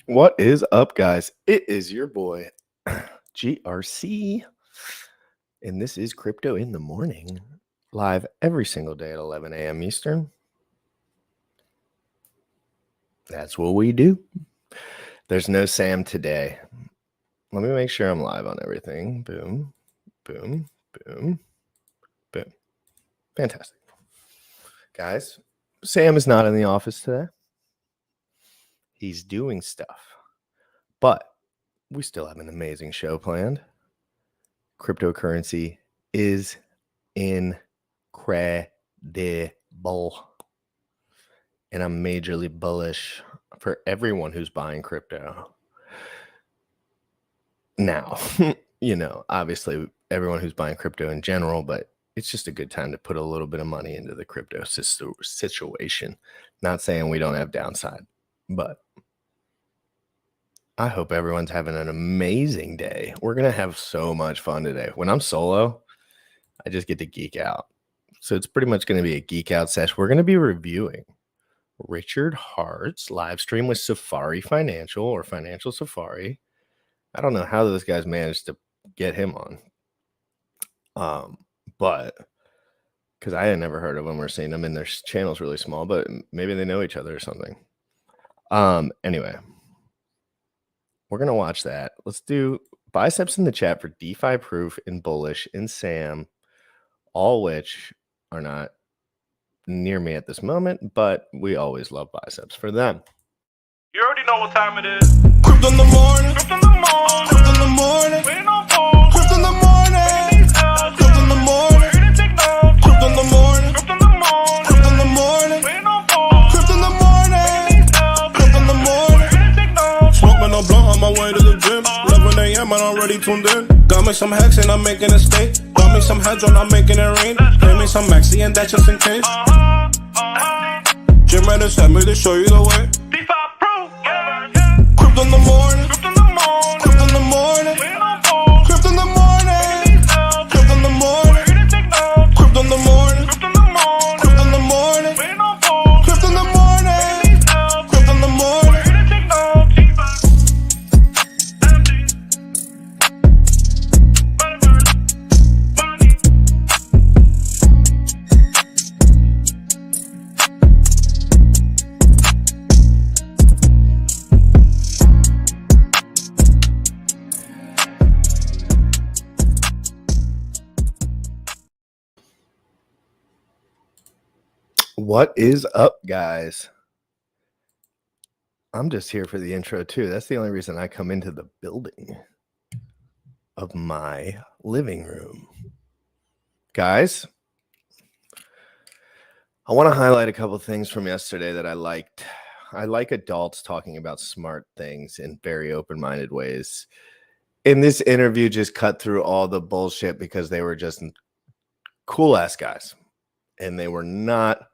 What is up, guys? It is your boy, GRC, and this is Crypto in the Morning, live every single day at 11 a.m. Eastern. That's what we do. There's no Sam today. Let me make sure I'm live on everything. Boom, boom, boom, boom. Fantastic. Guys, Sam is not in the office today. He's doing stuff, but we still have an amazing show planned. Cryptocurrency is incredible, and I'm majorly bullish for everyone who's buying crypto. Now, obviously everyone who's buying crypto in general, but it's just a good time to put a little bit of money into the crypto situation. Not saying we don't have downside, but I hope everyone's having an amazing day. We're going to have so much fun today. When I'm solo, I just get to geek out. So it's pretty much going to be a geek out session. We're going to be reviewing Richard Hart's live stream with Safari Financial or Financial Safari. I don't know how those guys managed to get him on. But because I had never heard of them or seen them, and their channel's really small, but maybe they know each other or something. Anyway, we're going to watch that. Let's do biceps in the chat for DeFi Proof and Bullish and Sam, all which are not near me at this moment, but we always love biceps for them. You already know what time it is. Crypto in the morning. Crypto in the morning. Crypto in the morning. Waiting on phone. Crypto in the morning. Crypto in the morning. Ready to take notes. Crypto in the morning. Crypto in the morning. Crypto in the morning. Waiting on phone. Crypto in the morning. Crypto in the morning. Ready to take notes. Smoking a blunt on my way to the gym. 11 a.m. and I'm already tuned in. Got me some hacks and I'm making a stake. Got me some heads on, I'm making it rain. Pay me some maxi and that's just in case. Jim ready sent me to show you the way. DeFi proof. Crypto in the morning. Crypto in the morning. Crypto in the morning. Waiting on phone. Crypto in the morning. Crypto in the morning. Ready to take notes. Crypto in the morning. Crypto in the morning. Crypto in the morning. Waiting on phone. Crypto in the morning. Crypto in the morning. Ready to take notes. What is up, guys? I'm just here for the intro too. That's the only reason I come into the building of my living room. Guys, I want to highlight a couple things from yesterday that I liked. I like adults talking about smart things in very open-minded ways. In this interview, just cut through all the bullshit because they were just cool-ass guys. And they were not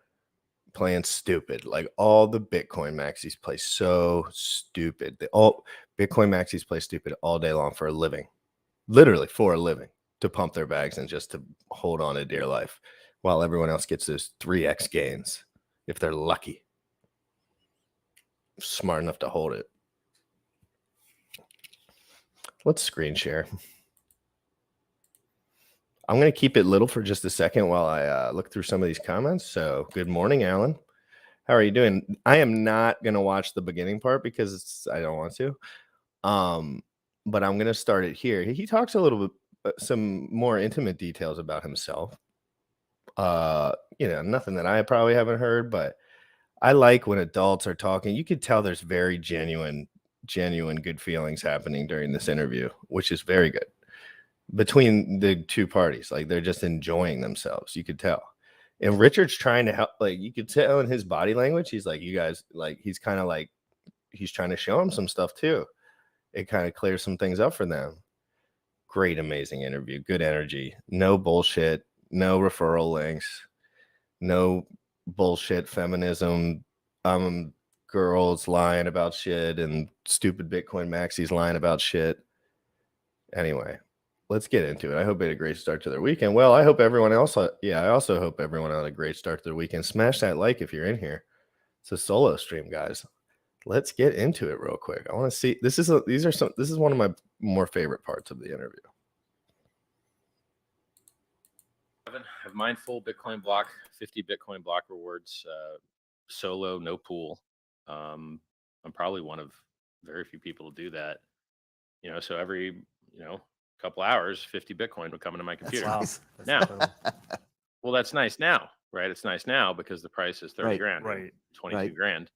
playing stupid. Like all the Bitcoin maxis play so stupid. Bitcoin maxis play stupid all day long for a living, literally for a living, to pump their bags and just to hold on to dear life, while everyone else gets those 3x gains if they're lucky, smart enough to hold it. Let's screen share. I'm going to keep it little for just a second while I look through some of these comments. So good morning, Alan. How are you doing? I am not going to watch the beginning part because I don't want to. But I'm going to start it here. He talks a little bit, some more intimate details about himself. Nothing that I probably haven't heard, but I like when adults are talking. You could tell there's very genuine good feelings happening during this interview, which is very good. Between the two parties, like they're just enjoying themselves, you could tell. And Richard's trying to help, like you could tell in his body language, he's like, you guys, like he's kind of like he's trying to show him some stuff too. It kind of clears some things up for them. Great, amazing interview, good energy, no bullshit, no referral links, no bullshit feminism, girls lying about shit and stupid Bitcoin maxis lying about shit. Anyway, let's get into it. I hope they had a great start to their weekend. Well, I hope everyone else, I also hope everyone had a great start to their weekend. Smash that like if you're in here. It's a solo stream, guys. let's get into it real quick. I want to see. This is one of my more favorite parts of the interview. I have mine full Bitcoin block, 50 Bitcoin block rewards, solo, no pool. I'm probably one of very few people to do that. So every couple hours, 50 Bitcoin would come into my computer. That's Now, incredible. well, that's nice now, right? It's nice now because the price is 30 grand, Right. 22 grand.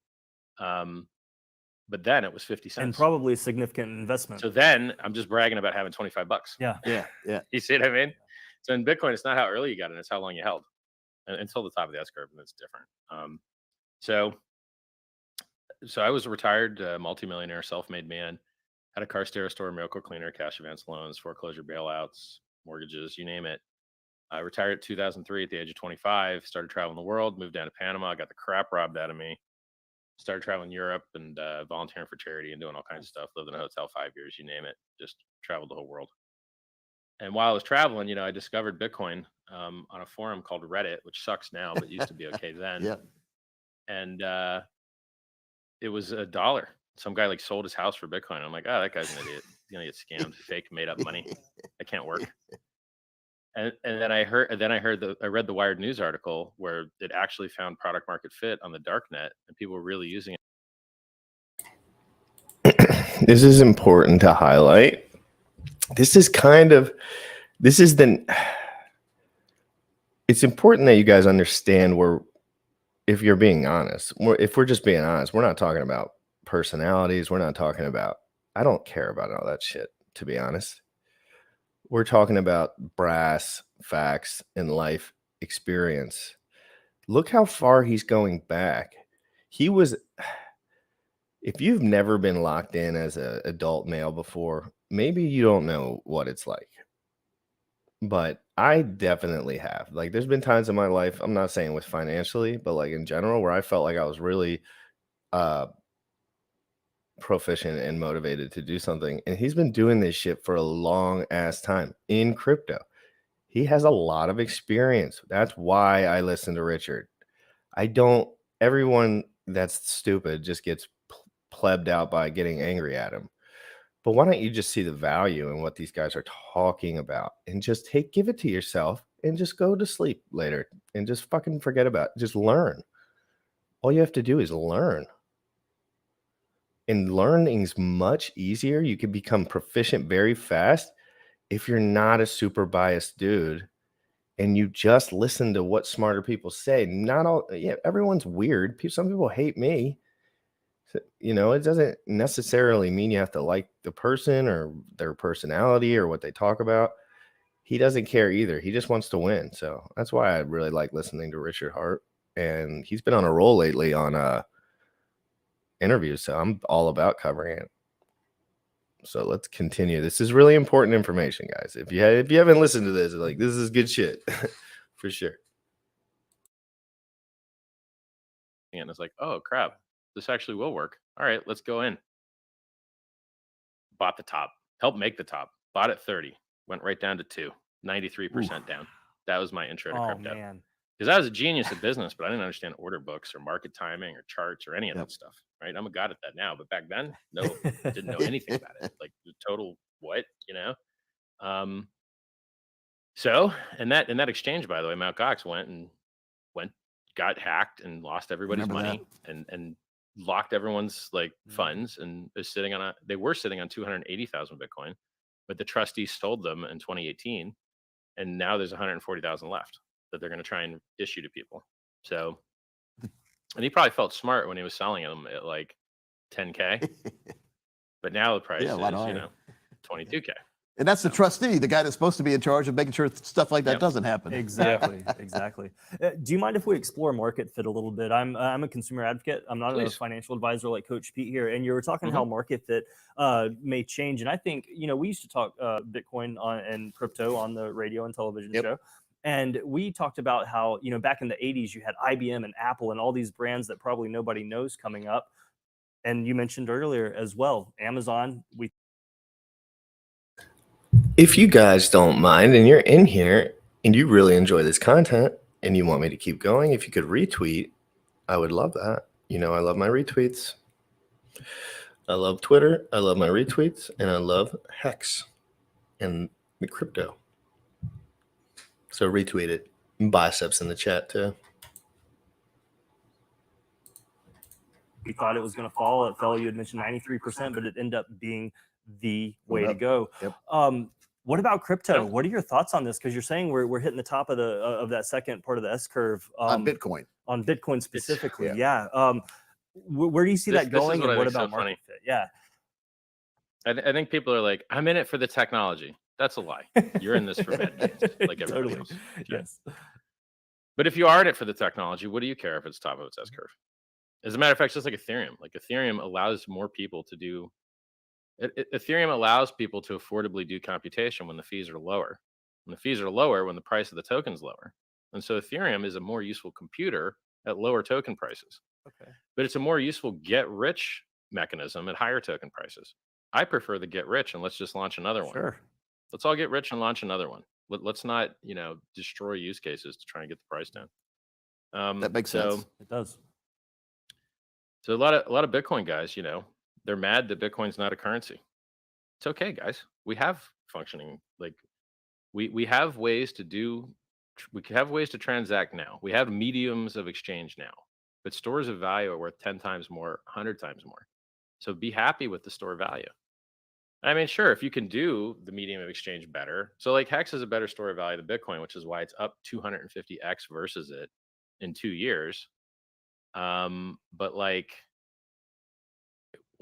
But then it was 50 cents. And probably a significant investment. So then I'm just bragging about having $25. Yeah. You see what I mean? So in Bitcoin, it's not how early you got in, it's how long you held until the top of the S curve, and that's different. So I was a retired multimillionaire, self-made man, had a car stereo store, miracle cleaner, cash advance loans, foreclosure bailouts, mortgages, you name it. I retired in 2003 at the age of 25, started traveling the world, moved down to Panama, got the crap robbed out of me, started traveling Europe and volunteering for charity and doing all kinds of stuff, lived in a hotel 5 years, you name it, just traveled the whole world. And while I was traveling, I discovered Bitcoin on a forum called Reddit, which sucks now, but used to be okay then. Yeah. And it was $1. Some guy sold his house for Bitcoin. I'm like, oh, that guy's an idiot. He's gonna get scammed, fake, made up money. That can't work. And then I read the Wired News article where it actually found product market fit on the dark net, and people were really using it. This is important to highlight. It's important that you guys understand if you're being honest, if we're just being honest, we're not talking about personalities. We're not talking about, I don't care about all that shit, to be honest. We're talking about brass facts and life experience. Look how far he's going back. If you've never been locked in as an adult male before, maybe you don't know what it's like. But I definitely have. There's been times in my life, I'm not saying with financially, but in general, where I felt like I was really proficient and motivated to do something. And he's been doing this shit for a long ass time in crypto. He has a lot of experience. That's why I listen to Richard. Everyone that's stupid just gets plebbed out by getting angry at him. But why don't you just see the value in what these guys are talking about and just give it to yourself and just go to sleep later and just fucking forget about it. Just learn. All you have to do is learn. And learning's much easier. You can become proficient very fast if you're not a super biased dude and you just listen to what smarter people say. Everyone's weird. Some people hate me. It doesn't necessarily mean you have to like the person or their personality or what they talk about. He doesn't care either. He just wants to win. So that's why I really like listening to Richard Hart. And he's been on a roll lately on interviews. So I'm all about covering it. So let's continue. This is really important information, guys. If you haven't listened to this, this is good shit for sure. And it's like, oh crap, this actually will work. All right, let's go in. Bought the top, helped make the top, bought at 30, went right down to 2, 93% down. That was my intro to crypto. Man. Because I was a genius at business, but I didn't understand order books or market timing or charts or any of that stuff. Right? I'm a god at that now, but back then, no, didn't know anything about it. The total what, So, and that exchange, by the way, Mt. Gox got hacked and lost everybody's money and locked everyone's funds and they were sitting on 280,000 Bitcoin, but the trustees sold them in 2018, and now there's 140,000 left that they're going to try and issue to people. So, and he probably felt smart when he was selling them at 10K, but now the price is 22K. And that's the trustee, the guy that's supposed to be in charge of making sure stuff like that doesn't happen. Exactly. Do you mind if we explore market fit a little bit? I'm a consumer advocate. I'm not a financial advisor like Coach Pete here. And you were talking how market fit may change. And I think, we used to talk Bitcoin and crypto on the radio and television show. And we talked about how, back in the 80s, you had IBM and Apple and all these brands that probably nobody knows coming up. And you mentioned earlier as well, Amazon. If you guys don't mind and you're in here and you really enjoy this content and you want me to keep going, if you could retweet, I would love that. I love my retweets. I love Twitter. I love my retweets, and I love Hex and the crypto. So retweet it. Biceps in the chat too. We thought it was going to fall. It fell. You had mentioned 93%, but it ended up being the way to go. Yep. What about crypto? What are your thoughts on this? Because you're saying we're hitting the top of the of that second part of the S curve On Bitcoin. On Bitcoin specifically, yeah. Where do you see that going? And what about market fit? Yeah. I think people are like, I'm in it for the technology. That's a lie. You're in this for bad gains, like everybody else. Yes. But if you are in it for the technology, what do you care if it's top of its S curve? As a matter of fact, just like Ethereum. Like Ethereum allows more people to do. Ethereum allows people to affordably do computation when the fees are lower. When the fees are lower, when the price of the token is lower. And so Ethereum is a more useful computer at lower token prices. Okay. But it's a more useful get rich mechanism at higher token prices. I prefer the get rich, and let's just launch another one. Sure. Let's all get rich and launch another one. Let's not, destroy use cases to try and get the price down. That makes sense. It does. So a lot of Bitcoin guys, they're mad that Bitcoin's not a currency. It's okay, guys. We have functioning, like we have ways to transact now. We have mediums of exchange now, but stores of value are worth 10 times more, 100 times more. So be happy with the store value. I mean, sure, if you can do the medium of exchange better. So like Hex is a better store of value than Bitcoin, which is why it's up 250x versus it in 2 years. But like,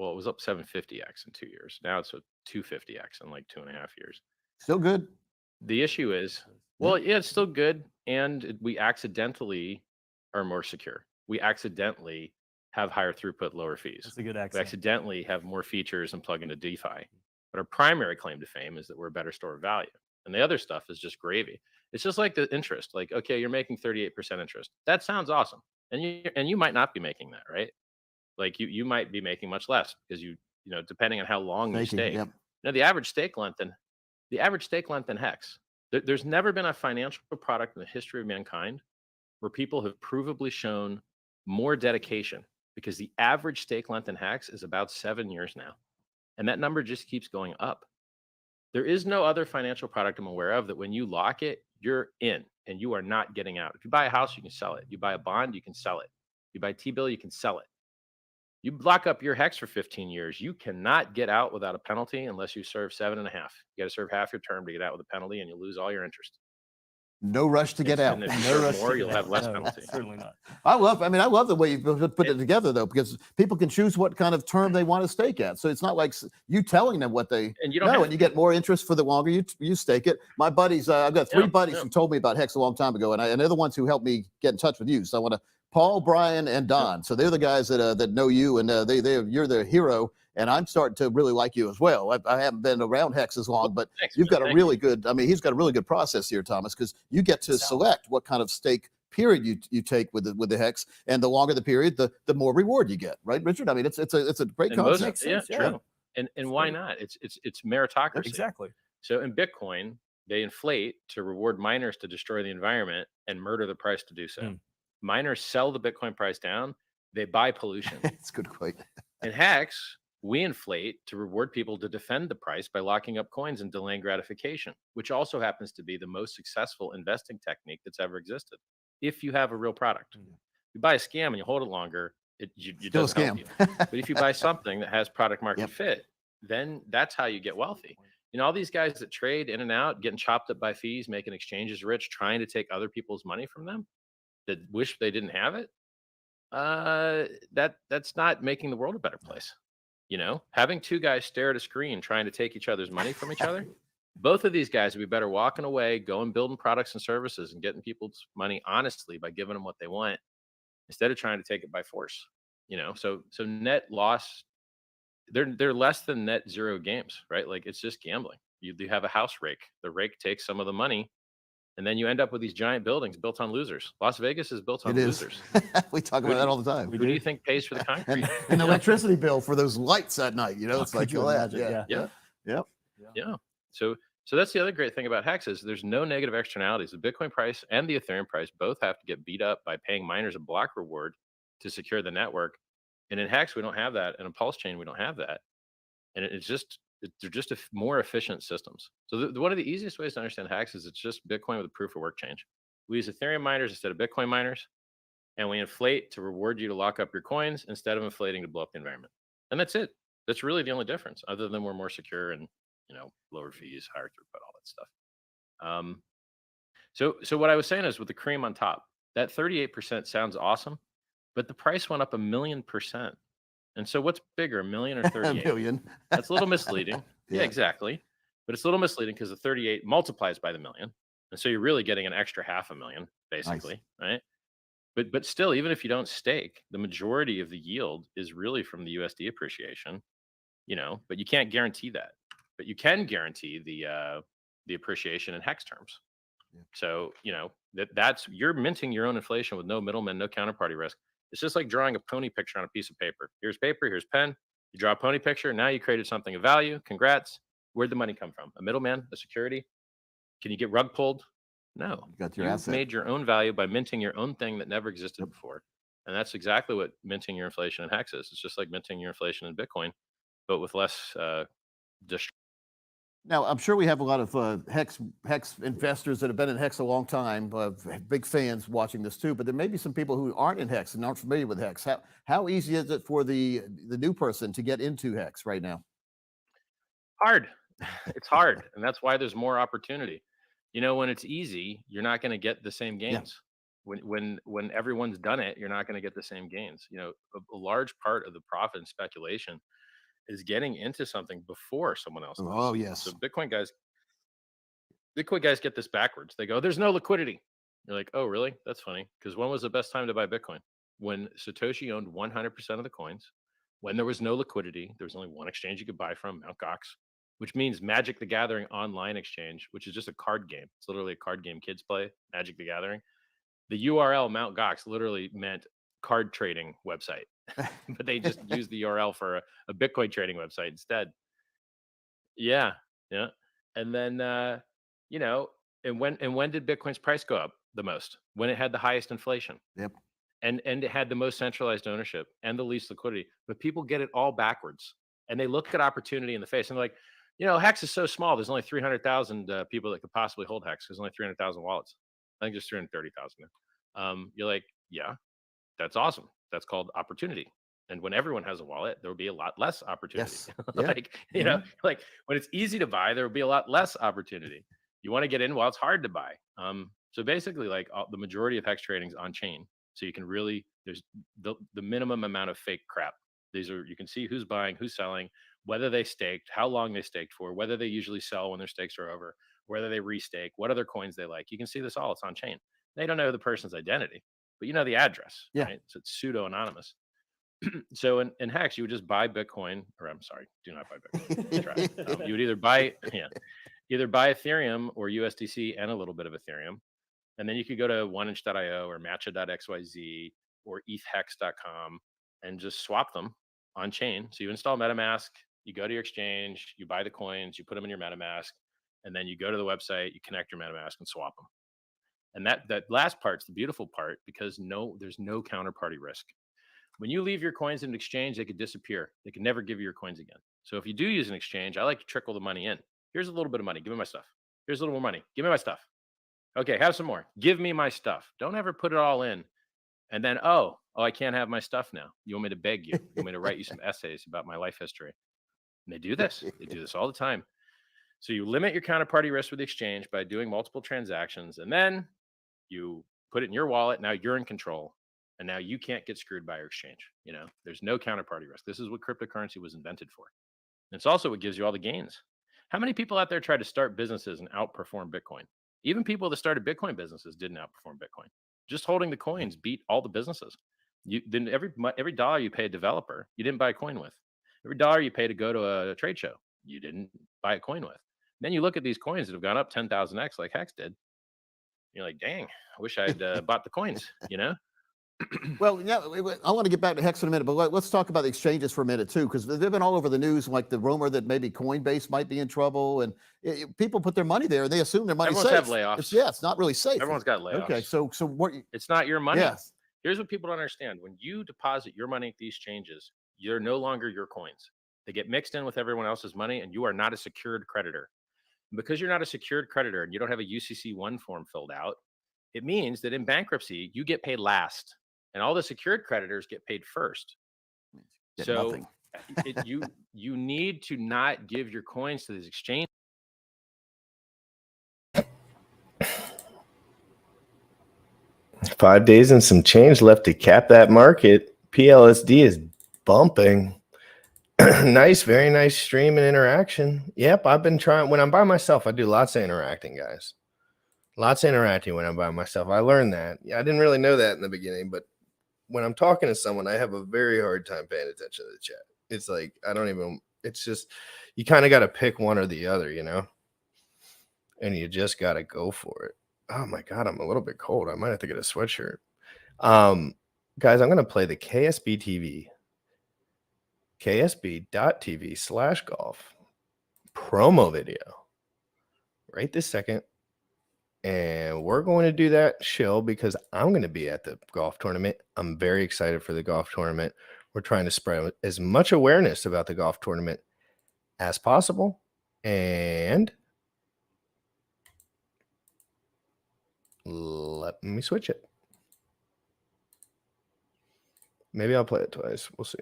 well, it was up 750x in 2 years. Now it's a 250x in like 2.5 years. Still good. The issue is, well, yeah, it's still good. And we accidentally are more secure. We accidentally have higher throughput, lower fees. That's a good We accent. accidentally have more features and plug into DeFi. But our primary claim to fame is that we're a better store of value. And the other stuff is just gravy. It's just like the interest. Like, okay, you're making 38% interest. That sounds awesome. And you might not be making that, right? Like you might be making much less because depending on how long you stake. Yep. The average stake length in Hex. There's never been a financial product in the history of mankind where people have provably shown more dedication, because the average stake length in Hex is about 7 years now. And that number just keeps going up. There is no other financial product I'm aware of that when you lock it, you're in and you are not getting out. If you buy a house, you can sell it. You buy a bond, you can sell it. You buy T-bill, you can sell it. You lock up your Hex for 15 years, you cannot get out without a penalty unless you serve 7.5. You got to serve half your term to get out with a penalty, and you lose all your interest. No rush to get out. And if you No serve rush more, to you'll get have out. less No, penalty. certainly not. I love the way you put it together, though, because people can choose what kind of term they want to stake at. So it's not like you telling them what they And you don't know, have and you get more interest for the longer you stake it. My buddies, I've got three buddies who told me about Hex a long time ago, and they're the ones who helped me get in touch with you. So I want to Paul, Brian, and Don. So they're the guys that know you, and you're their hero. And I'm starting to really like you as well. I haven't been around Hex as long, but you've got a really good, he's got a really good process here, Thomas, because you get to select what kind of stake period you take with the Hex, and the longer the period, the more reward you get, right, Richard? I mean, it's a great concept. True. And why not? It's meritocracy. Exactly. So in Bitcoin, they inflate to reward miners to destroy the environment and murder the price to do so. Miners sell the Bitcoin price down. They buy pollution. It's a good point. In Hex, we inflate to reward people to defend the price by locking up coins and delaying gratification, which also happens to be the most successful investing technique that's ever existed. If you have a real product, you buy a scam and you hold it longer, you Still a doesn't help scam. you. But if you buy something that has product market fit, then that's how you get wealthy. All these guys that trade in and out, getting chopped up by fees, making exchanges rich, trying to take other people's money from them, that wish they didn't have it. That's not making the world a better place. Having two guys stare at a screen trying to take each other's money from each other, both of these guys would be better walking away, going building products and services and getting people's money honestly by giving them what they want instead of trying to take it by force. So net loss, they're less than net zero games, right? Like it's just gambling. You have a house rake. The rake takes some of the money, and then you end up with these giant buildings built on losers. Las Vegas is built on losers. We talk about that all the time. Who do you think pays for the concrete? and electricity bill for those lights at night, it's like, Yeah. So that's the other great thing about Hex is there's no negative externalities. The Bitcoin price and the Ethereum price both have to get beat up by paying miners a block reward to secure the network. And in Hex, we don't have that. And in Pulse Chain, we don't have that. And they're just more efficient systems. So one of the easiest ways to understand Hex is it's just Bitcoin with a proof of work change. We use Ethereum miners instead of Bitcoin miners, and we inflate to reward you to lock up your coins instead of inflating to blow up the environment. And that's it. That's really the only difference, other than we're more secure and, you know, lower fees, higher throughput, all that stuff. So what I was saying is, with the cream on top, that 38% sounds awesome, but the price went up 1,000,000%. And so what's bigger, 1,000,000 or 38? 1,000,000. That's a little misleading. Yeah. Yeah, exactly. But it's a little misleading because the 38 multiplies by the million. And so you're really getting an extra 500,000, basically, right? But still, even if you don't stake, the majority of the yield is really from the USD appreciation, you know, but you can't guarantee that. But you can guarantee the appreciation in Hex terms. Yeah. So, you know, that's you're minting your own inflation with no middleman, no counterparty risk. It's just like drawing a pony picture on a piece of paper. Here's paper, here's pen. You draw a pony picture. Now you created something of value. Congrats. Where'd the money come from? A middleman, a security? Can you get rug pulled? No. You got your You asset. made your own value by minting your own thing that never existed before. And that's exactly what minting your inflation in Hex is. It's just like minting your inflation in Bitcoin, but with less Now, I'm sure we have a lot of Hex investors that have been in Hex a long time, big fans watching this too, but there may be some people who aren't in Hex and aren't familiar with Hex. How easy is it for the new person to get into Hex right now? hard. It's hard. And that's why there's more opportunity. You know, when it's easy, you're not going to get the same gains. When everyone's done it, you're not going to get the same gains. You know, a large part of the profit and speculation is getting into something before someone else does. Oh, yes. So Bitcoin guys get this backwards. They go, there's no liquidity. You're like, oh, really? That's funny. Because when was the best time to buy Bitcoin? When Satoshi owned 100% of the coins, when there was no liquidity, there was only one exchange you could buy from, Mt. Gox, which means Magic the Gathering online exchange, which is just a card game. It's literally a card game kids play, Magic the Gathering. The URL Mt. Gox literally meant card trading website, but they just used the URL for a Bitcoin trading website instead. Yeah. And then, you know, and when did Bitcoin's price go up the most? When it had the highest inflation. Yep. And it had the most centralized ownership and the least liquidity. But people get it all backwards, and they look at opportunity in the face and they're like, you know, Hex is so small. There's only 300,000 people that could possibly hold Hex. There's only 300,000 wallets. I think there's 330,000. You're like, yeah, that's awesome. That's called opportunity. And when everyone has a wallet, there will be a lot less opportunity. Yes. Like, you know, like when it's easy to buy, there will be a lot less opportunity. You want to get in while it's hard to buy. So basically, like the majority of Hex trading is on chain. So you can really, there's the minimum amount of fake crap. You can see who's buying, who's selling, whether they staked, how long they staked for, whether they usually sell when their stakes are over, whether they restake, what other coins they like. You can see this all. It's on chain. They don't know the person's identity, but you know the address, right? So it's pseudo anonymous. So in Hex, you would just buy Bitcoin, or I'm sorry, do not buy Bitcoin. You would either buy Ethereum or USDC and a little bit of Ethereum. And then you could go to oneinch.io or matcha.xyz or ethhex.com and just swap them on chain. So you install MetaMask, you go to your exchange, you buy the coins, you put them in your MetaMask, and then you go to the website, you connect your MetaMask and swap them. And that last part's the beautiful part, because there's no counterparty risk. When you leave your coins in an exchange, they could disappear. They can never give you your coins again. So if you do use an exchange, I like to trickle the money in. Here's a little bit of money. Give me my stuff. Here's a little more money. Give me my stuff. Okay, have some more. Give me my stuff. Don't ever put it all in. And then, oh, I can't have my stuff now. You want me to beg you? You want me to write you some essays about my life history? And they do this. They do this all the time. So you limit your counterparty risk with the exchange by doing multiple transactions. And then you put it in your wallet. Now you're in control. And now you can't get screwed by your exchange. You know, there's no counterparty risk. This is what cryptocurrency was invented for. And it's also what gives you all the gains. How many people out there try to start businesses and outperform Bitcoin? Even people that started Bitcoin businesses didn't outperform Bitcoin. Just holding the coins beat all the businesses. Then every dollar you pay a developer, you didn't buy a coin with. Every dollar you pay to go to a trade show, you didn't buy a coin with. Then you look at these coins that have gone up 10,000x like Hex did. You're like, dang, I wish I'd bought the coins, you know? Well, yeah, I want to get back to Hex in a minute, but let's talk about the exchanges for a minute too, because they've been all over the news, like the rumor that maybe Coinbase might be in trouble, and people put their money there and they assume their money's safe. Everyone's have layoffs. It's not really safe. Everyone's got layoffs. Okay, so what? It's not your money. Yes. Here's what people don't understand. When you deposit your money at these exchanges, you're no longer your coins. They get mixed in with everyone else's money, and you are not a secured creditor. And because you're not a secured creditor and you don't have a UCC1 form filled out, it means that in bankruptcy, you get paid last, and all the secured creditors get paid first. Get So nothing. you need to not give your coins to these exchanges. $5 days and some change left to cap that market. PLSD is bumping. Nice, very nice stream and interaction. Yep, I've been trying. When I'm by myself, I do lots of interacting, guys. Lots of interacting when I'm by myself. I learned that. Yeah, I didn't really know that in the beginning, but when I'm talking to someone, I have a very hard time paying attention to the chat. It's like, I don't even, it's just, you kind of got to pick one or the other, you know? And you just got to go for it. Oh my God, I'm a little bit cold. I might have to get a sweatshirt. Guys, I'm going to play the KSB TV, ksb.tv/golf promo video right this second. And we're going to do that chill because I'm going to be at the golf tournament. I'm very excited for the golf tournament. We're trying to spread as much awareness about the golf tournament as possible. And let me switch it. Maybe I'll play it twice. We'll see.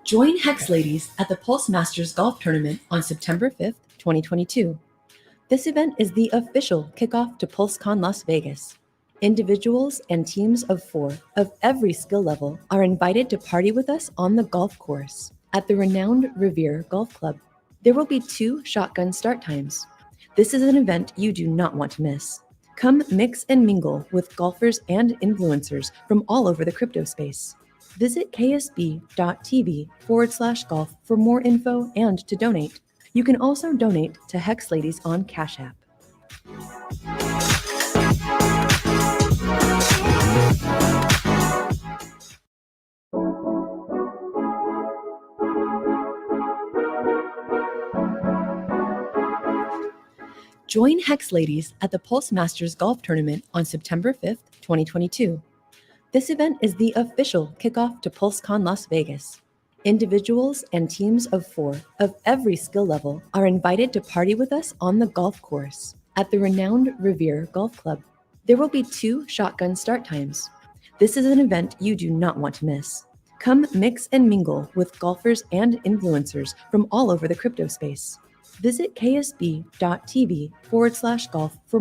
Join Hex Ladies at the Pulse Masters Golf Tournament on September 5th, 2022. This event is the official kickoff to PulseCon Las Vegas. Individuals and teams of 4 of every skill level are invited to party with us on the golf course at the renowned Revere Golf Club. There will be 2 shotgun start times. This is an event you do not want to miss. Come mix and mingle with golfers and influencers from all over the crypto space. Visit ksb.tv/golf for more info and to donate. You can also donate to Hex Ladies on Cash App. Join Hex Ladies at the Pulse Masters Golf Tournament on September 5th, 2022. This event is the official kickoff to PulseCon Las Vegas. Individuals and teams of 4 of every skill level are invited to party with us on the golf course at the renowned Revere Golf Club. There will be 2 shotgun start times. This is an event you do not want to miss. Come mix and mingle with golfers and influencers from all over the crypto space. Visit ksb.tv/golf for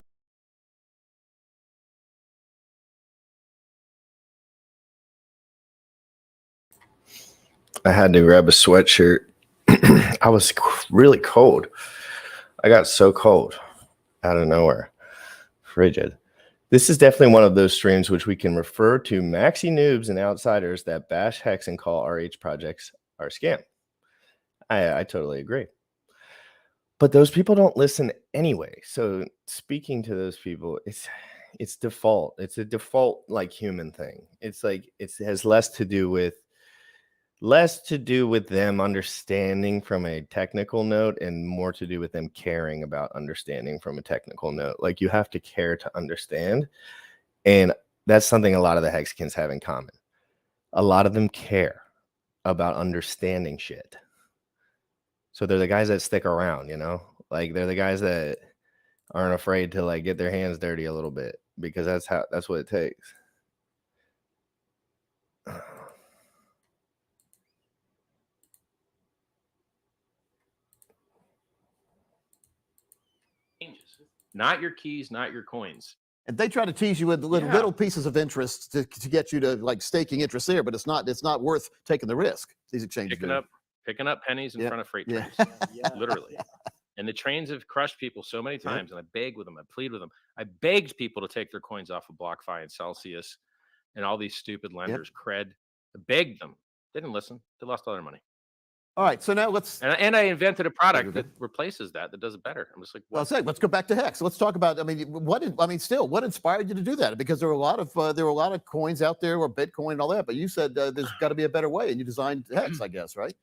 I had to grab a sweatshirt. I was really cold. I got so cold out of nowhere. Frigid. This is definitely one of those streams which we can refer to maxi noobs and outsiders that bash Hex and call RH projects our scam. I totally agree. But those people don't listen anyway. So speaking to those people, it's default. It's a default like human thing. It's like it has less to do with them understanding from a technical note and more to do with them caring about understanding from a technical note. Like you have to care to understand. And that's something a lot of the Hexkins have in common. A lot of them care about understanding shit. So they're the guys that stick around, you know, like they're the guys that aren't afraid to like get their hands dirty a little bit because that's what it takes. Not your keys, not your coins. And they try to tease you with little pieces of interest to get you to like staking interest there, but it's not worth taking the risk. These exchanges picking up pennies in front of freight trains, literally. And the trains have crushed people so many times. And I beg with them, I plead with them. I begged people to take their coins off of BlockFi and Celsius and all these stupid lenders, Cred. I begged them. They didn't listen. They lost all their money. All right, so now let's. And I invented a product Okay. that replaces that does it better. I'm just like, Well, what? let's go back to Hex. Let's talk about. I mean, what inspired you to do that? Because there were a lot of coins out there, or Bitcoin and all that. But you said there's got to be a better way, and you designed Hex, I guess, right?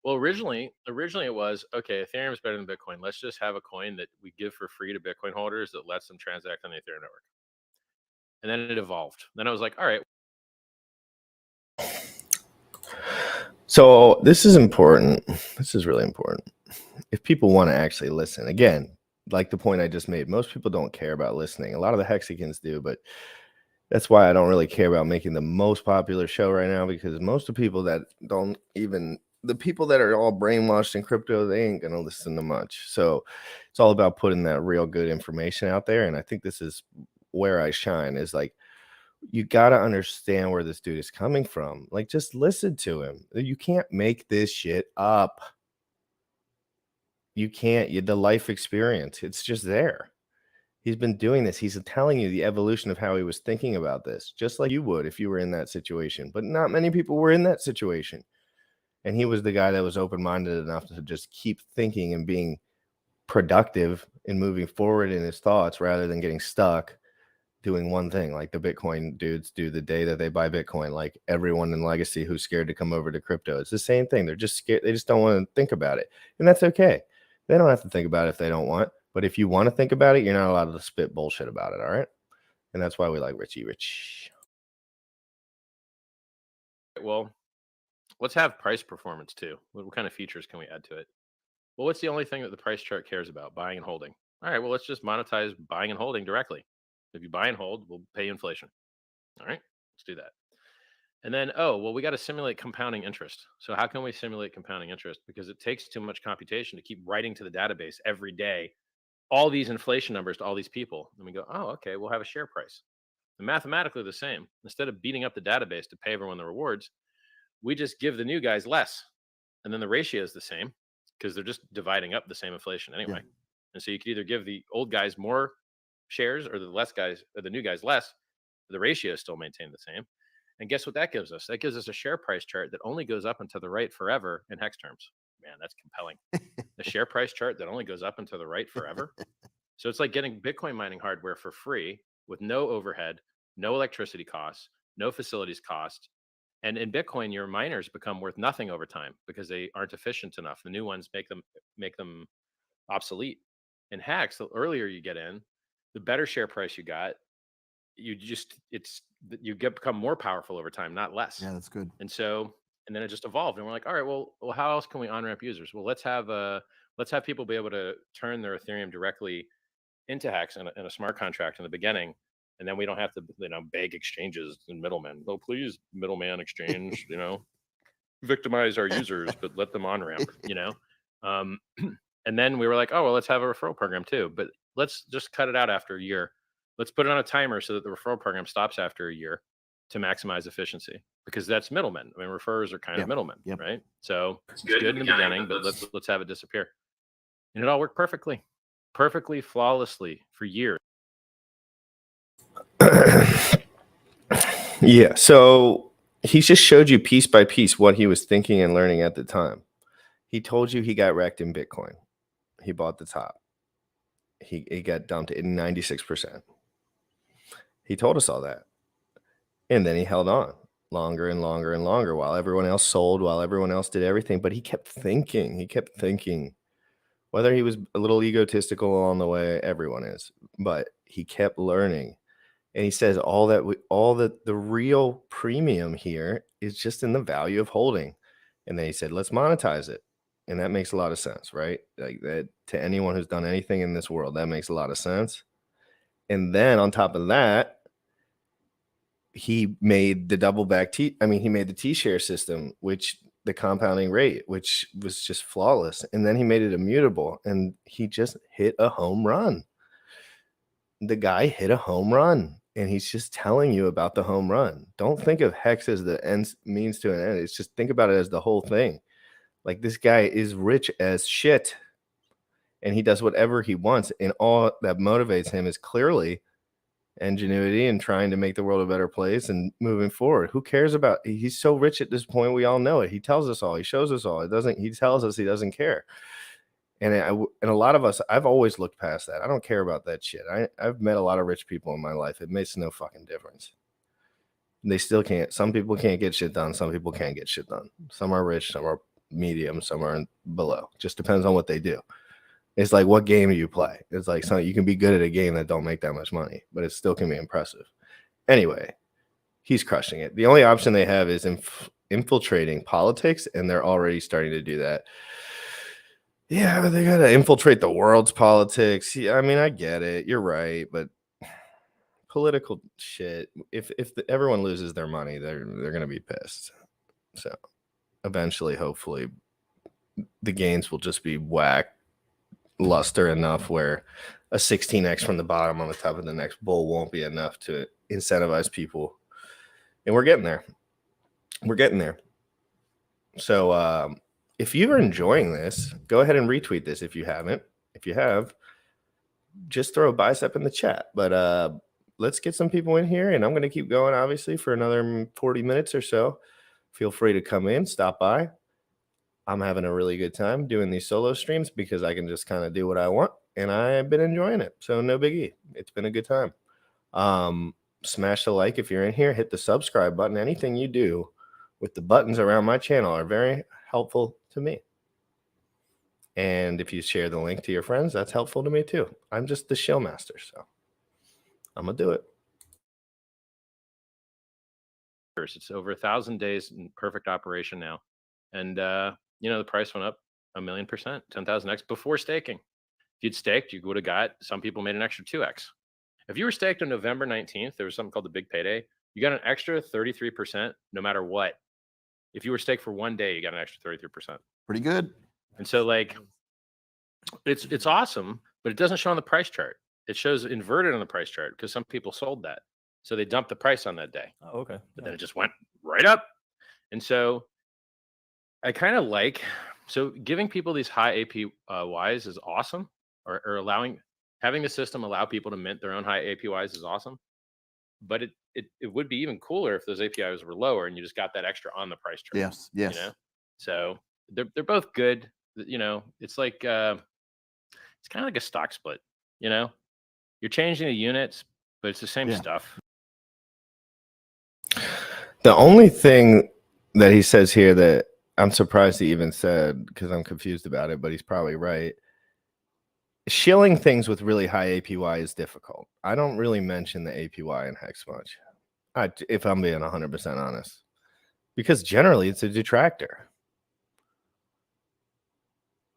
Well, originally it was, okay, Ethereum is better than Bitcoin. Let's just have a coin that we give for free to Bitcoin holders that lets them transact on the Ethereum network. And then it evolved. Then I was like, all right. So this is important. This is really important. If people want to actually listen, again, like the point I just made, most people don't care about listening. A lot of the Hexicans do, but that's why I don't really care about making the most popular show right now, because most of the people that don't even, the people that are all brainwashed in crypto, they ain't going to listen to much. So it's all about putting that real good information out there. And I think this is where I shine, is like, you got to understand where this dude is coming from. Like, just listen to him. You can't make this shit up. You can't. The life experience, it's just there. He's been doing this. He's telling you the evolution of how he was thinking about this, just like you would if you were in that situation. But not many people were in that situation. And he was the guy that was open-minded enough to just keep thinking and being productive and moving forward in his thoughts rather than getting stuck doing one thing, like the Bitcoin dudes do the day that they buy Bitcoin. Like everyone in Legacy who's scared to come over to crypto, it's the same thing. They're just scared. They just don't want to think about it. And that's okay. They don't have to think about it if they don't want. But if you want to think about it, you're not allowed to spit bullshit about it. All right. And that's why we like Richie Rich. Well, let's have price performance too. What kind of features can we add to it? Well, what's the only thing that the price chart cares about? Buying and holding. All right, well, let's just monetize buying and holding directly. If you buy and hold, we'll pay inflation. All right, let's do that. And then, oh, well, we got to simulate compounding interest. So how can we simulate compounding interest? Because it takes too much computation to keep writing to the database every day all these inflation numbers to all these people. And we go, oh, okay, we'll have a share price. And mathematically the same. Instead of beating up the database to pay everyone the rewards, we just give the new guys less. And then the ratio is the same because they're just dividing up the same inflation anyway. Yeah. And so you could either give the old guys more shares or the new guys less. The ratio is still maintained the same. And guess what that gives us? That gives us a share price chart that only goes up and to the right forever in Hex terms. Man, that's compelling. The share price chart that only goes up and to the right forever. So it's like getting Bitcoin mining hardware for free with no overhead, no electricity costs, no facilities cost. And in Bitcoin, your miners become worth nothing over time because they aren't efficient enough. The new ones make them obsolete. In Hex, the earlier you get in, the better share price you got. You become more powerful over time, not less. Yeah, that's good. And then it just evolved, and we're like, all right, well, how else can we on-ramp users? Well, let's have people be able to turn their Ethereum directly into Hex in a smart contract in the beginning, and then we don't have to, beg exchanges and middlemen. Oh, please, middleman exchange, victimize our users, but let them on-ramp, And then we were like, oh, well, let's have a referral program too, but let's just cut it out after a year. Let's put it on a timer so that the referral program stops after a year to maximize efficiency, because that's middlemen. I mean, referrers are kind of middlemen, right? So it's good in the beginning, but let's have it disappear. And it all worked perfectly, flawlessly for years. Yeah. So he just showed you piece by piece what he was thinking and learning at the time. He told you he got wrecked in Bitcoin. He bought the top. He got dumped in 96%. He told us all that. And then he held on longer and longer and longer while everyone else sold, while everyone else did everything. But he kept thinking. Whether he was a little egotistical along the way, everyone is. But he kept learning. And he says the real premium here is just in the value of holding. And then he said, let's monetize it. And that makes a lot of sense, right? Like that, to anyone who's done anything in this world, that makes a lot of sense. And then on top of that, he made the double back he made the T-share system, which the compounding rate, which was just flawless. And then he made it immutable, and he just hit a home run. The guy hit a home run, and he's just telling you about the home run. Don't think of Hex as the end means to an end. It's just think about it as the whole thing. Like, this guy is rich as shit, and he does whatever he wants, and all that motivates him is clearly ingenuity and trying to make the world a better place and moving forward. Who cares about? He's so rich at this point. We all know it. He tells us all. He shows us all. He tells us he doesn't care. And and a lot of us, I've always looked past that. I don't care about that shit. I've met a lot of rich people in my life. It makes no fucking difference. They still can't. Some people can't get shit done. Some people can't get shit done. Some are rich. Some are medium. Some are below. Just depends on what they do. It's like, what game do you play? It's like, you can be good at a game that don't make that much money, but it still can be impressive. Anyway, he's crushing it. The only option they have is infiltrating politics, and they're already starting to do that. Yeah, they got to infiltrate the world's politics. Yeah, I mean, I get it. You're right, but political shit, if everyone loses their money, they're going to be pissed. So eventually, hopefully, the gains will just be whack luster enough where a 16x from the bottom on the top of the next bull won't be enough to incentivize people. And we're getting there. We're getting there. So if you're enjoying this, go ahead and retweet this if you haven't. If you have, just throw a bicep in the chat. But let's get some people in here, and I'm going to keep going, obviously, for another 40 minutes or so. Feel free to come in, stop by. I'm having a really good time doing these solo streams because I can just kind of do what I want, and I've been enjoying it. So no biggie. It's been a good time. Smash the like if you're in here. Hit the subscribe button. Anything you do with the buttons around my channel are very helpful to me. And if you share the link to your friends, that's helpful to me too. I'm just the shill master, so I'm going to do it. It's over 1,000 days in perfect operation now. And, the price went up 1,000,000%, 10,000x before staking. If you'd staked, you would have got, some people made an extra 2x. If you were staked on November 19th, there was something called the big payday. You got an extra 33% no matter what. If you were staked for 1 day, you got an extra 33%. Pretty good. And so it's awesome, but it doesn't show on the price chart. It shows inverted on the price chart because some people sold that. So they dumped the price on that day. Oh, okay. But then it just went right up. And so I kind of so giving people these high APYs is awesome, or having the system allow people to mint their own high APYs is awesome. But it would be even cooler if those APYs were lower and you just got that extra on the price chart. Yes. Yes. So they're both good. It's like it's kind of like a stock split. You're changing the units, but it's the same stuff. The only thing that he says here that I'm surprised he even said, because I'm confused about it, but he's probably right. Shilling things with really high APY is difficult. I don't really mention the APY in Hex much, if I'm being 100% honest, because generally it's a detractor.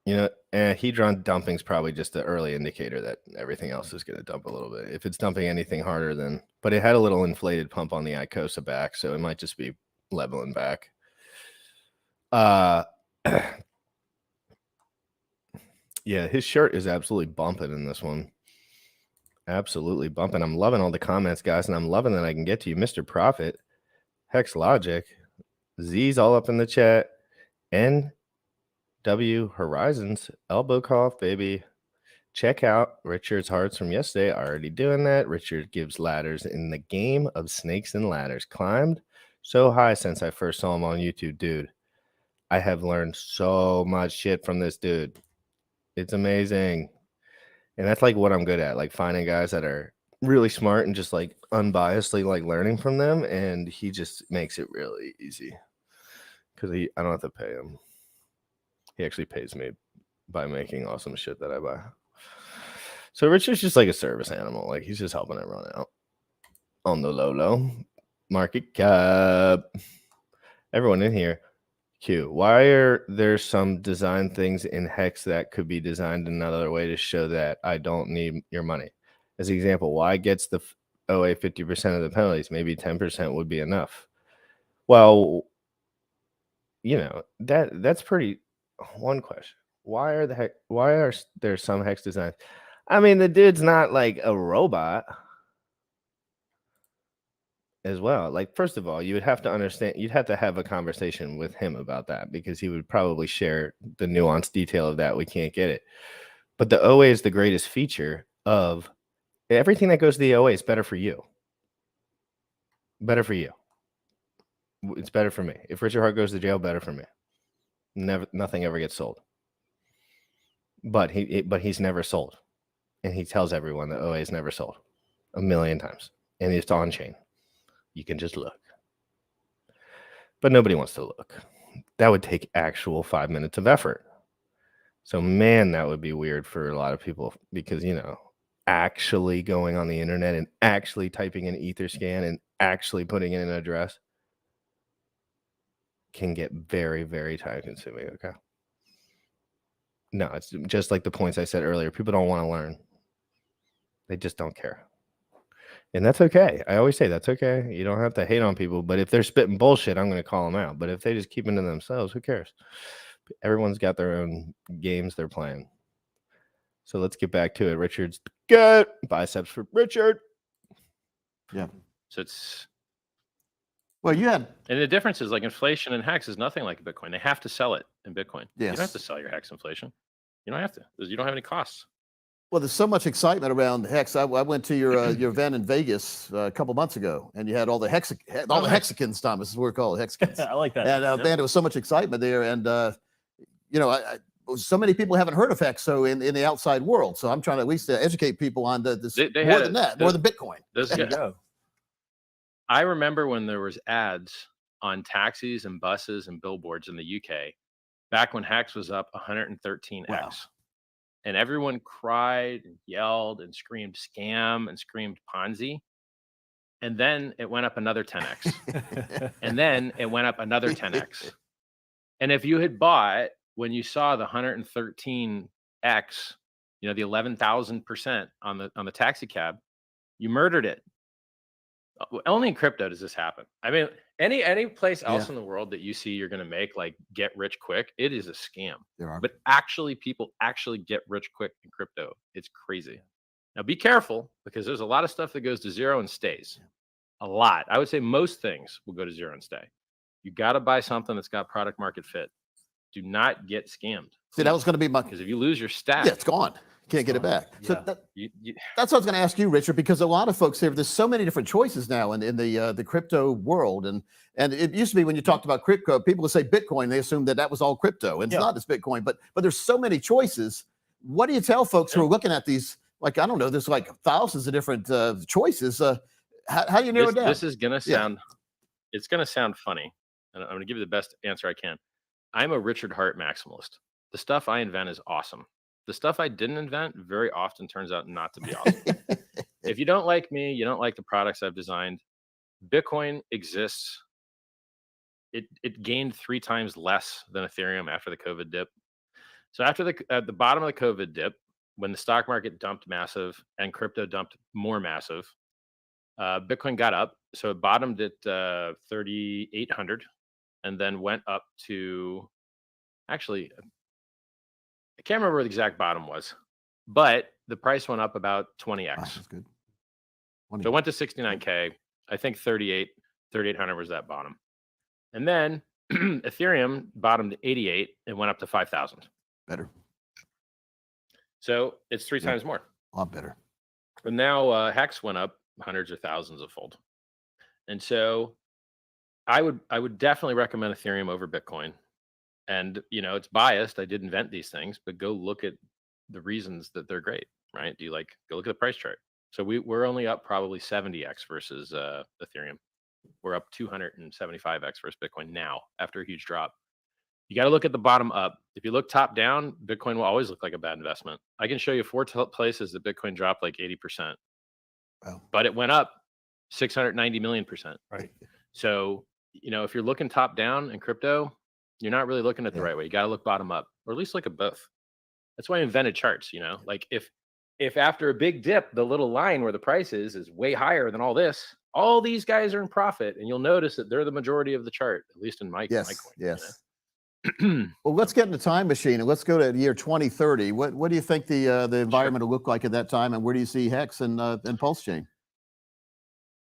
Hedron dumping is probably just the early indicator that everything else is going to dump a little bit. If it's dumping anything harder than, but it had a little inflated pump on the Icosa back, so it might just be leveling back. Yeah, his shirt is absolutely bumping in this one. Absolutely bumping. I'm loving all the comments, guys, and I'm loving that I can get to you. Mr. Profit, Hex Logic, Z's all up in the chat, NW Horizons, Elbow Cough, baby. Check out Richard's hearts from yesterday. Already doing that. Richard gives ladders in the game of snakes and ladders. Climbed so high since I first saw him on YouTube, dude. I have learned so much shit from this dude. It's amazing. And that's like what I'm good at, like finding guys that are really smart and just like unbiasedly like learning from them. And he just makes it really easy because I don't have to pay him. He actually pays me by making awesome shit that I buy. So Richard's just like a service animal. Like he's just helping it run out on the low market cap. Everyone in here. Q, why are there some design things in Hex that could be designed another way to show that I don't need your money? As an example, why gets the OA 50% of the penalties? Maybe 10% would be enough. Well, that's pretty. One question: why are there some Hex designs? I mean, the dude's not like a robot. As well, like first of all, you would have to understand, you'd have to have a conversation with him about that because he would probably share the nuanced detail of that. We can't get it, but the OA is the greatest feature of Everything that goes to the OA is better for you. Better for you. It's better for me. If Richard Hart goes to jail, better for me. Nothing ever gets sold. But he's never sold. And he tells everyone that OA is never sold 1 million times. And it's on chain. You can just look. But nobody wants to look. That would take actual 5 minutes of effort. So, man, that would be weird for a lot of people because, actually going on the internet and actually typing in Etherscan and actually putting in an address can get very, very time consuming. Okay. No, it's just like the points I said earlier. People don't want to learn. They just don't care. And that's okay. I always say that's okay. You don't have to hate on people, but if they're spitting bullshit, I'm going to call them out. But if they just keep it to themselves, who cares? Everyone's got their own games they're playing. So let's get back to it. Richard's good. Biceps for Richard. Yeah. So it's well, you had, and the difference is like inflation and Hex is nothing like Bitcoin. They have to sell it in Bitcoin. Yes. You don't have to sell your Hex inflation. You don't have to. You don't have any costs. well, there's so much excitement around Hex. I went to your event in Vegas a couple months ago, and you had all the Hexicans, Thomas, is what we're called, Hexicans. I like that. And man, there was so much excitement there, and so many people haven't heard of Hex, so in the outside world. So I'm trying to at least educate people on this They more had than that, more than Bitcoin. Those There you guys- go. I remember when there was ads on taxis and buses and billboards in the UK back when Hex was up 113x. Wow. And everyone cried and yelled and screamed scam and screamed Ponzi. And then it went up another 10x. And then it went up another 10x. And if you had bought when you saw the 113x, the 11,000% on the taxi cab, you murdered it. Only in crypto does this happen. I mean, any place else in the world that you see you're going to make like get rich quick, it is a scam. There are. But actually, people actually get rich quick in crypto. It's crazy. Now, be careful because there's a lot of stuff that goes to zero and stays. A lot. I would say most things will go to zero and stay. You got to buy something that's got product market fit. Do not get scammed. See, that was going to be my. Because if you lose your stack, Yeah, it's gone. Can't get it back. Yeah. So that's what I was going to ask you, Richard, because a lot of folks here, there's so many different choices now in the crypto world. And it used to be when you talked about crypto, people would say Bitcoin, they assumed that was all crypto. And it's not, it's Bitcoin. But there's so many choices. What do you tell folks who are looking at these? Like, I don't know, there's like thousands of different choices. How do you narrow it down? This is going to sound, it's going to sound funny. And I'm going to give you the best answer I can. I'm a Richard Hart maximalist. The stuff I invent is awesome. The stuff I didn't invent very often turns out not to be awesome. If you don't like me, you don't like the products I've designed, Bitcoin exists. It gained 3 times less than Ethereum after the COVID dip. So after at the bottom of the COVID dip, when the stock market dumped massive and crypto dumped more massive, Bitcoin got up. So it bottomed at 3,800 and then went up to, actually, I can't remember where the exact bottom was, but the price went up about 20x. That's good. So it went to 69K. I think 3,800 was that bottom. And then Ethereum bottomed at 88 and went up to 5,000. Better. So it's 3 times more. A lot better. But now Hex went up hundreds or thousands of fold. And so I would definitely recommend Ethereum over Bitcoin. And, it's biased. I did invent these things, but go look at the reasons that they're great, right? Go look at the price chart. So we're only up probably 70x versus Ethereum. We're up 275x versus Bitcoin now after a huge drop. You got to look at the bottom up. If you look top down, Bitcoin will always look like a bad investment. I can show you 4 places that Bitcoin dropped like 80%. Wow. But it went up 690 million %. Right. So, if you're looking top down in crypto, you're not really looking at the right way. You got to look bottom up, or at least look at both. That's why I invented charts. Like if after a big dip, the little line where the price is way higher than all this, all these guys are in profit, and you'll notice that they're the majority of the chart, at least in my coin. Yes. Well, let's get in the time machine and let's go to the year 2030. What do you think the environment will look like at that time, and where do you see Hex and Pulse Chain?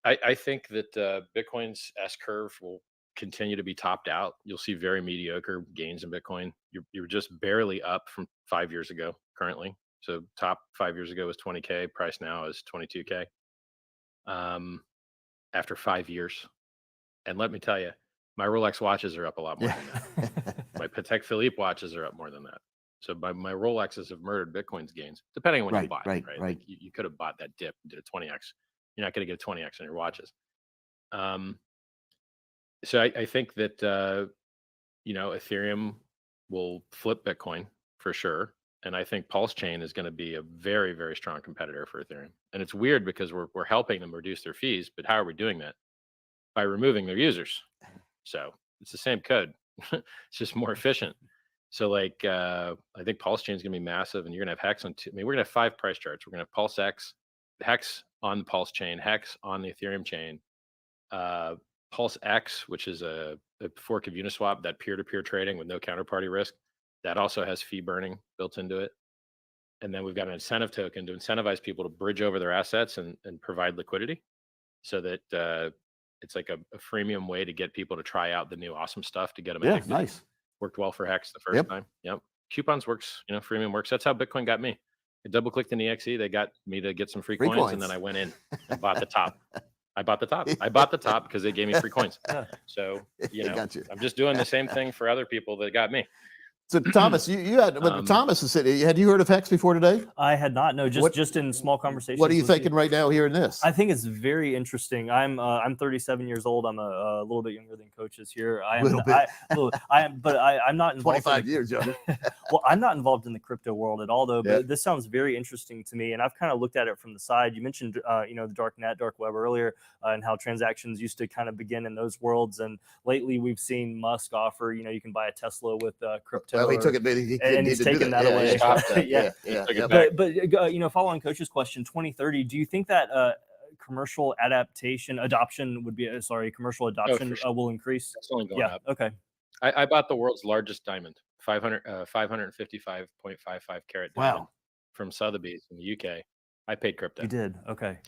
I think that Bitcoin's S curve will continue to be topped out. You'll see very mediocre gains in Bitcoin. You're just barely up from 5 years ago currently. So top 5 years ago was 20K. Price now is 22K. After 5 years. And let me tell you, my Rolex watches are up a lot more than that. My Patek Philippe watches are up more than that. So my Rolexes have murdered Bitcoin's gains, depending on when you bought it, right? Like you could have bought that dip and did a 20x. You're not going to get a 20x on your watches. So I think that, Ethereum will flip Bitcoin for sure. And I think Pulse Chain is going to be a very, very strong competitor for Ethereum. And it's weird because we're helping them reduce their fees, but how are we doing that? By removing their users. So it's the same code. It's just more efficient. So like, I think Pulse Chain is going to be massive, and you're going to have Hex on two. I mean, we're going to have 5 price charts. We're going to have Pulse X, Hex on the Pulse Chain, Hex on the Ethereum chain, Pulse X, which is a fork of Uniswap, that peer-to-peer trading with no counterparty risk. That also has fee burning built into it. And then we've got an incentive token to incentivize people to bridge over their assets and provide liquidity, so that it's like a freemium way to get people to try out the new awesome stuff to get them addicted. Nice. Worked well for Hex the first time. Yep. Coupons works, freemium works. That's how Bitcoin got me. I double clicked in EXE. They got me to get some free coins, and then I went in and bought the top. I bought the top because they gave me free coins. So, I'm just doing the same thing for other people that got me. So Thomas, you had, but Thomas is sitting. Had you heard of Hex before today? I had not. No, just in small conversations. What are you thinking right now hearing this? I think it's very interesting. I'm 37 years old. I'm a little bit younger than coaches here. I'm not involved. 25 years younger. Well, I'm not involved in the crypto world at all, though. But this sounds very interesting to me, and I've kind of looked at it from the side. You mentioned, the dark net, dark web earlier, and how transactions used to kind of begin in those worlds. And lately, we've seen Musk offer, you can buy a Tesla with crypto. Well, he took it, and he's taken that away. But following Coach's question, 2030, do you think that commercial adoption will increase? That's only going up. Okay. I bought the world's largest diamond, 555.55 carat diamond from Sotheby's in the UK. I paid crypto. You did? Okay.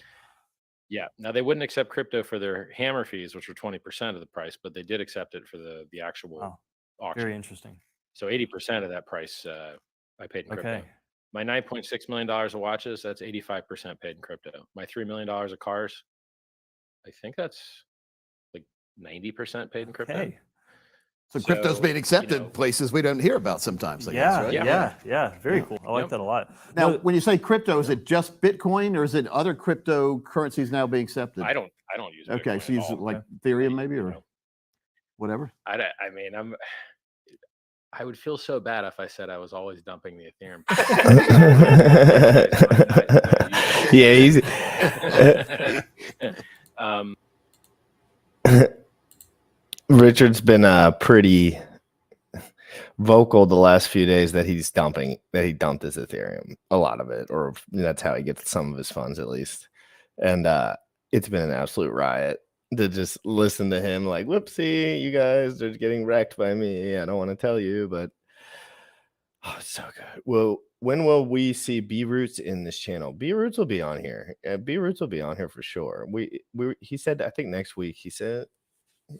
Yeah. Now they wouldn't accept crypto for their hammer fees, which were 20% of the price, but they did accept it for the actual auction. Very interesting. So 80% of that price I paid in crypto. My $9.6 million of watches, that's 85% paid in crypto. My $3 million of cars, I think that's like 90% paid in crypto. Okay. So crypto's being accepted places we don't hear about sometimes. I guess, right? Yeah. Very cool. I like that a lot. Now, when you say crypto, is it just Bitcoin, or is it other cryptocurrencies now being accepted? I don't use Bitcoin. Okay, so you use like Ethereum maybe, or whatever. I would feel so bad if I said I was always dumping the Ethereum. Yeah, easy. Richard's been pretty vocal the last few days that he dumped his Ethereum, a lot of it, or that's how he gets some of his funds at least. And it's been an absolute riot to just listen to him like, whoopsie, you guys are getting wrecked by me. I don't want to tell you, but it's so good. Well, when will we see B Roots in this channel? B Roots will be on here. B Roots will be on here for sure. He said, I think next week, he said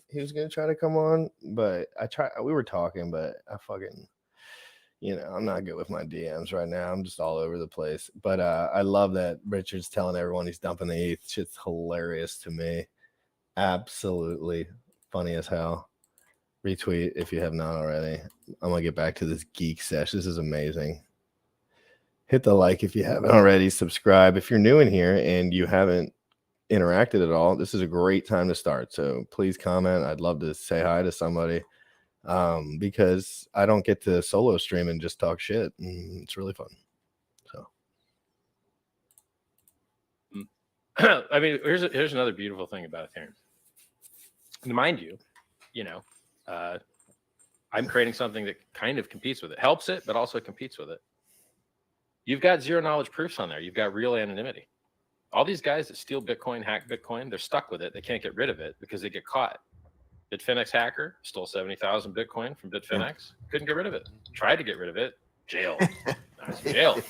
he was going to try to come on, but we were talking, but I fucking, I'm not good with my DMs right now. I'm just all over the place, but I love that Richard's telling everyone he's dumping the ETH. Shit's hilarious to me. Absolutely funny as hell. Retweet if you have not already. I'm gonna get back to this geek sesh. This is amazing. Hit the like if you haven't already. Subscribe if you're new in here and you haven't interacted at all. This is a great time to start. So please comment. I'd love to say hi to somebody because I don't get to solo stream and just talk shit. It's really fun. So here's another beautiful thing about Ethereum. Mind you, I'm creating something that kind of competes with it, helps it, but also competes with it. You've got zero knowledge proofs on there. You've got real anonymity. All these guys that steal Bitcoin, hack Bitcoin, they're stuck with it. They can't get rid of it because they get caught. Bitfinex hacker stole 70,000 Bitcoin from Bitfinex. Couldn't get rid of it. Tried to get rid of it. Jailed. Jailed.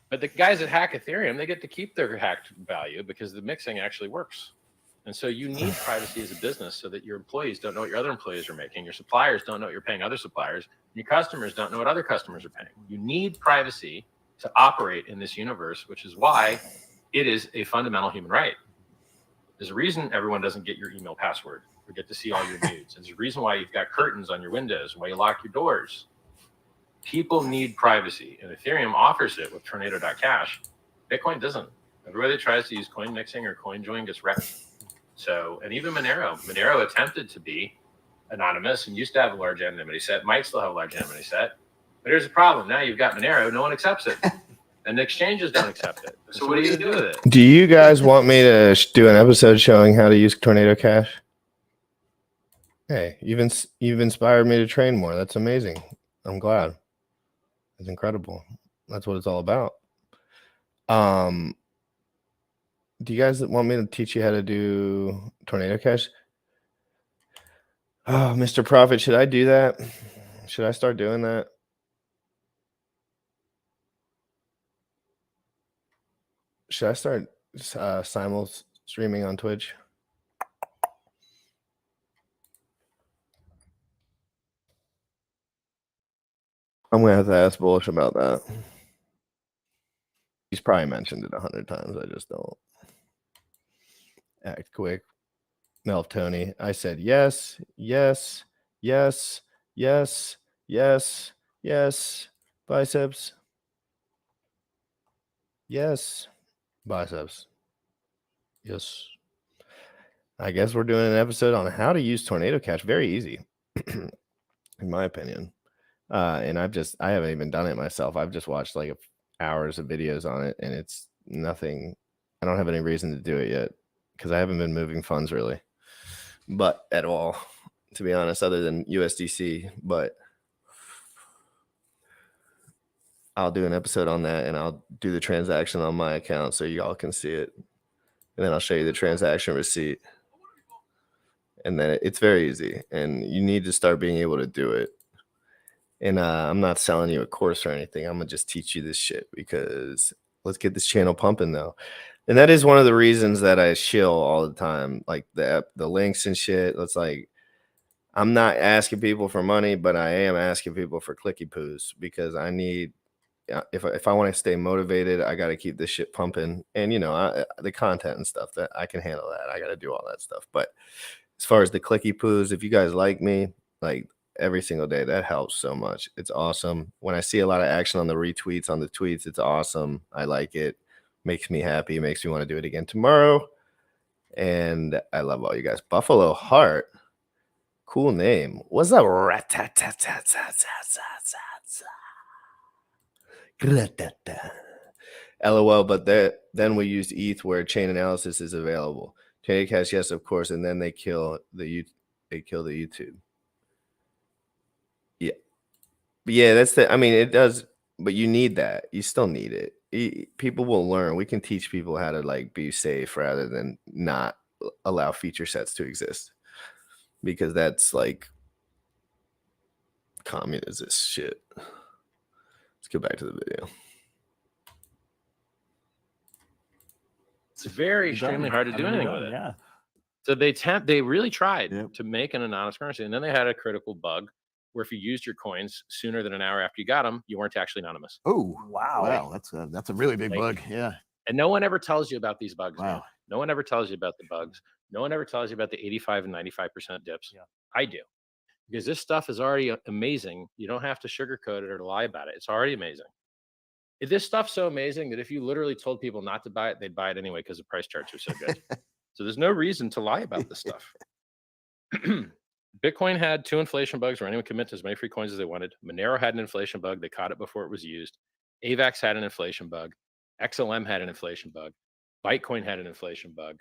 But the guys that hack Ethereum, they get to keep their hacked value because the mixing actually works. And so you need privacy as a business so that your employees don't know what your other employees are making. Your suppliers don't know what you're paying other suppliers. Your customers don't know what other customers are paying. You need privacy to operate in this universe, which is why it is a fundamental human right. There's a reason everyone doesn't get your email password or get to see all your nudes. There's a reason why you've got curtains on your windows, why you lock your doors. People need privacy, and Ethereum offers it with Tornado.cash. Bitcoin doesn't. Everybody that tries to use coin mixing or coin join gets wrecked. So, and even Monero attempted to be anonymous and used to have a large anonymity set, might still have a large anonymity set. But here's the problem. Now you've got Monero, no one accepts it. And the exchanges don't accept it. So what are you going to do with it? Do you guys want me to do an episode showing how to use Tornado Cash? Hey, you've inspired me to train more. That's amazing. I'm glad. It's incredible. That's what it's all about. Do you guys want me to teach you how to do Tornado Cash? Oh, Mr. Prophet, should I do that? Should I start doing that? Should I start simul streaming on Twitch? I'm gonna have to ask Bullish about that. He's probably mentioned it 100 times. I just don't act quick. Melf Tony. I said yes, yes, yes, yes, yes, yes. Biceps. Yes. Biceps. Yes. I guess we're doing an episode on how to use Tornado Cash. Very easy, in my opinion. And I haven't even done it myself. I've just watched like hours of videos on it, and it's nothing. I don't have any reason to do it yet because I haven't been moving funds really, but at all, to be honest, other than USDC. But I'll do an episode on that, and I'll do the transaction on my account so y'all can see it, and then I'll show you the transaction receipt. And then it's very easy, and you need to start being able to do it. And I'm not selling you a course or anything. I'm going to just teach you this shit because let's get this channel pumping, though. And that is one of the reasons that I shill all the time, like the links and shit. It's like I'm not asking people for money, but I am asking people for clicky poos because I need – if I want to stay motivated, I got to keep this shit pumping. And, you know, the content and stuff, that I can handle that. I got to do all that stuff. But as far as the clicky poos, if you guys like me, like – every single day, that helps so much. It's awesome. When I see a lot of action on the retweets, on the tweets, it's awesome. I like it. Makes me happy. Makes me want to do it again tomorrow. And I love all you guys. Buffalo Heart. Cool name. What's up? LOL, but then we used ETH where chain analysis is available. Tornado Cash, yes, of course. And then they kill the YouTube. Yeah, that's the. I mean, it does, but you need that. You still need it. People will learn. We can teach people how to like be safe rather than not allow feature sets to exist, because that's like communism shit. Let's go back to the video. It's very extremely hard to do anything with it. Yeah. So they really tried to make an anonymous currency, and then they had a critical bug where if you used your coins sooner than an hour after you got them, you weren't actually anonymous. Oh, wow. That's a really big bug. Yeah. And no one ever tells you about these bugs. Wow. Man. No one ever tells you about the bugs. No one ever tells you about the 85 and 95% dips. Yeah. I do. Because this stuff is already amazing. You don't have to sugarcoat it or to lie about it. It's already amazing. This stuff's so amazing that if you literally told people not to buy it, they'd buy it anyway because the price charts are so good. So there's no reason to lie about this stuff. Bitcoin had 2 inflation bugs where anyone could mint as many free coins as they wanted. Monero had an inflation bug. They caught it before it was used. AVAX had an inflation bug. XLM had an inflation bug. Bytecoin had an inflation bug.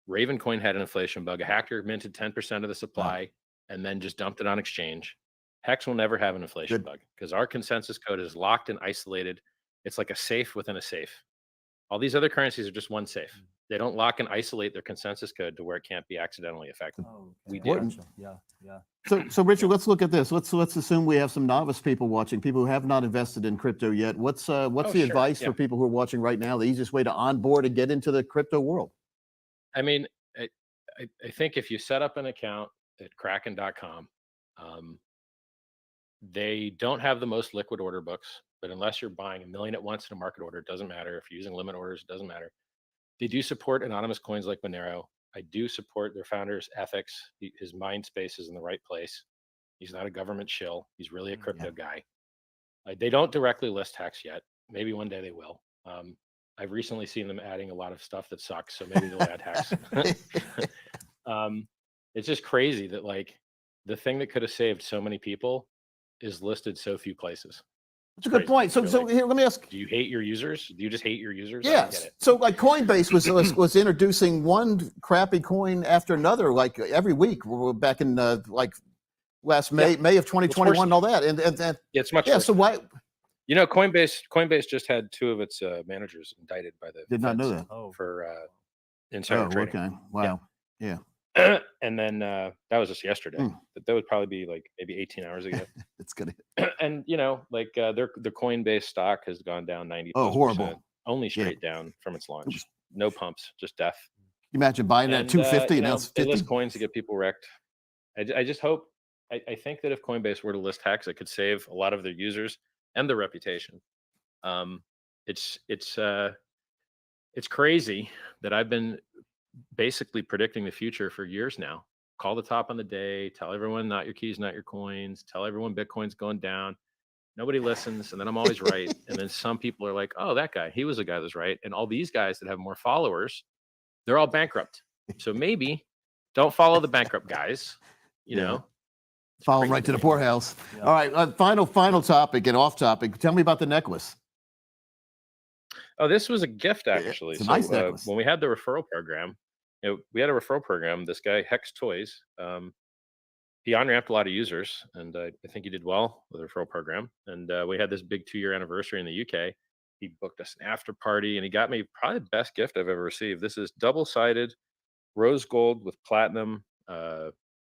Ravencoin had an inflation bug. A hacker minted 10% of the supply and then just dumped it on exchange. Hex will never have an inflation bug because our consensus code is locked and isolated. It's like a safe within a safe. All these other currencies are just one safe. They don't lock and isolate their consensus code to where it can't be accidentally affected. We do. Yeah. So Richard, let's look at this. Let's assume we have some novice people watching, people who have not invested in crypto yet. What's the advice for people who are watching right now? The easiest way to onboard and get into the crypto world? I mean, I think if you set up an account at Kraken.com, they don't have the most liquid order books. but unless you're buying 1 million at once in a market order, it doesn't matter. If you're using limit orders, it doesn't matter. They do support anonymous coins like Monero. I do support their founder's ethics. His mind space is in the right place. He's not a government shill. He's really a crypto guy. They don't directly list Hex yet. Maybe one day they will. I've recently seen them adding a lot of stuff that sucks, so maybe they'll add Hex. It's just crazy that like the thing that could have saved so many people is listed so few places. That's a good point. So like, here, let me ask. Do you hate your users? Do you just hate your users? I don't get Yes. it. So like Coinbase was introducing one crappy coin after another, like every week. We're back in like last May of 2021 and all that. And Yeah, it's much yeah. worse. So why? You know, Coinbase just had 2 of its managers indicted by the Did not know feds that. for insider trading. Okay. Wow. Yeah. And then that was just yesterday. But that would probably be like maybe 18 hours ago. It's gonna. And you know, like the Coinbase stock has gone down 90%. Oh, horrible. Only straight down from its launch. No pumps, just death. You imagine buying that 250 and now it's they 50. list coins to get people wrecked. I just hope. I think that if Coinbase were to list Hex, it could save a lot of their users and their reputation. It's crazy that I've been basically predicting the future for years now. Call the top on the day, tell everyone not your keys, not your coins, tell everyone Bitcoin's going down. Nobody listens, and then I'm always right. And then some people are like, oh, that guy, he was the guy that was right. And all these guys that have more followers, they're all bankrupt. So maybe don't follow the bankrupt guys, you know. Follow them right to the poorhouse. Yeah. All right, final topic and off topic. Tell me about the necklace. Oh, this was a gift, actually. It's a nice necklace. When we had the referral program, we had a referral program. This guy, Hex Toys, he on-ramped a lot of users, and I think he did well with the referral program. And we had this big 2-year anniversary in the UK. He booked us an after party, and he got me probably the best gift I've ever received. This is double-sided rose gold with platinum,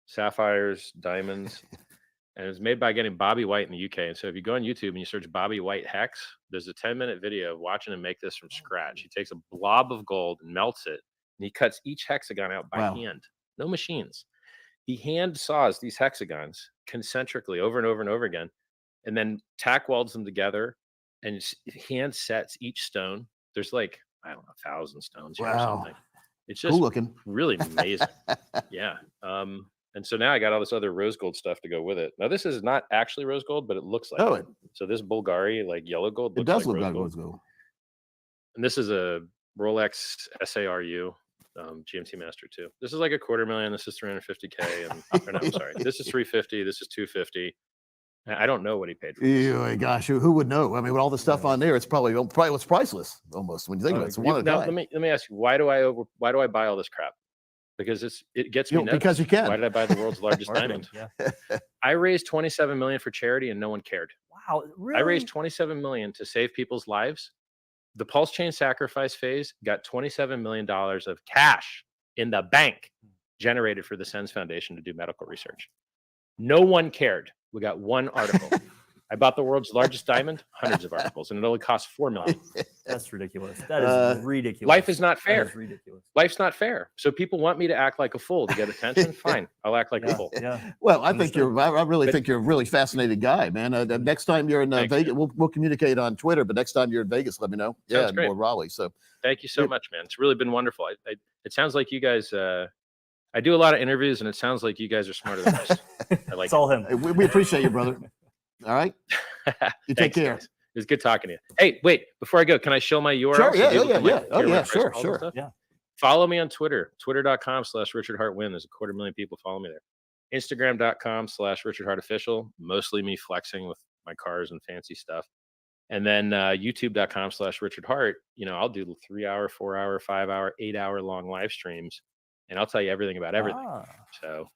sapphires, diamonds. And it was made by getting Bobby White in the UK. And so if you go on YouTube and you search Bobby White Hex, there's a 10-minute video of watching him make this from scratch. He takes a blob of gold and melts it, and he cuts each hexagon out by hand. No machines. He hand saws these hexagons concentrically over and over and over again, and then tack welds them together and hand sets each stone. There's like, I don't know, 1,000 stones here or something. It's just cool looking. Really amazing. Yeah. And so now I got all this other rose gold stuff to go with it. Now this is not actually rose gold, but it looks like it. So this Bulgari, like yellow gold, looks does like look like rose gold. And this is a Rolex SARU GMT Master 2. This is like $250,000. This is 350K. And no, I'm sorry. This is 350. This is 250. I don't know what he paid for this. Yeah, gosh, who would know? I mean, with all the stuff on there, it's probably was priceless almost when you think about it. It's one of a kind. Let me ask you, why do I buy all this crap? Because it gets me nervous. Because you can. Why did I buy the world's largest diamond? I raised $27 million for charity and no one cared. Wow, really? I raised $27 million to save people's lives. The Pulse Chain sacrifice phase got $27 million of cash in the bank generated for the SENS Foundation to do medical research. No one cared. We got one article. I bought the world's largest diamond, hundreds of articles, and it only cost $4 million. That's ridiculous. That is ridiculous. Life is not fair. That is ridiculous. Life's not fair. So people want me to act like a fool to get attention. Fine, I'll act like a fool. Yeah. Well, I think I really think you're a really fascinating guy, man. Next time you're in Vegas, we'll communicate on Twitter. But next time you're in Vegas, let me know. Sounds great. Or Raleigh. So thank you so much, man. It's really been wonderful. It sounds like you guys. I do a lot of interviews, and it sounds like you guys are smarter than us. I like it's all him. We appreciate you, brother. All right. You take care. Guys. It was good talking to you. Hey, wait, before I go, can I show my URL? Sure, yeah. Oh, yeah, sure. Yeah. Follow me on Twitter, twitter.com/RichardHartWin. There's 250,000 people follow me there. Instagram.com/RichardHartOfficial, mostly me flexing with my cars and fancy stuff. And then youtube.com/RichardHart. I'll do 3-hour, 4-hour, 5-hour, 8-hour long live streams, and I'll tell you everything about everything. So,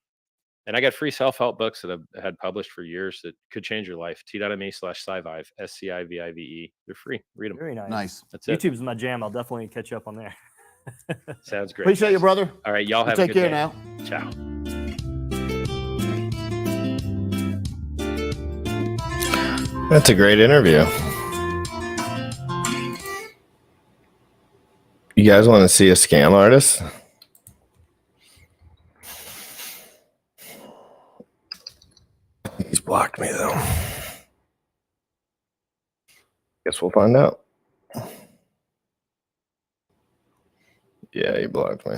and I got free self-help books that I've had published for years that could change your life. t.me/Scivive, SCIVIVE. They're free. Read them. Very nice. Nice. That's it. YouTube's my jam. I'll definitely catch you up on there. Sounds great. Appreciate you, brother. All right, y'all have take a good care day. now. Ciao. That's a great interview. You guys want to see a scam artist? He's blocked me though. Guess we'll find out. Yeah, he blocked me.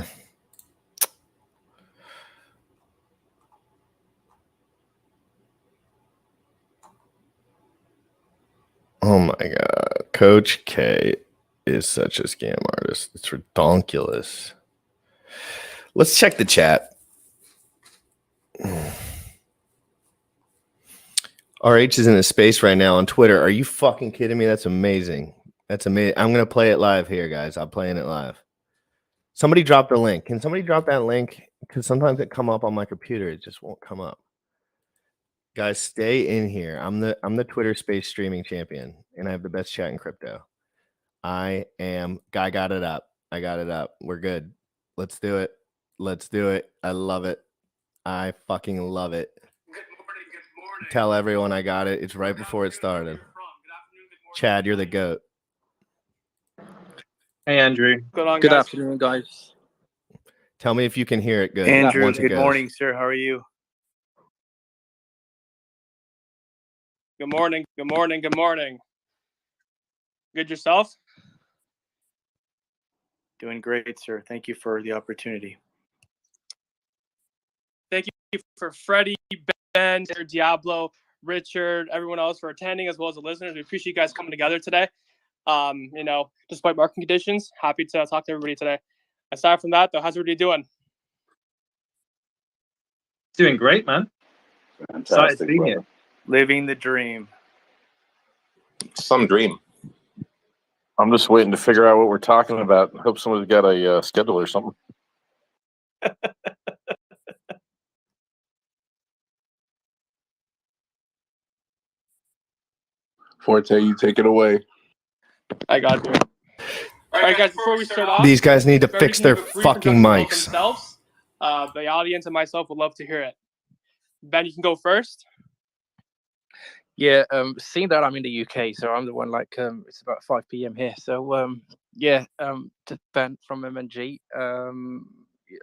Oh my God. Coach K is such a scam artist. It's redonkulous. Let's check the chat. RH is in a space right now on Twitter. Are you fucking kidding me? That's amazing. That's amazing. I'm going to play it live here, guys. I'm playing it live. Somebody drop the link. Can somebody drop that link? Because sometimes it come up on my computer. It just won't come up. Guys, stay in here. I'm the Twitter space streaming champion, and I have the best chat in crypto. I got it up. I got it up. We're good. Let's do it. Let's do it. I love it. I fucking love it. Good morning. Tell everyone I got it. It's right before it started. Chad, you're the GOAT. Hey, Andrew. Good afternoon, guys. Tell me if you can hear it good. Andrew, good morning, sir. How are you? Good morning. Good morning. Good morning. Good yourself? Doing great, sir. Thank you for the opportunity. Thank you for Freddie, Ben, Diablo, Richard, everyone else for attending, as well as the listeners. We appreciate you guys coming together today. Despite market conditions, happy to talk to everybody today. Aside from that, though, how's everybody doing? Doing great, man. Excited to be here. Living the dream. Some dream. I'm just waiting to figure out what we're talking about. Hope somebody's got a schedule or something. Forte, you take it away. I got you. All right, guys, before we start off, These guys need to fix their fucking mics. Themselves. The audience and myself would love to hear it. Ben, you can go first. Yeah, seeing that I'm in the UK, so I'm the one it's about 5 p.m. here. So to Ben from MNG,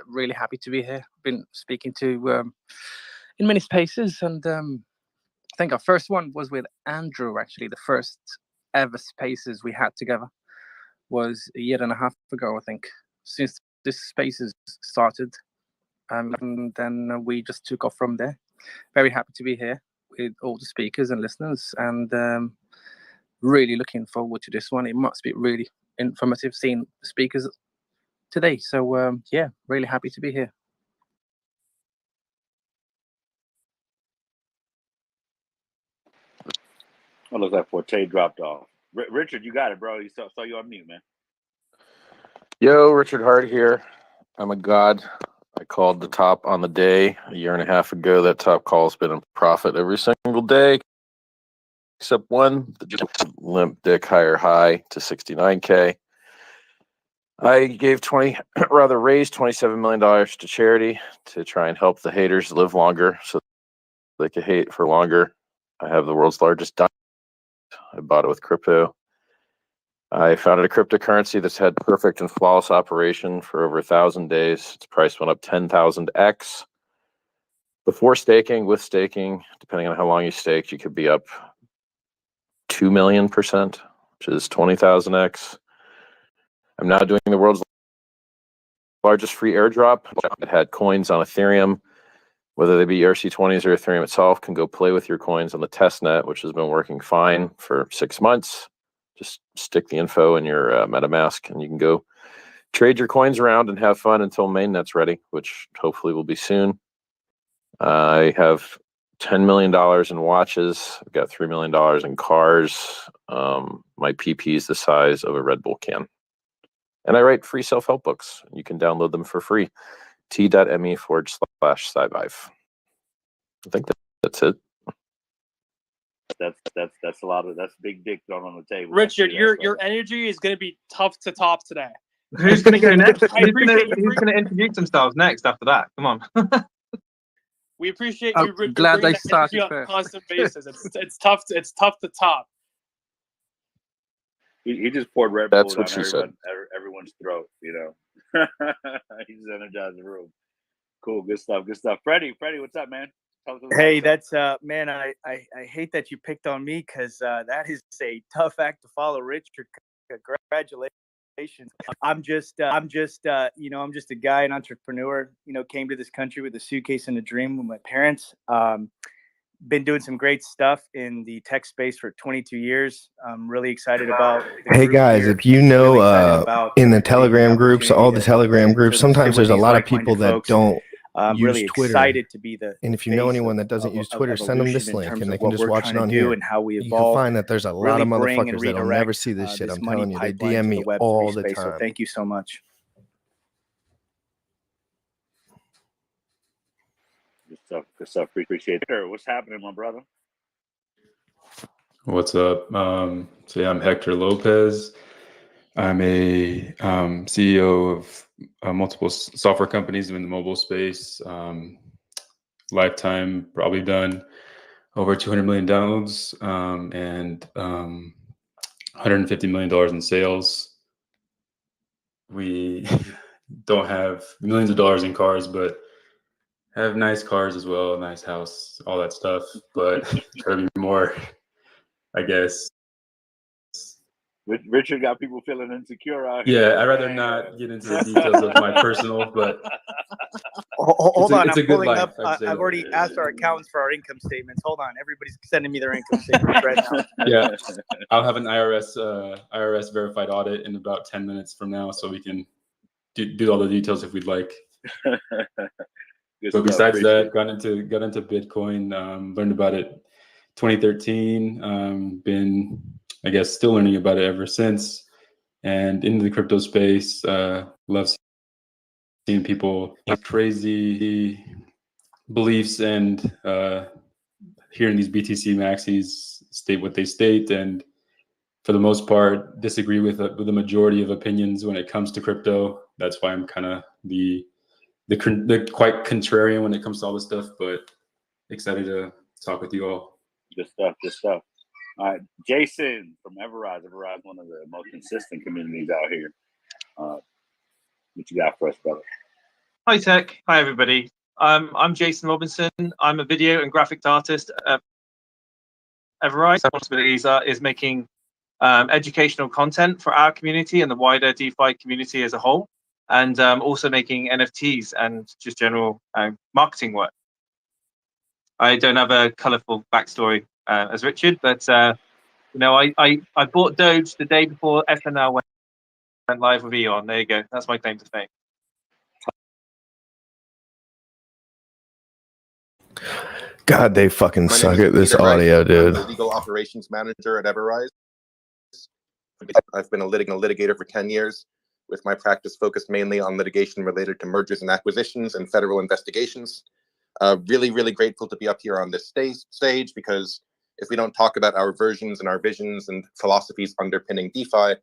really happy to be here. Been speaking to in many spaces, and I think our first one was with Andrew. Actually, the first ever spaces we had together was a year and a half ago, I think. Since this spaces started, and then we just took off from there. Very happy to be here with all the speakers and listeners, and really looking forward to this one. It must be really informative seeing speakers today. So really happy to be here. It looks like Forte dropped off. Richard, you got it, bro. You saw you on mute, man. Yo, Richard Hart here. I'm a god. I called the top on the day a year and a half ago. That top call's been in profit every single day, except one, the limp dick higher high to 69K. I raised $27 million to charity to try and help the haters live longer so they could hate for longer. I have the world's largest diamond. I bought it with crypto. I founded a cryptocurrency that's had perfect and flawless operation for over 1,000 days. Its price went up 10,000x. Before staking, with staking, depending on how long you staked, you could be up 2 million%, which is 20,000x. I'm now doing the world's largest free airdrop. It had coins on Ethereum, whether they be ERC20s or Ethereum itself, can go play with your coins on the testnet, which has been working fine for 6 months. Just stick the info in your MetaMask, and you can go trade your coins around and have fun until mainnet's ready, which hopefully will be soon. I have $10 million in watches. I've got $3 million in cars. My PP is the size of a Red Bull can. And I write free self-help books. You can download them for free. t.me/SciVive. I think that's it. That's a lot of big dick thrown on the table. Richard, your energy is going to be tough to top today. Who's going to go next? Who's going to introduce themselves next after that? Come on. We appreciate you. Richard, Glad they started on a constant basis. It's tough to top. He just poured Red Bull down everyone's throat. You know, he just energized the room. Cool, good stuff. Freddie, what's up, man? Hey, that's man, I hate that you picked on me because that is a tough act to follow, Richard. Congratulations. I'm just you know, I'm just a guy, an entrepreneur, you know, came to this country with a suitcase and a dream with my parents. Been doing some great stuff in the tech space for 22 years. I'm really excited about Hey guys, if you know in the Telegram groups, all the Telegram groups, sometimes there's a lot of people that don't use really Twitter. excited to be the And if you know anyone that doesn't use Twitter, send them this link and they can just watch it on here. and how we You can evolve. find that there's a lot of motherfuckers that'll never see this shit. I'm telling you, they DM me all the time. So thank you so much. Good stuff. Appreciate it. What's happening, my brother? What's up? So yeah, I'm Hector Lopez. I'm a CEO of multiple software companies in the mobile space. Lifetime probably done over 200 million downloads and $150 million in sales. We don't have millions of dollars in cars, but have nice cars as well, a nice house, all that stuff. But try to be more, I guess. Richard got people feeling insecure out here. Yeah, I'd rather not get into the details of my personal, but hold on, I'm a good pulling life, up. I've already asked our accountants for our income statements. Hold on, everybody's sending me their income statements right now. Yeah, I'll have an IRS verified audit in about 10 minutes from now, so we can do all the details if we'd like. But besides that, got into Bitcoin, learned about it 2013. Been, I guess, still learning about it ever since. And into the crypto space, love seeing people have crazy beliefs and hearing these BTC maxis state what they state, and for the most part, disagree with the majority of opinions when it comes to crypto. That's why I'm kind of the quite contrarian when it comes to all this stuff, but excited to talk with you all. Good stuff. All right, Jason from Everrise. Everrise, one of the most consistent communities out here. What you got for us, brother? Hi, Tech. Hi, everybody. I'm Jason Robinson. I'm a video and graphic artist at Everrise. My responsibilities is making educational content for our community and the wider DeFi community as a whole, and also making NFTs and just general marketing work. I don't have a colorful backstory as Richard, but you know, I bought Doge the day before FNL went live with Eon. There you go. That's my claim to fame. God, they fucking suck at this audio, dude. I'm the legal operations manager at Everrise. I've been a litigator for 10 years, with my practice focused mainly on litigation related to mergers and acquisitions and federal investigations. Really, really grateful to be up here on this stage, because if we don't talk about our versions and our visions and philosophies underpinning DeFi,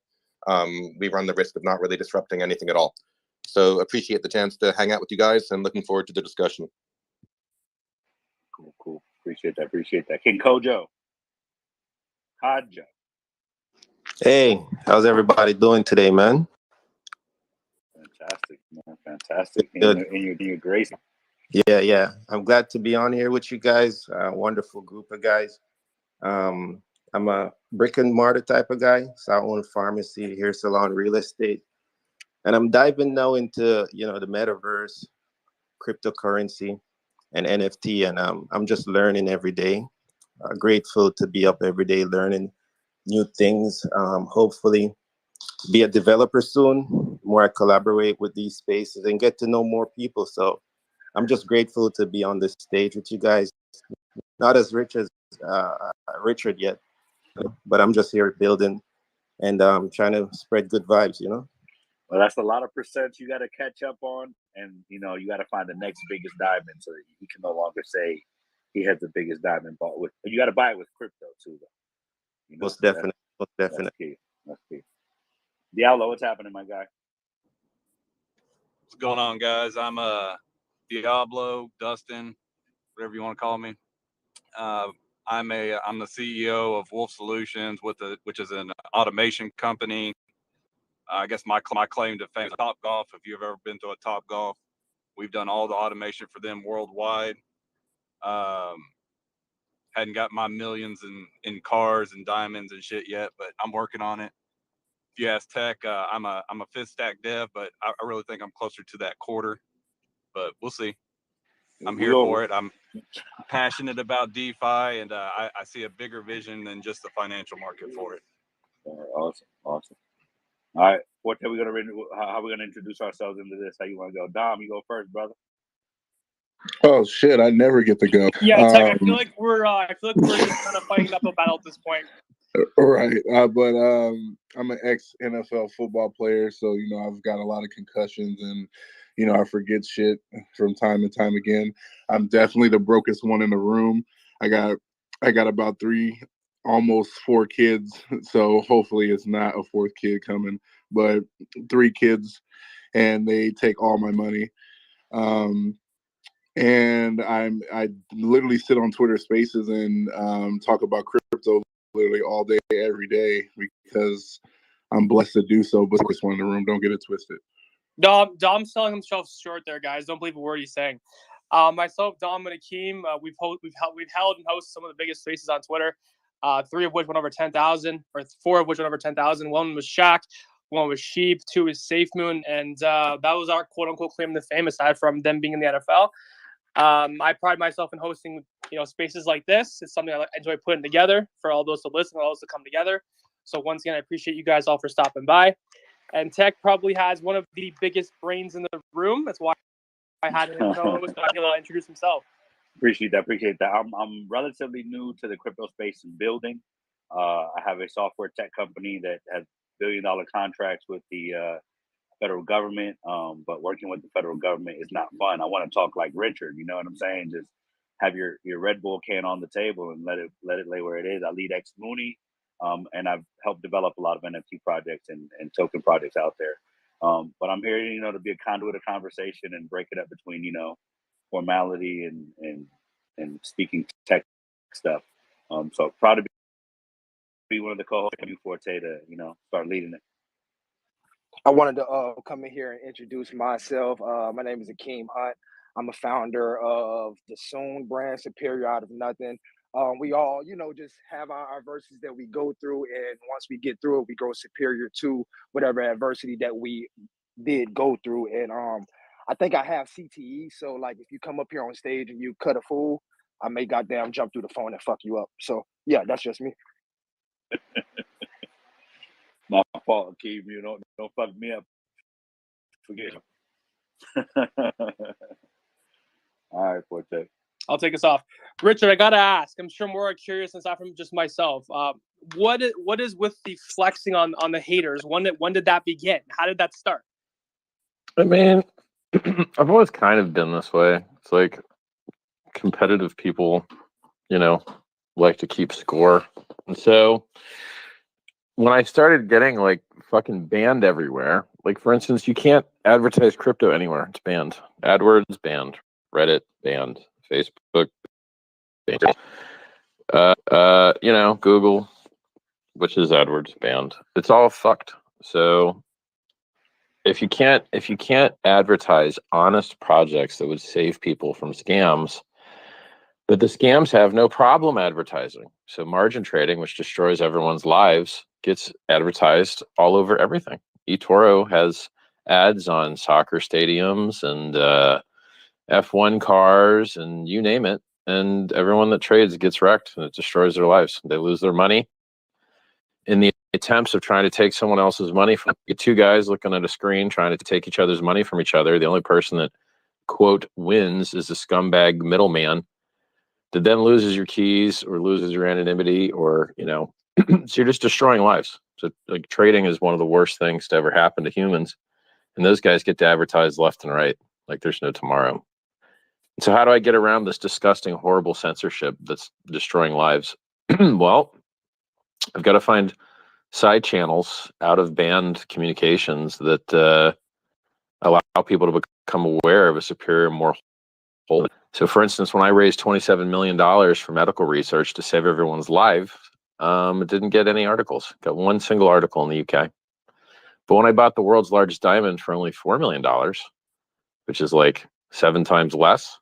we run the risk of not really disrupting anything at all. So appreciate the chance to hang out with you guys and looking forward to the discussion. Cool. Appreciate that. King Kojo. Hey, how's everybody doing today, man? Fantastic, man. Fantastic. Good. And you're great. Yeah. I'm glad to be on here with you guys. Wonderful group of guys. I'm a brick and mortar type of guy. So I own a pharmacy, hair salon, real estate. And I'm diving now into, the metaverse, cryptocurrency, and NFT. And I'm just learning every day. Grateful to be up every day learning new things. Hopefully be a developer soon. More I collaborate with these spaces and get to know more people. So I'm just grateful to be on this stage with you guys. Not as rich as Richard yet, but I'm just here building and trying to spread good vibes, Well, that's a lot of percents you got to catch up on, and you got to find the next biggest diamond so that you can no longer say he has the biggest diamond ball with. You got to buy it with crypto too, though. Most definitely. That's key. Diablo, what's happening, my guy? What's going on, guys? I'm Diablo, Dustin, whatever you want to call me. I'm the CEO of Wolf Solutions, which is an automation company. I guess my claim to fame is Topgolf. If you've ever been to a Topgolf, we've done all the automation for them worldwide. Hadn't got my millions in cars and diamonds and shit yet, but I'm working on it. If you ask Tech, I'm a fifth stack dev, but I really think I'm closer to that quarter. But we'll see. I'm here for it. I'm passionate about DeFi, and I see a bigger vision than just the financial market for it. Awesome. All right, what are we gonna how are we gonna introduce ourselves into this? How you want to go, Dom? You go first, brother. Oh shit! I never get to go. Yeah, Tech, I feel like we're just kind of fighting up a battle at this point. Right, but I'm an ex NFL football player, so I've got a lot of concussions, and I forget shit from time and time again. I'm definitely the brokest one in the room. I got about almost 4 kids, so hopefully it's not a 4th kid coming, but 3 kids, and they take all my money. And I literally sit on Twitter Spaces and talk about crypto literally all day, every day, because I'm blessed to do so. But this one in the room, don't get it twisted. Dom's selling himself short there, guys. Don't believe a word he's saying. Myself, Dom, and Akeem, we've held and hosted some of the biggest spaces on Twitter. 3 of which went over 10,000, or 4 of which went over 10,000. 1 was Shaq, 1 was Sheep, 2 was Safe Moon, and that was our quote unquote claim to fame. Aside from them being in the NFL, I pride myself in hosting spaces like this. It's something I enjoy putting together for all those to listen, all those to come together. So once again, I appreciate you guys all for stopping by. And Tech probably has one of the biggest brains in the room. That's why I had him co-host. He'll introduce himself. Appreciate that. I'm relatively new to the crypto space and building. I have a software tech company that has billion-dollar contracts with the federal government. But working with the federal government is not fun. I want to talk like Richard. You know what I'm saying? Just have your Red Bull can on the table and let it lay where it is. I lead X Mooney, and I've helped develop a lot of NFT projects and token projects out there. But I'm here, to be a conduit of conversation and break it up between, formality and speaking tech stuff. So proud to be one of the co-hosts of Forte to, start leading it. I wanted to come in here and introduce myself. My name is Akeem Hunt. I'm a founder of the Soon brand, Superior Out of Nothing. We all, just have our adversities that we go through, and once we get through it, we grow superior to whatever adversity that we did go through. And I think I have CTE, so like if you come up here on stage and you cut a fool, I may goddamn jump through the phone and fuck you up. So yeah, that's just me. My fault, Akeem. You don't fuck me up. Forget him. All right, Forte. I'll take us off. Richard, I gotta ask. I'm sure more curious aside from just myself. What is with the flexing on the haters? When did that begin? How did that start? I mean, I've always kind of been this way. It's like competitive people, like to keep score. And so when I started getting like fucking banned everywhere, like for instance, you can't advertise crypto anywhere. It's banned. AdWords banned. Reddit banned. Facebook banned. Google, which is AdWords, banned. It's all fucked. So if you can't advertise honest projects that would save people from scams, but the scams have no problem advertising. So margin trading, which destroys everyone's lives, gets advertised all over everything. eToro has ads on soccer stadiums and F1 cars and you name it. And everyone that trades gets wrecked and it destroys their lives. They lose their money. In the attempts of trying to take someone else's money from 2 guys looking at a screen, trying to take each other's money from each other, the only person that, quote, wins is the scumbag middleman that then loses your keys or loses your anonymity or, so you're just destroying lives. So like trading is one of the worst things to ever happen to humans. And those guys get to advertise left and right like there's no tomorrow. So how do I get around this disgusting, horrible censorship that's destroying lives? Well, I've got to find side channels out of banned communications that allow people to become aware of a superior, more whole. So for instance, when I raised $27 million for medical research to save everyone's life, it didn't get any articles. Got 1 single article in the UK. But when I bought the world's largest diamond for only $4 million, which is like 7 times less,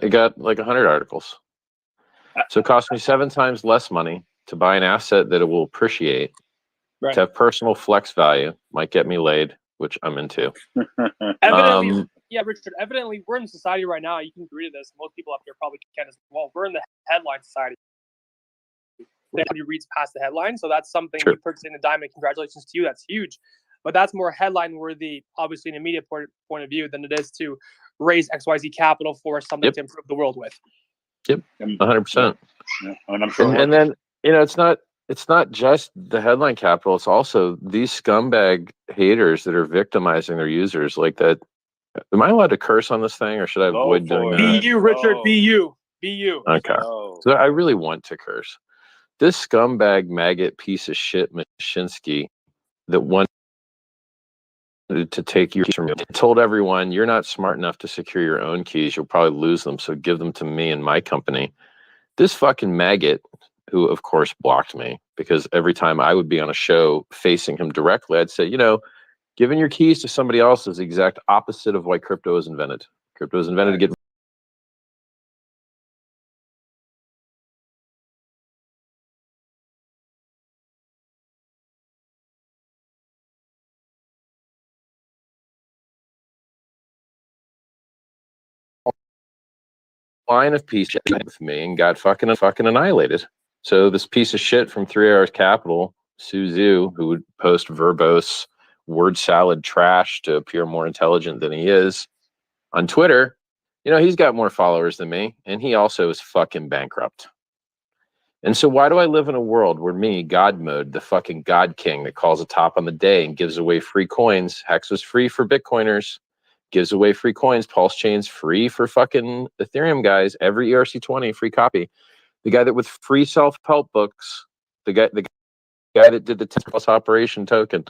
It got like 100 articles. So it cost me 7 times less money to buy an asset that it will appreciate. Right. To have personal flex value, might get me laid, which I'm into. Evidently, yeah, Richard. Evidently, we're in society right now. You can agree to this. Most people up there probably can as well. We're in the headline society. Nobody reads past the headline, so that's something. Sure. You purchasing the diamond. Congratulations to you. That's huge. But that's more headline worthy, obviously, in a media point of view, than it is to raise XYZ capital for something to improve the world with. Yep, 100%. Yeah. And I'm sure. And then it's not just the headline capital. It's also these scumbag haters that are victimizing their users like that. Am I allowed to curse on this thing, or should I avoid doing that? Be you, Richard. Be you. Be you. Okay. So I really want to curse. This scumbag maggot piece of shit Mashinsky that wanted to take your keys from you told everyone you're not smart enough to secure your own keys. You'll probably lose them. So give them to me and my company. This fucking maggot, who of course blocked me because every time I would be on a show facing him directly, I'd say, giving your keys to somebody else is the exact opposite of why crypto is invented. Crypto is invented to get line of piece with me and got fucking annihilated. So this piece of shit from 3 Hours Capital, Suzu, who would post verbose word salad trash to appear more intelligent than he is on Twitter, he's got more followers than me, and he also is fucking bankrupt. And so why do I live in a world where me, God mode, the fucking God King that calls a top on the day and gives away free coins, Hex was free for Bitcoiners, gives away free coins, Pulse Chain's free for fucking Ethereum guys, every ERC20 free copy. The guy that with free self-help books, the guy that did the 10+ operation token,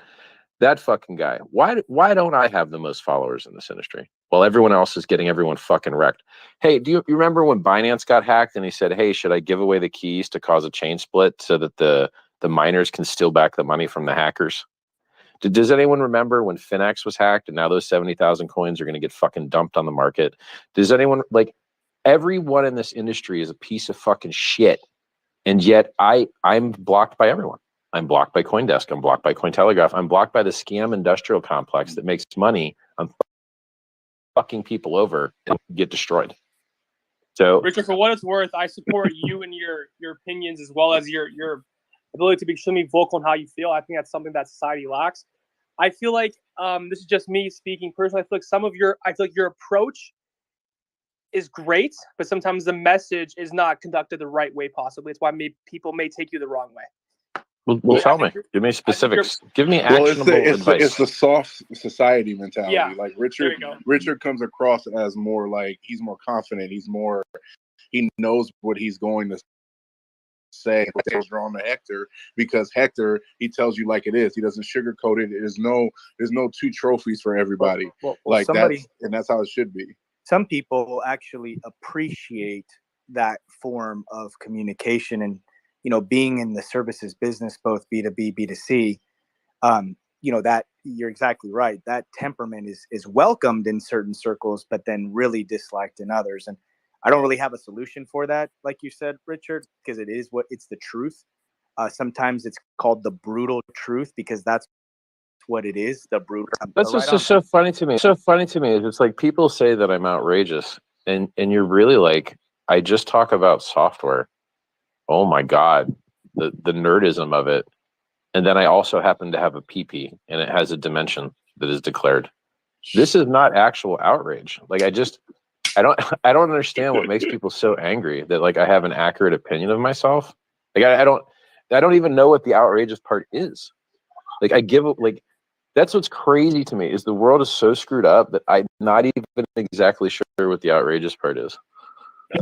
that fucking guy. Why don't I have the most followers in this industry while everyone else is getting everyone fucking wrecked? Hey, do you remember when Binance got hacked and he said, hey, should I give away the keys to cause a chain split so that the miners can steal back the money from the hackers? Does anyone remember when Finex was hacked and now those 70,000 coins are going to get fucking dumped on the market? Does anyone, everyone in this industry is a piece of fucking shit. And yet I'm blocked by everyone. I'm blocked by CoinDesk. I'm blocked by Cointelegraph. I'm blocked by the scam industrial complex that makes money on fucking people over and get destroyed. So, Richard, for what it's worth, I support you and your opinions as well as your ability to be extremely vocal on how you feel. I think that's something that society lacks. I feel like this is just me speaking personally. I feel like your approach is great, but sometimes the message is not conducted the right way. Possibly, it's why people may take you the wrong way. Well, tell me. Give me specifics. Give me actionable advice. It's the soft society mentality. Yeah. Like Richard comes across as more like he's more confident. He knows what he's going to say. It's drawn to Hector because Hector, he tells you like it is. He doesn't sugarcoat it. There's no 2 trophies for everybody. That's how it should be. Some people actually appreciate that form of communication and being in the services business, both B2B, B2C, that you're exactly right. That temperament is welcomed in certain circles, but then really disliked in others. And I don't really have a solution for that, like you said, Richard, because it's the truth. Sometimes it's called the brutal truth because that's what it is, the brutal. That's just so funny to me. So funny to me is it's like people say that I'm outrageous, and you're really like, I just talk about software. Oh my God, the nerdism of it. And then I also happen to have a PP and it has a dimension that is declared. This is not actual outrage. Like I don't understand what makes people so angry that like I have an accurate opinion of myself. Like I don't even know what the outrageous part is. Like that's what's crazy to me is the world is so screwed up that I'm not even exactly sure what the outrageous part is.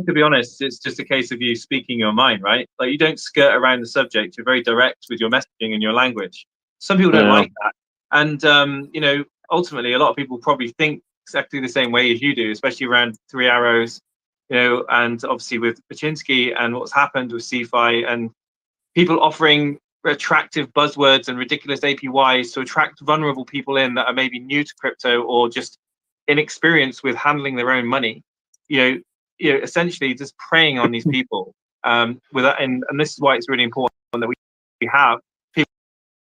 To be honest, it's just a case of you speaking your mind, right? Like you don't skirt around the subject. You're very direct with your messaging and your language. Some people don't like that. And, ultimately, a lot of people probably think exactly the same way as you do, especially around 3 Arrows, and obviously with Baczynski and what's happened with CeFi and people offering attractive buzzwords and ridiculous APYs to attract vulnerable people in that are maybe new to crypto or just inexperienced with handling their own money. essentially just preying on these people. And this is why it's really important that we have people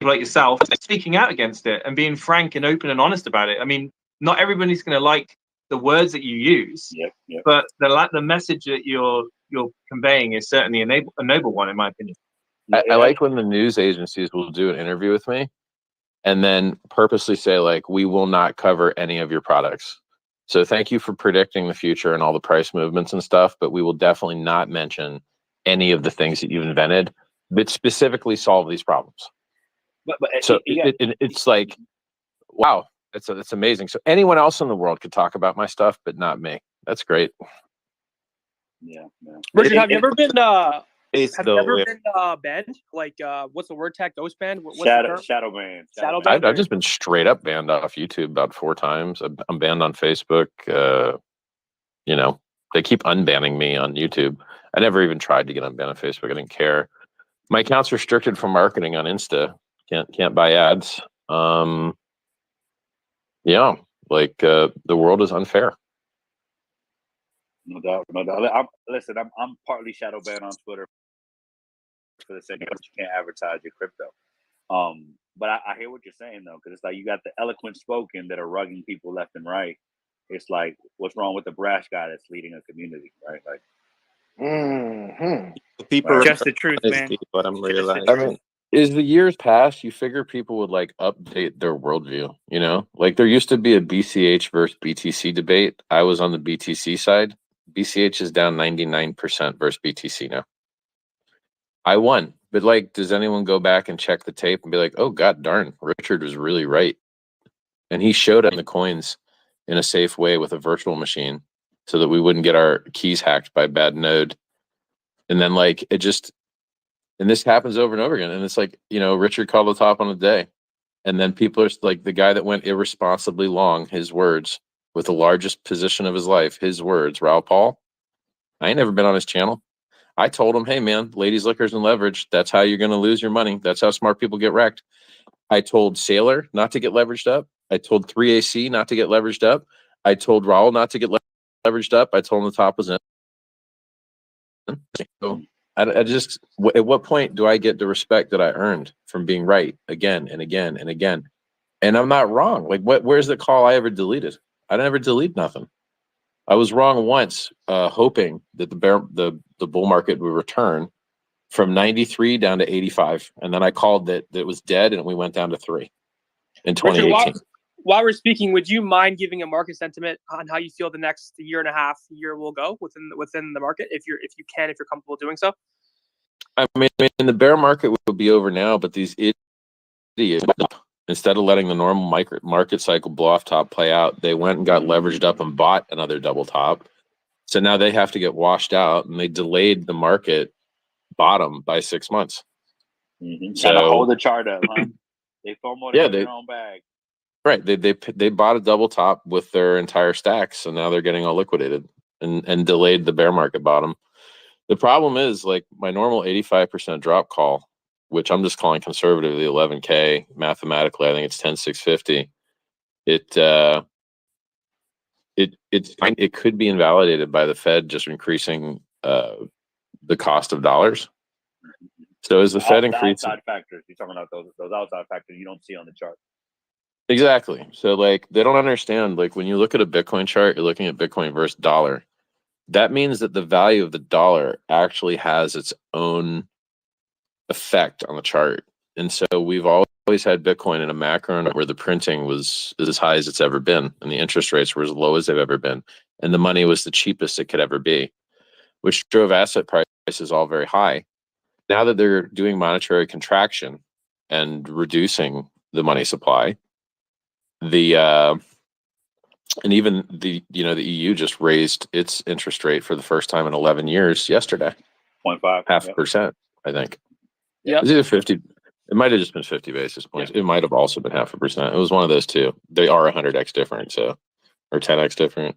like yourself speaking out against it and being frank and open and honest about it. I mean, not everybody's going to like the words that you use, but the message that you're conveying is certainly a noble one, in my opinion. I like when the news agencies will do an interview with me and then purposely say, like, we will not cover any of your products. So thank you for predicting the future and all the price movements and stuff, but we will definitely not mention any of the things that you've invented that specifically solve these problems. It's like, wow, it's amazing. So anyone else in the world could talk about my stuff, but not me. That's great. Yeah. Richard, have you ever been banned? Like, what's the word tag? Ghost banned? Shadow banned. I've just been straight up banned off YouTube about 4 times. I'm banned on Facebook. They keep unbanning me on YouTube. I never even tried to get unbanned on Facebook. I didn't care. My account's restricted from marketing on Insta. Can't buy ads. The world is unfair. No doubt. I'm partly shadow banned on Twitter for the sake of you can't advertise your crypto. But I hear what you're saying though, because it's like you got the eloquent spoken that are rugging people left and right. It's like, what's wrong with the brash guy that's leading a community, right? Like, people just the truth, man. But I'm realizing. I mean, as the years pass, you figure people would like update their worldview. Like there used to be a BCH versus BTC debate. I was on the BTC side. BCH is down 99% versus BTC now. I won, but like, does anyone go back and check the tape and be like, oh god darn, Richard was really right, and he showed us the coins in a safe way with a virtual machine so that we wouldn't get our keys hacked by a bad node. And then like and this happens over and over again, and it's like, Richard called the top on the day, and then people are like, the guy that went irresponsibly long, his words, with the largest position of his life, his words, Raoul Paul. I ain't never been on his channel. I told him, hey man, ladies, liquors, and leverage, that's how you're going to lose your money. That's how smart people get wrecked. I told Sailor not to get leveraged up. I told 3AC not to get leveraged up. I told Raoul not to get leveraged up. I told him the top was in. So I just, at what point do I get the respect that I earned from being right again and again and again? And I'm not wrong. Like, where's the call I ever deleted? I never delete nothing. I was wrong once, hoping that the bull market would return from 93 down to 85, and then I called that it was dead, and we went down to 3 in 2018. Richard, while we're speaking, would you mind giving a market sentiment on how you feel the next year and a half will go within the market, if you're comfortable doing so? I mean, the bear market would be over now, but these idiots, instead of letting the normal market cycle blow off top play out, they went and got leveraged up and bought another double top. So now they have to get washed out, and they delayed the market bottom by 6 months. So hold the chart up, huh? They FOMO'd in their own bag. Right. They bought a double top with their entire stack, so now they're getting all liquidated and delayed the bear market bottom. The problem is, like, my normal 85% drop call, which I'm just calling conservatively 11K. Mathematically, I think it's 10,650. It could be invalidated by the Fed just increasing the cost of dollars. So as the Fed increases, outside factors, you're talking about those outside factors you don't see on the chart. Exactly. So like, they don't understand, like, when you look at a Bitcoin chart, you're looking at Bitcoin versus dollar. That means that the value of the dollar actually has its own effect on the chart. And so we've always had Bitcoin in a macro where the printing was as high as it's ever been, and the interest rates were as low as they've ever been, and the money was the cheapest it could ever be, which drove asset prices all very high. Now that they're doing monetary contraction and reducing the money supply, and even the EU just raised its interest rate for the first time in 11 years yesterday. 0.5. 0.5%, I think. Yeah. It was either 50. It might have just been 50 basis points. It might have also been 0.5%. It was one of those two. They are 100x different, or 10x different.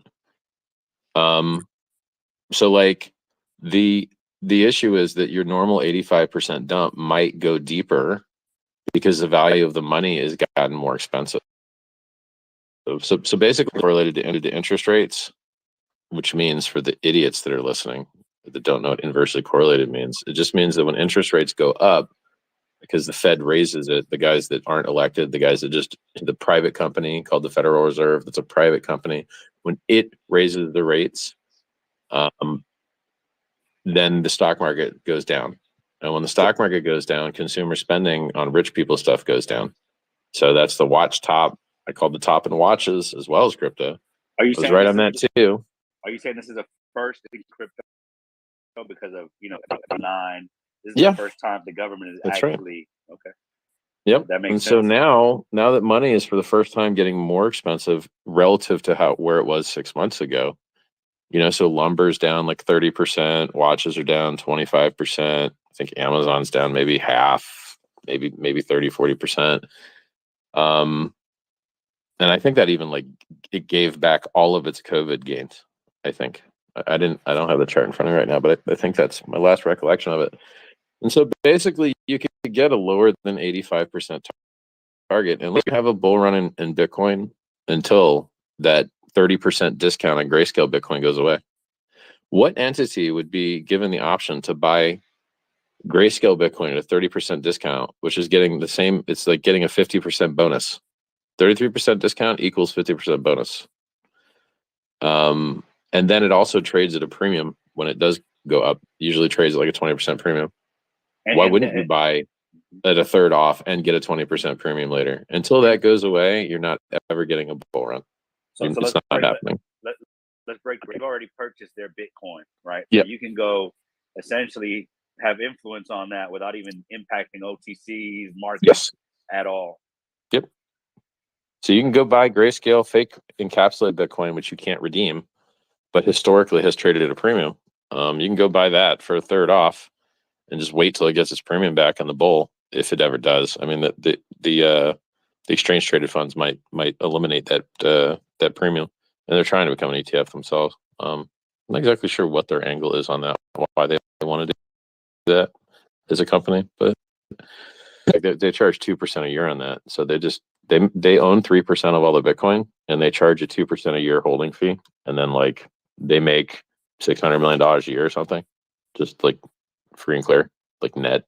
So like the issue is that your normal 85% dump might go deeper because the value of the money has gotten more expensive. So basically correlated to interest rates, which means for the idiots that are listening that don't know what inversely correlated means, it just means that when interest rates go up, because the Fed raises it, the guys that aren't elected, the guys that just, the private company called the Federal Reserve, that's a private company, when it raises the rates, then the stock market goes down. And when the stock market goes down, consumer spending on rich people stuff goes down. So that's the watch top. I called the top in watches as well as crypto. Are you I was saying right this on that is- too. Are you saying this is a first in crypto because of 9? This is Yeah. the first time the government is That's right. actually okay. Yep. That makes And sense. so now that money is for the first time getting more expensive relative to where it was 6 months ago, so lumber's down like 30%, watches are down 25%. I think Amazon's down maybe half, maybe 30, 40%. And I think that even like it gave back all of its COVID gains. I think I don't have the chart in front of me right now, but I think that's my last recollection of it. And so basically you could get a lower than 85% target unless you have a bull run in Bitcoin until that 30% discount on Grayscale Bitcoin goes away. What entity would be given the option to buy Grayscale Bitcoin at a 30% discount, which is getting the same, it's like getting a 50% bonus. 33% discount equals 50% bonus. And then it also trades at a premium when it does go up, usually trades at like a 20% premium. Why wouldn't you buy at a third off and get a 20% premium later? Until that goes away, you're not ever getting a bull run. So It's let's not break happening. Let's break. They've already purchased their Bitcoin, right? Yep. So you can go essentially have influence on that without even impacting OTC's market at all. Yep. So you can go buy Grayscale fake encapsulated Bitcoin, which you can't redeem, but historically has traded at a premium. You can go buy that for a third off and just wait till it gets its premium back on the bull, if it ever does. I mean, the exchange traded funds might eliminate that premium, and they're trying to become an ETF themselves. I'm not exactly sure what their angle is on that, why they want to do that as a company, but they charge 2% a year on that. So they own 3% of all the Bitcoin, and they charge a 2% a year holding fee, and then like they make $600 million a year or something, just like free and clear, like net.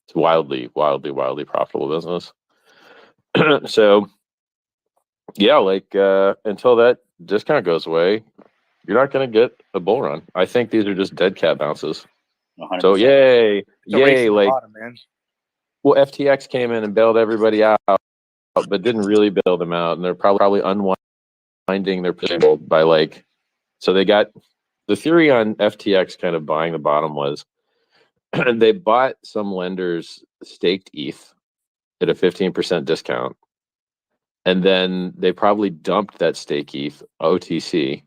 It's wildly profitable business. So yeah, like until that discount goes away, you're not going to get a bull run. I think these are just dead cat bounces. 100%. So yay, to like bottom, man. well, FTX came in and bailed everybody out, but didn't really bail them out, and they're probably unwinding their position by like. So they got the theory on FTX kind of buying the bottom was they bought some lenders staked ETH at a 15% discount, and then they probably dumped that stake ETH OTC,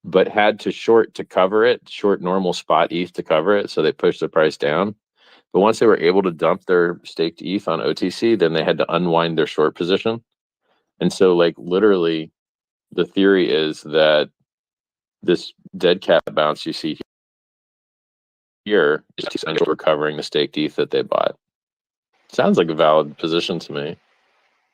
but had to short normal spot ETH to cover it, so they pushed the price down. But once they were able to dump their staked ETH on OTC, then they had to unwind their short position. And so like literally the theory is that this dead cat bounce you see here is essentially recovering the staked ETH that they bought. Sounds like a valid position to me.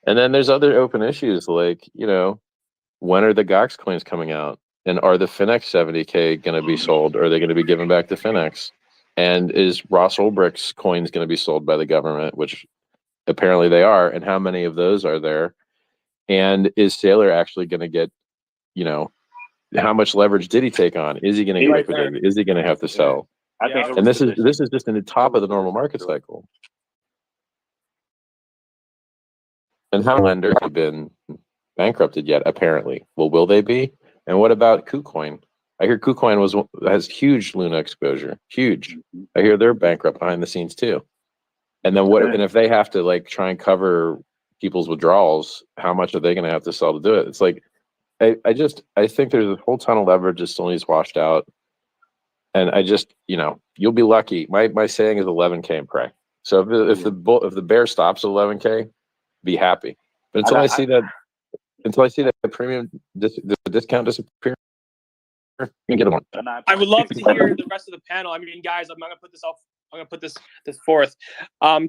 And then there's other open issues like, when are the Gox coins coming out? And are the Finex 70K going to be sold? Or are they going to be given back to Finex? And is Ross Ulbricht's coins going to be sold by the government, which apparently they are? And how many of those are there? And is Saylor actually going to get, how much leverage did he take on? Is he going to get liquidated? Is he going to have to sell? And this is just in the top of the normal market cycle. And how lenders have been bankrupted yet? Apparently, well, will they be? And what about KuCoin? I hear KuCoin has huge Luna exposure, huge. I hear they're bankrupt behind the scenes too. And then what? And if they have to like try and cover people's withdrawals, how much are they going to have to sell to do it? It's like I think there's a whole ton of leverage that still needs washed out. And you'll be lucky. My saying is 11K and pray. So if the bear stops at 11K, be happy. But until I see that premium, the discount disappear, you can get one. I would love to hear the rest of the panel. I mean, guys, I'm gonna put this off. I'm gonna put this forth.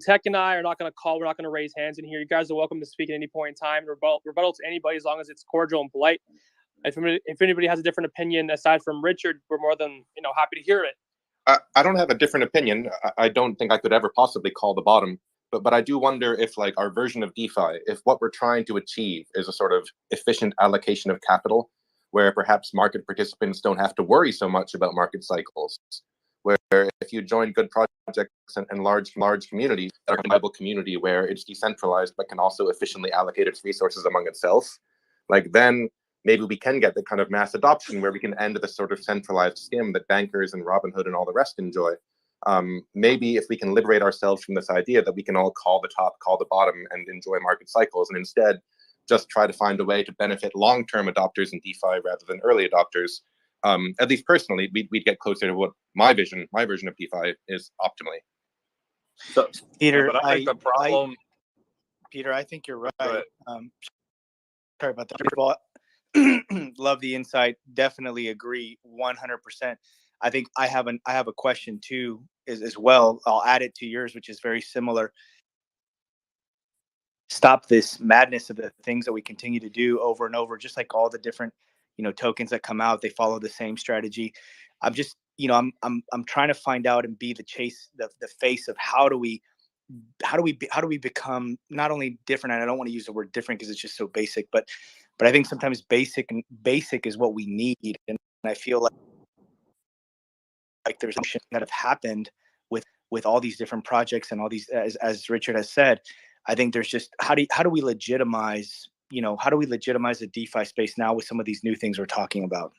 Tech and I are not gonna call. We're not gonna raise hands in here. You guys are welcome to speak at any point in time. Rebuttal to anybody as long as it's cordial and polite. If anybody has a different opinion aside from Richard, we're more than happy to hear it. I don't have a different opinion. I don't think I could ever possibly call the bottom, but I do wonder if like our version of DeFi, if what we're trying to achieve is a sort of efficient allocation of capital, where perhaps market participants don't have to worry so much about market cycles, where if you join good projects and large communities, a viable community where it's decentralized but can also efficiently allocate its resources among itself, like then maybe we can get the kind of mass adoption where we can end the sort of centralized skim that bankers and Robinhood and all the rest enjoy. Maybe if we can liberate ourselves from this idea that we can all call the top, call the bottom, and enjoy market cycles, and instead just try to find a way to benefit long-term adopters in DeFi rather than early adopters. At least personally, we'd get closer to what my version of DeFi is optimally. So, Peter, but I think the problem. Peter, I think you're right. Sorry about that. First of all, love the insight. Definitely agree 100%. I think I have a question too as well. I'll add it to yours, which is very similar. Stop this madness of the things that we continue to do over and over, just like all the different tokens that come out. They follow the same strategy. I'm just I'm trying to find out and be the face of how do we become not only different, and I don't want to use the word different because it's just so basic, but I think sometimes basic is what we need, and I feel like there's something that have happened with all these different projects and all these, as Richard has said. I think there's just how do we legitimize the DeFi space now with some of these new things we're talking about?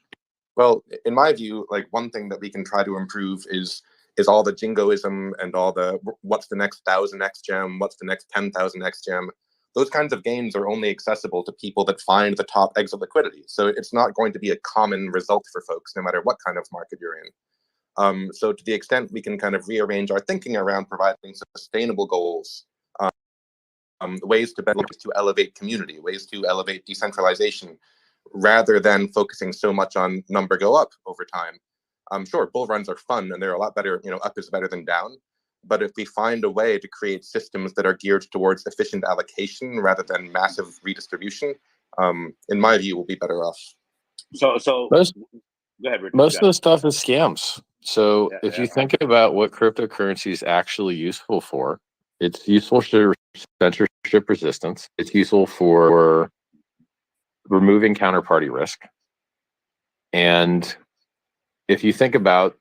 Well, in my view, like one thing that we can try to improve is all the jingoism and all the what's the next 1,000x gem, what's the next 10,000x gem. Those kinds of gains are only accessible to people that find the top exit liquidity. So it's not going to be a common result for folks, no matter what kind of market you're in. So to the extent we can kind of rearrange our thinking around providing sustainable goals, ways to elevate community, ways to elevate decentralization, rather than focusing so much on number go up over time. Sure, bull runs are fun and they're a lot better, up is better than down. But if we find a way to create systems that are geared towards efficient allocation rather than massive redistribution, in my view, we'll be better off. So Most, go ahead, Richard. most of the stuff is scams. So if you think about what cryptocurrency is actually useful for, it's useful for censorship resistance. It's useful for removing counterparty risk. And if you think about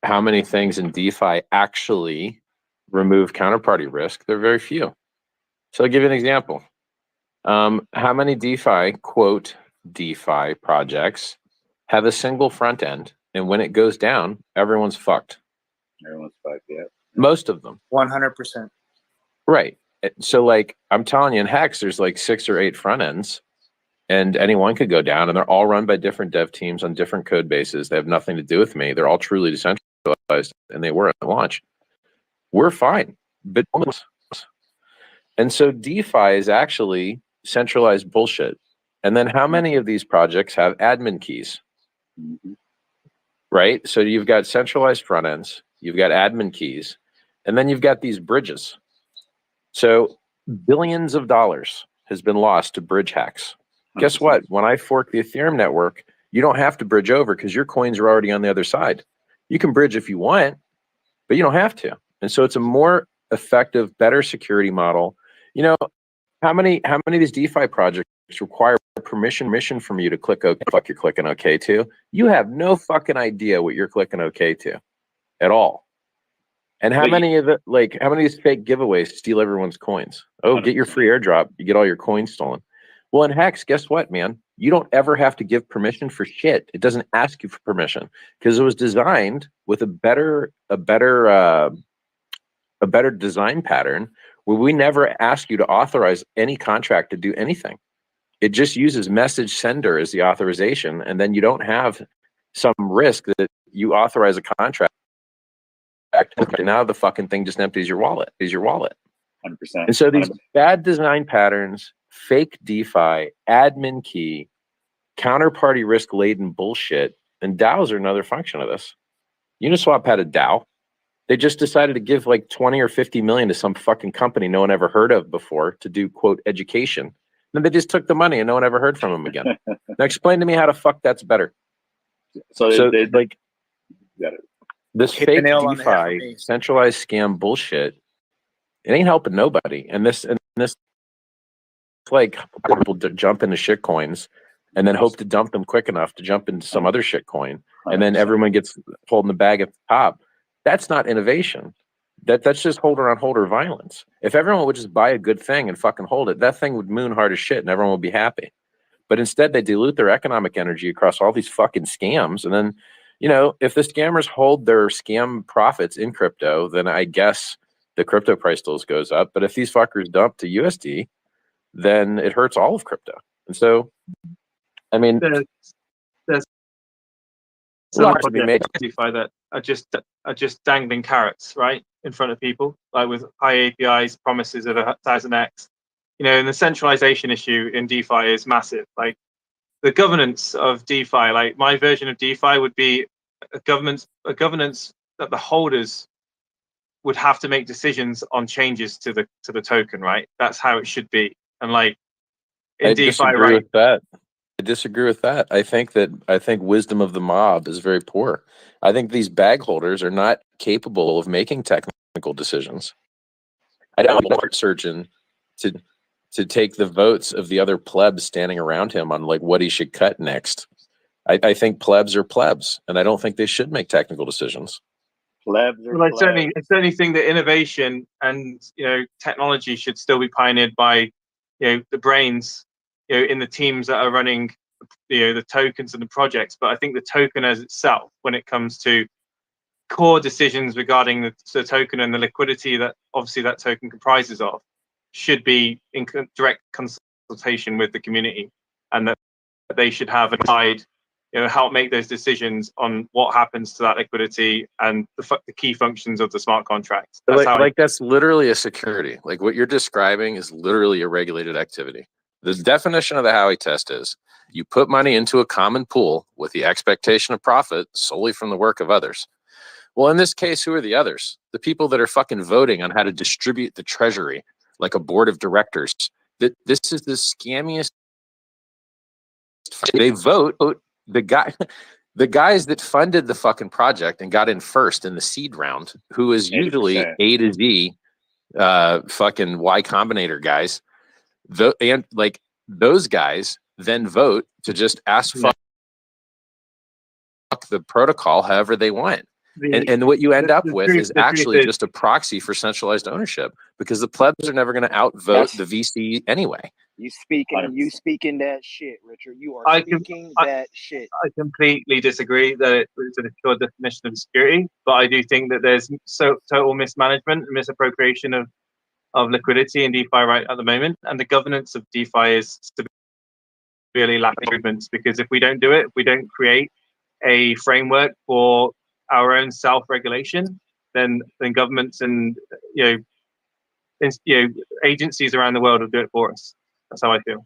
how many things in DeFi actually remove counterparty risk, they're very few. So I'll give you an example. How many DeFi, quote, DeFi projects have a single front end, and when it goes down, everyone's fucked? Everyone's fucked, yeah. Most of them. 100%. Right. So like I'm telling you, in Hex, there's like 6 or 8 front ends, and anyone could go down, and they're all run by different dev teams on different code bases. They have nothing to do with me. They're all truly decentralized, and they were at launch. We're fine. But and so DeFi is actually centralized bullshit. And then how many of these projects have admin keys? Right? So you've got centralized front ends, you've got admin keys, and then you've got these bridges. So billions of dollars has been lost to bridge hacks. Guess what? When I fork the Ethereum network, you don't have to bridge over because your coins are already on the other side. You can bridge if you want, but you don't have to. And so it's a more effective, better security model. How many of these DeFi projects require permission from you to click OK? Fuck, you're clicking OK to. You have no fucking idea what you're clicking OK to at all. And how many of these fake giveaways steal everyone's coins? Oh, get your free airdrop. You get all your coins stolen. Well, in Hex, guess what, man? You don't ever have to give permission for shit. It doesn't ask you for permission because it was designed with a better design pattern where we never ask you to authorize any contract to do anything. It just uses message sender as the authorization, and then you don't have some risk that you authorize a contract. Now the fucking thing just empties your wallet. 100%. And so these bad design patterns, fake DeFi, admin key, counterparty risk laden bullshit, and DAOs are another function of this. Uniswap had a DAO. They just decided to give like 20 or 50 million to some fucking company no one ever heard of before to do, quote, education. Then they just took the money and no one ever heard from them again. Now explain to me how the fuck that's better. So like got it. this Hit the fake nail on the head for DeFi me. centralized scam bullshit, it ain't helping nobody. And this like people jump into shit coins and then hope to dump them quick enough to jump into some other shit coin, and then everyone gets holding the bag at the top. That's not innovation. That's just holder on holder violence. If everyone would just buy a good thing and fucking hold it, that thing would moon hard as shit and everyone would be happy. But instead they dilute their economic energy across all these fucking scams. And then, you know, if the scammers hold their scam profits in crypto, then I guess the crypto price still goes up. But if these fuckers dump to USD, then it hurts all of crypto. And so, I mean, there's a lot to be made. DeFi that are just dangling carrots right in front of people, like with high APIs, promises of 1000x. You know, and the centralization issue in DeFi is massive. Like the governance of DeFi, like my version of DeFi would be a governance that the holders would have to make decisions on changes to the token, right? That's how it should be. And like in DeFi, right? With that. I disagree with that. I think wisdom of the mob is very poor. I think these bag holders are not capable of making technical decisions. I don't want a heart surgeon to take the votes of the other plebs standing around him on like what he should cut next. I think plebs are plebs, and I don't think they should make technical decisions. Well, I certainly think that innovation and technology should still be pioneered by the brains in the teams that are running the tokens and the projects. But I think the token as itself, when it comes to core decisions regarding the token and the liquidity that obviously that token comprises of, should be in direct consultation with the community, and that they should have a guide, help make those decisions on what happens to that liquidity and the key functions of the smart contracts. That's literally a security. Like what you're describing is literally a regulated activity. The definition of the Howey test is you put money into a common pool with the expectation of profit solely from the work of others. Well, in this case, who are the others? The people that are fucking voting on how to distribute the treasury, like a board of directors. This is the scammiest. They vote the guys that funded the fucking project and got in first in the seed round, who is usually 80%. A to Z fucking Y Combinator guys. And like those guys then vote to just ask fuck the protocol however they want. And what you end up with is actually just a proxy for centralized ownership, because the plebs are never going to outvote the VC anyway. You speaking that shit, Richard. You are speaking that shit. I completely disagree that it's a pure definition of security, but I do think that there's total mismanagement and misappropriation of liquidity in DeFi right at the moment, and the governance of DeFi is severely lacking improvements, because if we don't do it, if we don't create a framework for our own self-regulation, then governments and agencies around the world will do it for us. That's how I feel.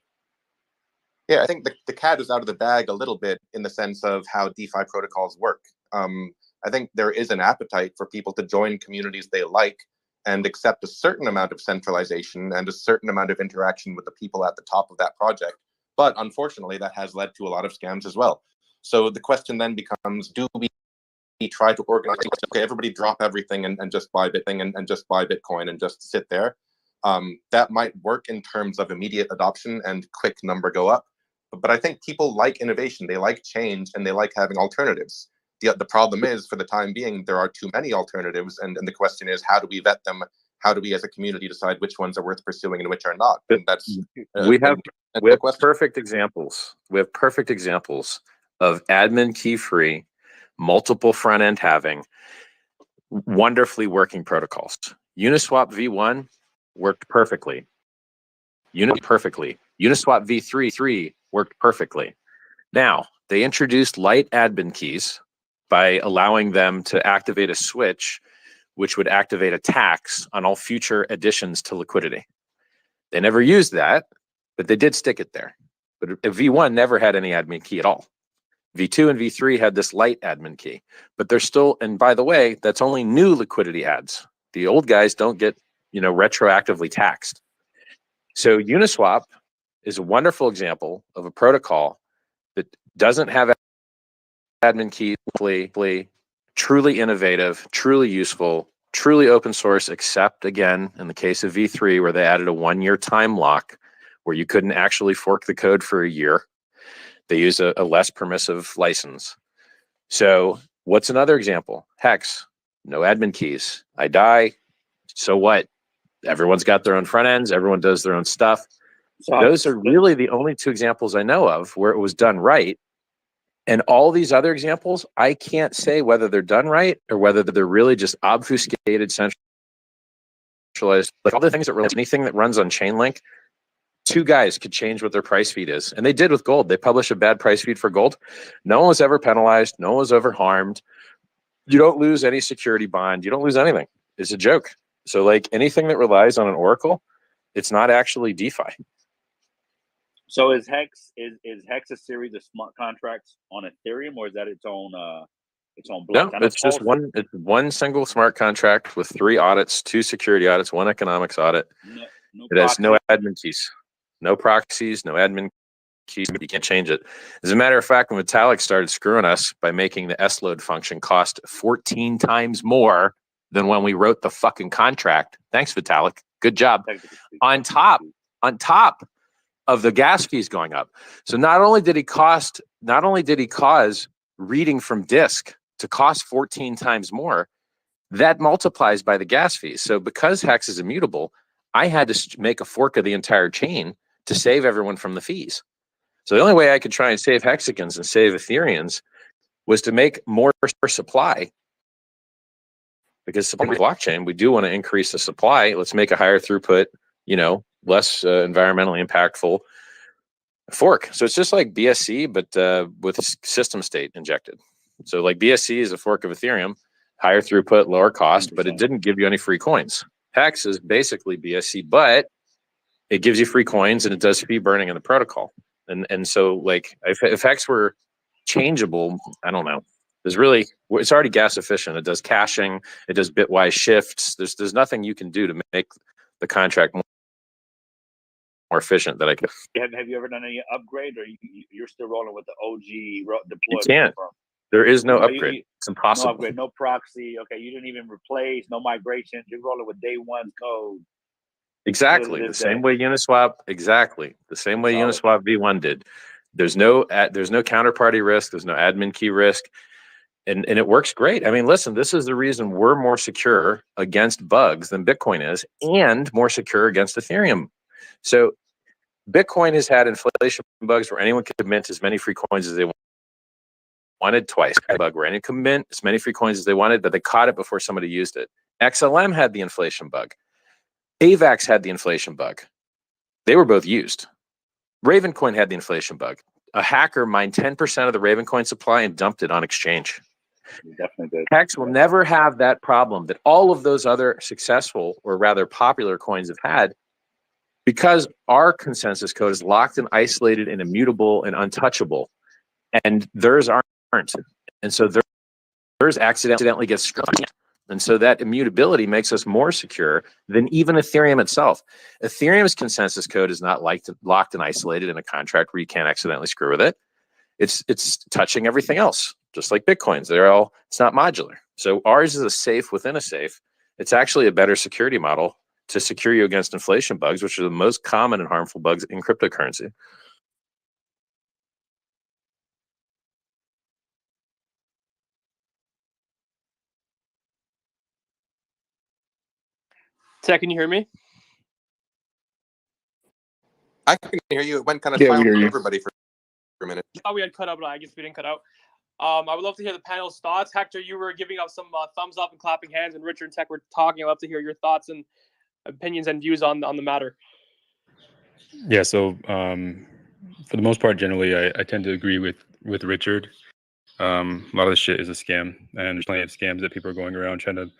Yeah, I think the cat is out of the bag a little bit in the sense of how DeFi protocols work. I think there is an appetite for people to join communities they like and accept a certain amount of centralization and a certain amount of interaction with the people at the top of that project. But unfortunately, that has led to a lot of scams as well. So the question then becomes, do we try to organize, okay, everybody drop everything and just buy Bitcoin and just buy Bitcoin and just sit there? That might work in terms of immediate adoption and quick number go up. But I think people like innovation, they like change, and they like having alternatives. The problem is, for the time being, there are too many alternatives, and the question is, how do we vet them? How do we as a community decide which ones are worth pursuing and which are not? And that's we have perfect examples. We have perfect examples of admin key free, multiple front end having, wonderfully working protocols. Uniswap v1 worked perfectly. Uniswap v3 worked perfectly. Now they introduced light admin keys by allowing them to activate a switch, which would activate a tax on all future additions to liquidity. They never used that, but they did stick it there. But V1 never had any admin key at all. V2 and V3 had this light admin key, but they're still, and by the way, that's only new liquidity adds. The old guys don't get, retroactively taxed. So Uniswap is a wonderful example of a protocol that doesn't have admin keys, truly innovative, truly useful, truly open source, except again, in the case of V3, where they added a 1-year time lock where you couldn't actually fork the code for a year. They use a less permissive license. So what's another example? Hex, no admin keys. I die, so what? Everyone's got their own front ends. Everyone does their own stuff. Those are really the only 2 examples I know of where it was done right. And all these other examples, I can't say whether they're done right or whether they're really just obfuscated, centralized. Like all the things that really, anything that runs on Chainlink, 2 guys could change what their price feed is. And they did with gold. They published a bad price feed for gold. No one was ever penalized. No one was ever harmed. You don't lose any security bond. You don't lose anything. It's a joke. So like anything that relies on an oracle, it's not actually DeFi. So is Hex a series of smart contracts on Ethereum, or is that its own block? No, it's just one single smart contract with 3 audits, 2 security audits, 1 economics audit. It has no admin keys, no proxies, no admin keys. You can't change it. As a matter of fact, when Vitalik started screwing us by making the S-load function cost 14 times more than when we wrote the fucking contract. Thanks, Vitalik. Good job. On top of the gas fees going up. So not only did he cause reading from disk to cost 14 times more, that multiplies by the gas fees. So because Hex is immutable, I had to make a fork of the entire chain to save everyone from the fees. So the only way I could try and save hexagons and save Ethereans was to make more supply. Because supply blockchain, we do want to increase the supply. Let's make a higher throughput, less environmentally impactful fork. So it's just like BSC, but with system state injected. So like BSC is a fork of Ethereum, higher throughput, lower cost, but it didn't give you any free coins. Hex is basically BSC, but it gives you free coins and it does fee burning in the protocol. And so like if Hex were changeable, I don't know. It's already gas efficient. It does caching. It does bitwise shifts. There's nothing you can do to make the contract more efficient that I could. Have you ever done any upgrade, or you're still rolling with the OG deployment? You can't. There is no upgrade. It's impossible. No upgrade, no proxy. Okay, you didn't even replace, no migration. You're rolling with day 1 code. Exactly. The same way Uniswap. Exactly. The same way Uniswap V1 did. There's no counterparty risk. There's no admin key risk. And it works great. I mean, listen, this is the reason we're more secure against bugs than Bitcoin is, and more secure against Ethereum. So Bitcoin has had inflation bugs where anyone could mint as many free coins as they wanted twice. A bug where anyone could mint as many free coins as they wanted, but they caught it before somebody used it. XLM had the inflation bug. AVAX had the inflation bug. They were both used. Ravencoin had the inflation bug. A hacker mined 10% of the Ravencoin supply and dumped it on exchange. Definitely did. Hex will never have that problem that all of those other successful, or rather popular coins have had, because our consensus code is locked and isolated and immutable and untouchable, and theirs aren't. And so theirs accidentally gets screwed. And so that immutability makes us more secure than even Ethereum itself. Ethereum's consensus code is not locked and isolated in a contract where you can't accidentally screw with it. It's touching everything else, just like Bitcoin's. It's not modular. So ours is a safe within a safe. It's actually a better security model to secure you against inflation bugs, which are the most common and harmful bugs in cryptocurrency. Tech, can you hear me? I can hear you. It went kind of silent for everybody for a minute. I thought we had cut out, but I guess we didn't cut out. I would love to hear the panel's thoughts. Hector, you were giving up some thumbs up and clapping hands, and Richard and Tech were talking. I'd love to hear your thoughts and opinions and views on the matter. Yeah, so for the most part, generally, I tend to agree with Richard. A lot of the shit is a scam, and there's plenty of scams that people are going around trying to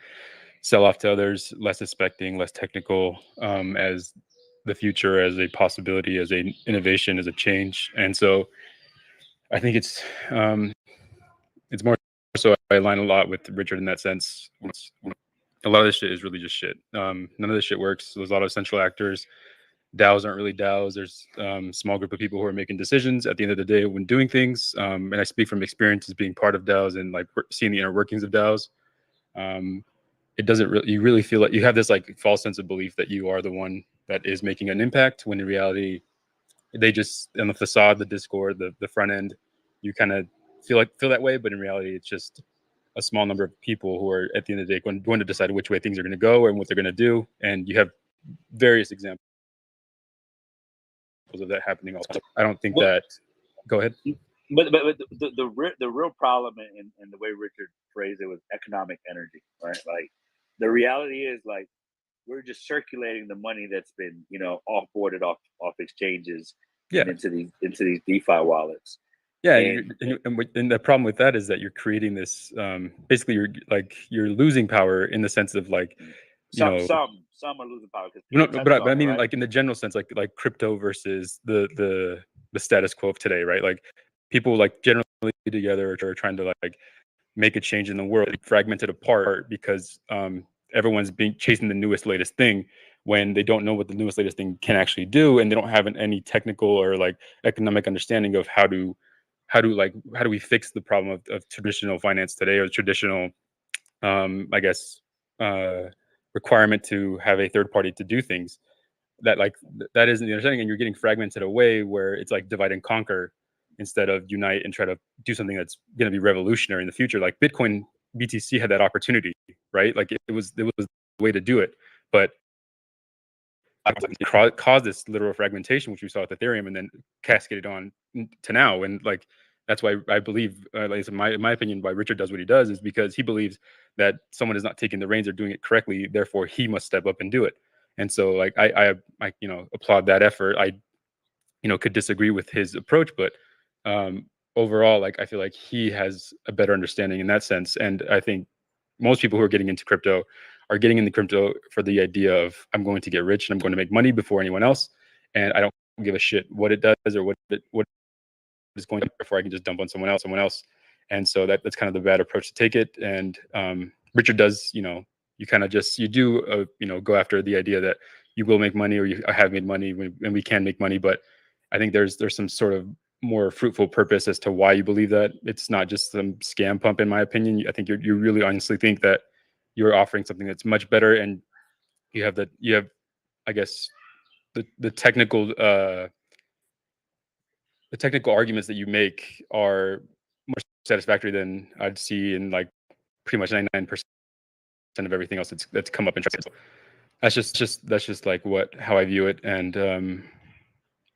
sell off to others, less suspecting, less technical, as the future, as a possibility, as a innovation, as a change. And so I think it's more so I align a lot with Richard in that sense. A lot of this shit is really just shit. None of this shit works. There's a lot of central actors DAOs aren't really DAOs. There's small group of people who are making decisions at the end of the day when doing things. And I speak from experience as being part of DAOs and like seeing the inner workings of DAOs. It doesn't really, you really feel like you have this like false sense of belief that you are the one that is making an impact, when in reality, they just, on the facade, the Discord, the front end, you kind of feel that way, but in reality, it's just a small number of people who are at the end of the day going to decide which way things are going to go and what they're going to do. And you have various examples of that happening also. I don't think that. Go ahead. But the real problem in the way Richard phrased it was economic energy, right? Like the reality is like we're just circulating the money that's been offboarded off exchanges and into these DeFi wallets. Yeah, and the problem with that is that you're creating this. Basically, you're losing power in the sense of like, some are losing power. But I mean, right? Like in the general sense, like crypto versus the status quo of today, right? Like people like generally together are trying to like make a change in the world, fragmented apart because everyone's chasing the newest, latest thing when they don't know what the newest, latest thing can actually do, and they don't have any technical or like economic understanding of how do we fix the problem of traditional finance today, or traditional, I guess, requirement to have a third party to do things. That isn't the understanding, and you're getting fragmented away where it's like divide and conquer instead of unite and try to do something that's going to be revolutionary in the future. Like Bitcoin, BTC had that opportunity, right? Like it was the way to do it, but it caused this literal fragmentation, which we saw with Ethereum, and then cascaded on to now. And like that's why I believe, at least in my opinion, why Richard does what he does is because he believes that someone is not taking the reins or doing it correctly, therefore he must step up and do it. And so like I applaud that effort. I could disagree with his approach, but overall, like I feel like he has a better understanding in that sense. And I think most people who are getting into crypto are getting into crypto for the idea of I'm going to get rich and I'm going to make money before anyone else, and I don't give a shit what it does or what is going to, before I can just dump on someone else. And so that's kind of the bad approach to take it. And Richard does, you kind of just go after the idea that you will make money or you have made money and we can make money, but I think there's some sort of more fruitful purpose as to why you believe that. It's not just some scam pump, in my opinion. I think you really honestly think that you're offering something that's much better, and you have I guess the technical arguments that you make are more satisfactory than I'd see in like pretty much 99% of everything else that's come up in trade. So that's just like how I view it. And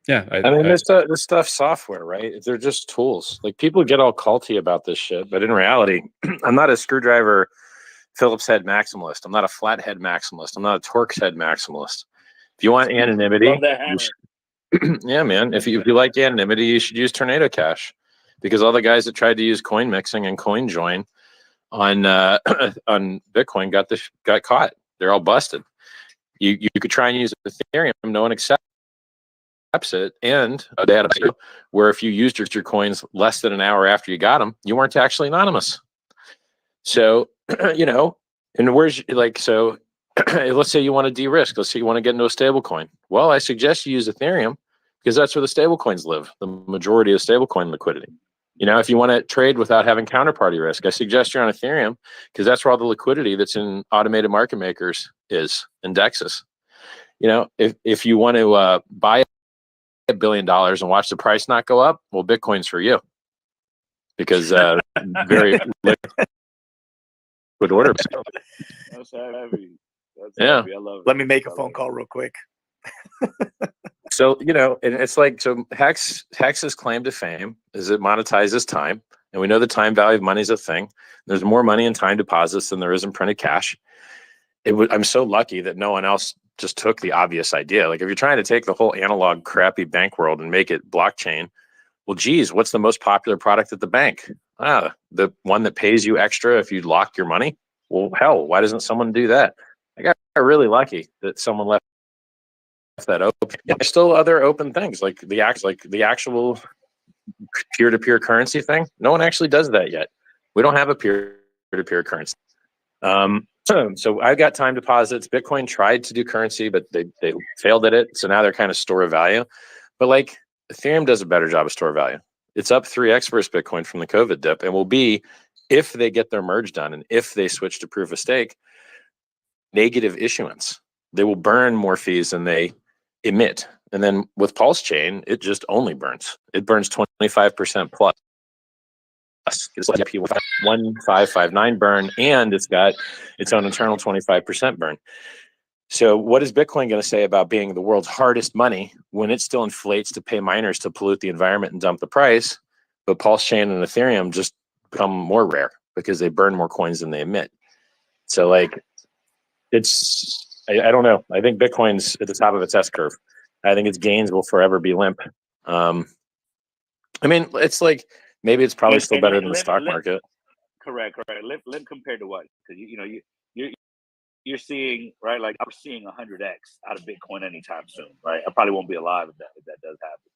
yeah, I mean, this stuff's software, right? They're just tools. Like people get all culty about this shit, but in reality, I'm not a screwdriver Phillips head maximalist. I'm not a flathead maximalist. I'm not a Torx head maximalist. If you want anonymity, yeah, man. If you like anonymity, you should use Tornado Cash, because all the guys that tried to use coin mixing and coin join on Bitcoin got caught. They're all busted. You could try and use Ethereum. No one accepts it, and a data where if you used your coins less than an hour after you got them, you weren't actually anonymous. So and where's let's say you want to de-risk. Let's say you want to get into a stable coin. Well, I suggest you use Ethereum because that's where the stable coins live, the majority of stable coin liquidity. If you want to trade without having counterparty risk, I suggest you're on Ethereum because that's where all the liquidity that's in automated market makers is, indexes. If you want to buy $1 billion and watch the price not go up, well, Bitcoin's for you because very liquid order. That's heavy. Yeah. I love it. Let me make a phone call real quick. So, and it's like, so Hex's claim to fame is it monetizes time. And we know the time value of money is a thing. There's more money in time deposits than there is in printed cash. I'm so lucky that no one else just took the obvious idea. Like if you're trying to take the whole analog crappy bank world and make it blockchain, well, geez, what's the most popular product at the bank? The one that pays you extra if you lock your money. Well, hell, why doesn't someone do that? I got really lucky that someone left that open. Yeah, there's still other open things like the actual peer-to-peer currency thing. No one actually does that yet. We don't have a peer-to-peer currency. So I got time deposits. Bitcoin tried to do currency, but they failed at it. So now they're kind of store of value. But like Ethereum does a better job of store of value. It's up 3x versus Bitcoin from the COVID dip, and will be, if they get their merge done and if they switch to proof of stake, negative issuance. They will burn more fees than they emit. And then with Pulse Chain, it just only burns. It burns 25% plus. It's like 1559 burn, and it's got its own internal 25% burn. So what is Bitcoin going to say about being the world's hardest money when it still inflates to pay miners to pollute the environment and dump the price? But Pulse Chain and Ethereum just become more rare because they burn more coins than they emit. So like, I don't know. I think Bitcoin's at the top of its S curve. I think its gains will forever be limp. I mean, it's like, maybe it's probably still better than the stock market. Correct. Limp compared to what? Because you're seeing, right? Like I'm seeing 100x out of Bitcoin anytime soon, right? I probably won't be alive if that does happen.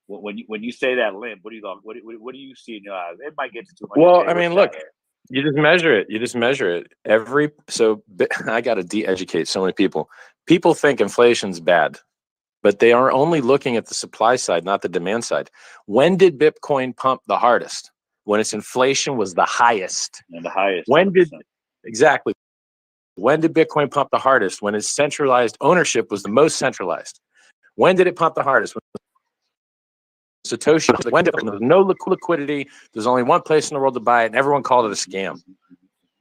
When you say that limp, what do you see in your eyes? It might get to 200. Well, I mean, look, you just measure it. I got to de-educate so many people. People think inflation's bad, but they are only looking at the supply side, not the demand side. When did Bitcoin pump the hardest? When its inflation was the highest. And the highest. Exactly. When did Bitcoin pump the hardest? When its centralized ownership was the most centralized. When did it pump the hardest? When Satoshi, when there was no liquidity, there's only one place in the world to buy it, and everyone called it a scam.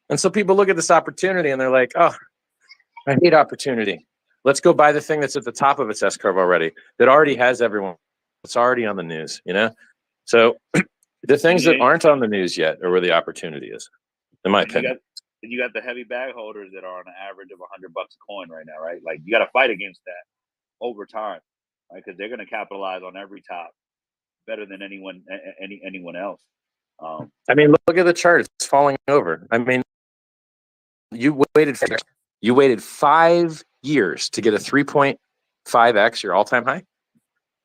And so people look at this opportunity and they're like, oh, I hate opportunity. Let's go buy the thing that's at the top of its S curve already, that already has everyone. It's already on the news, So the things that aren't on the news yet are where the opportunity is, in my opinion. You got the heavy bag holders that are on an average of $100 a coin right now, right? Like you got to fight against that over time, right? Because they're going to capitalize on every top better than anyone else. I mean, look at the chart; it's falling over. I mean, you waited 5 years to get a 3.5x your all-time high.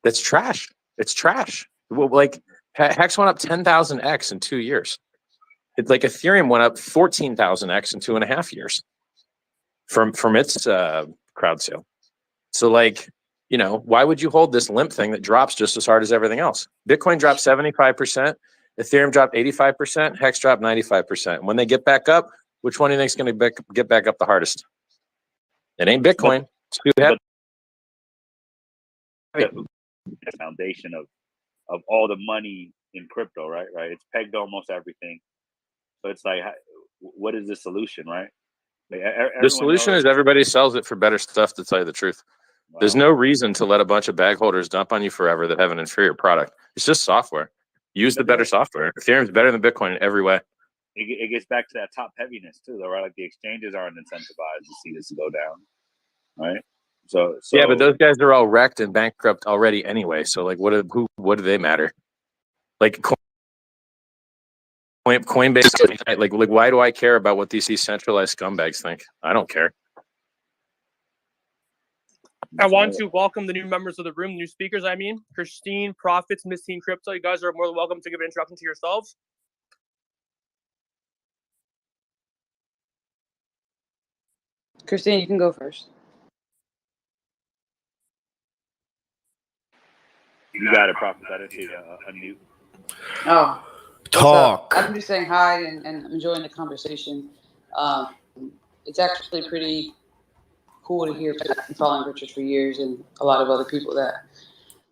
That's trash. It's trash. Well, like Hex went up 10,000x in 2 years. It's like Ethereum went up 14,000x in 2.5 years from its crowd sale. So like, why would you hold this limp thing that drops just as hard as everything else? Bitcoin dropped 75%, Ethereum dropped 85%, Hex dropped 95%. And when they get back up, which one do you think is going to get back up the hardest? It ain't Bitcoin. It's too heavy. The foundation of all the money in crypto, right? It's pegged to almost everything. So it's like, what is the solution, right? Like, the solution is everybody sells it for better stuff, to tell you the truth. Wow. There's no reason to let a bunch of bag holders dump on you forever that have an inferior product. It's just software. Use the better software. Ethereum's better than Bitcoin in every way. It gets back to that top heaviness too, though, right? Like the exchanges aren't incentivized to see this go down, right? So yeah, but those guys are all wrecked and bankrupt already anyway. So like, what do they matter? Like Coinbase, like why do I care about what these centralized scumbags think? I don't care. I want to welcome the new members of the room, new speakers. Christine, Profits, Miss Teen Crypto. You guys are more than welcome to give an introduction to yourselves. Christine, you can go first. You got it, Profits. I didn't see a mute. Oh. Talk. I'm just saying hi and enjoying the conversation. It's actually pretty cool to hear. I've been following Richard for years and a lot of other people that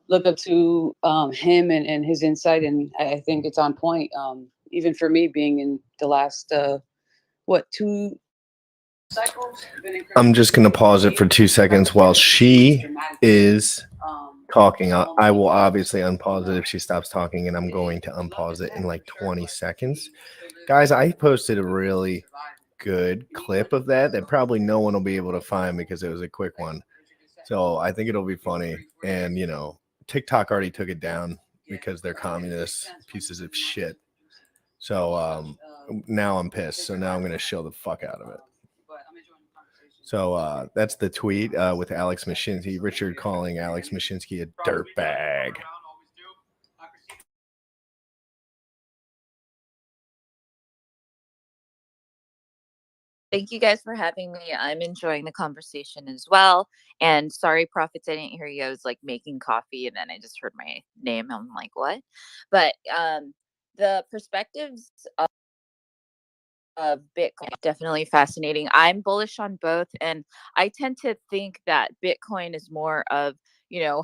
look up to him and his insight, and I think it's on point. Even for me, being in the last 2 cycles. I'm just going to pause it for 2 seconds while she is talking. I will obviously unpause it if she stops talking, and I'm going to unpause it in like 20 seconds. Guys, I posted a really good clip of that probably no one will be able to find because it was a quick one. So I think it'll be funny. And, TikTok already took it down because they're communist pieces of shit. So now I'm pissed. So now I'm going to show the fuck out of it. So that's the tweet with Alex Mashinsky, Richard calling Alex Mashinsky a dirtbag. Thank you guys for having me. I'm enjoying the conversation as well. And sorry, Profits, I didn't hear you. I was like making coffee and then I just heard my name. I'm like, what? But the perspectives of Bitcoin definitely fascinating. I'm bullish on both. And I tend to think that Bitcoin is more of,